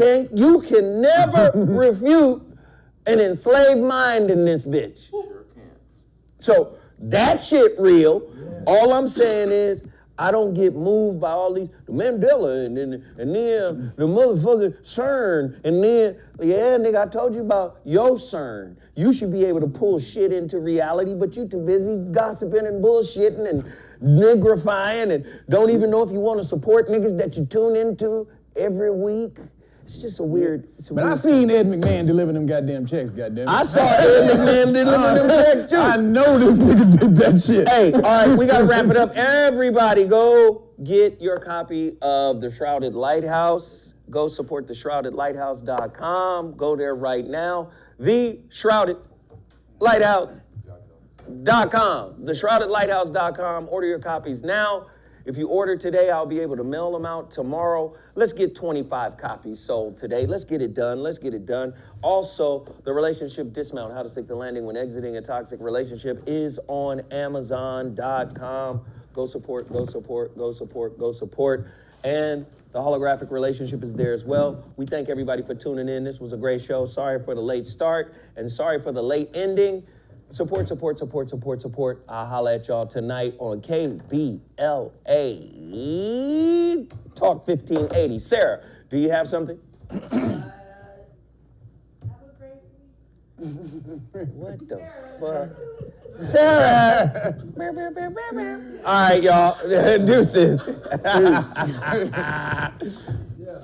can never refute an enslaved mind in this bitch. Sure can. So that shit real. All I'm saying is I don't get moved by all these, the Mandela and then the motherfucking CERN and then, yeah, nigga, I told you about your CERN. You should be able to pull shit into reality, but you too busy gossiping and bullshitting and nigrifying and don't even know if you want to support niggas that you tune into every week. It's just a weird. But I seen Ed McMahon deliver them goddamn checks, goddamn. I saw Ed McMahon deliver them checks too. I know this nigga did that shit. Hey, all right, we gotta wrap it up. Everybody go get your copy of The Shrouded Lighthouse. Go support theshroudedlighthouse.com. Go there right now. theshroudedlighthouse.com. Theshroudedlighthouse.com. Order your copies now. If you order today, I'll be able to mail them out tomorrow. Let's get 25 copies sold today. Let's get it done. Let's get it done. Also, the relationship dismount, how to stick the landing when exiting a toxic relationship, is on Amazon.com. Go support, go support, go support, go support. And the holographic relationship is there as well. We thank everybody for tuning in. This was a great show. Sorry for the late start and sorry for the late ending. Support, support, support, support, support. I'll holla at y'all tonight on KBLA Talk 1580. Sarah, do you have something? Have a great week. What the fuck? Sarah! All right, y'all. Deuces. Yeah.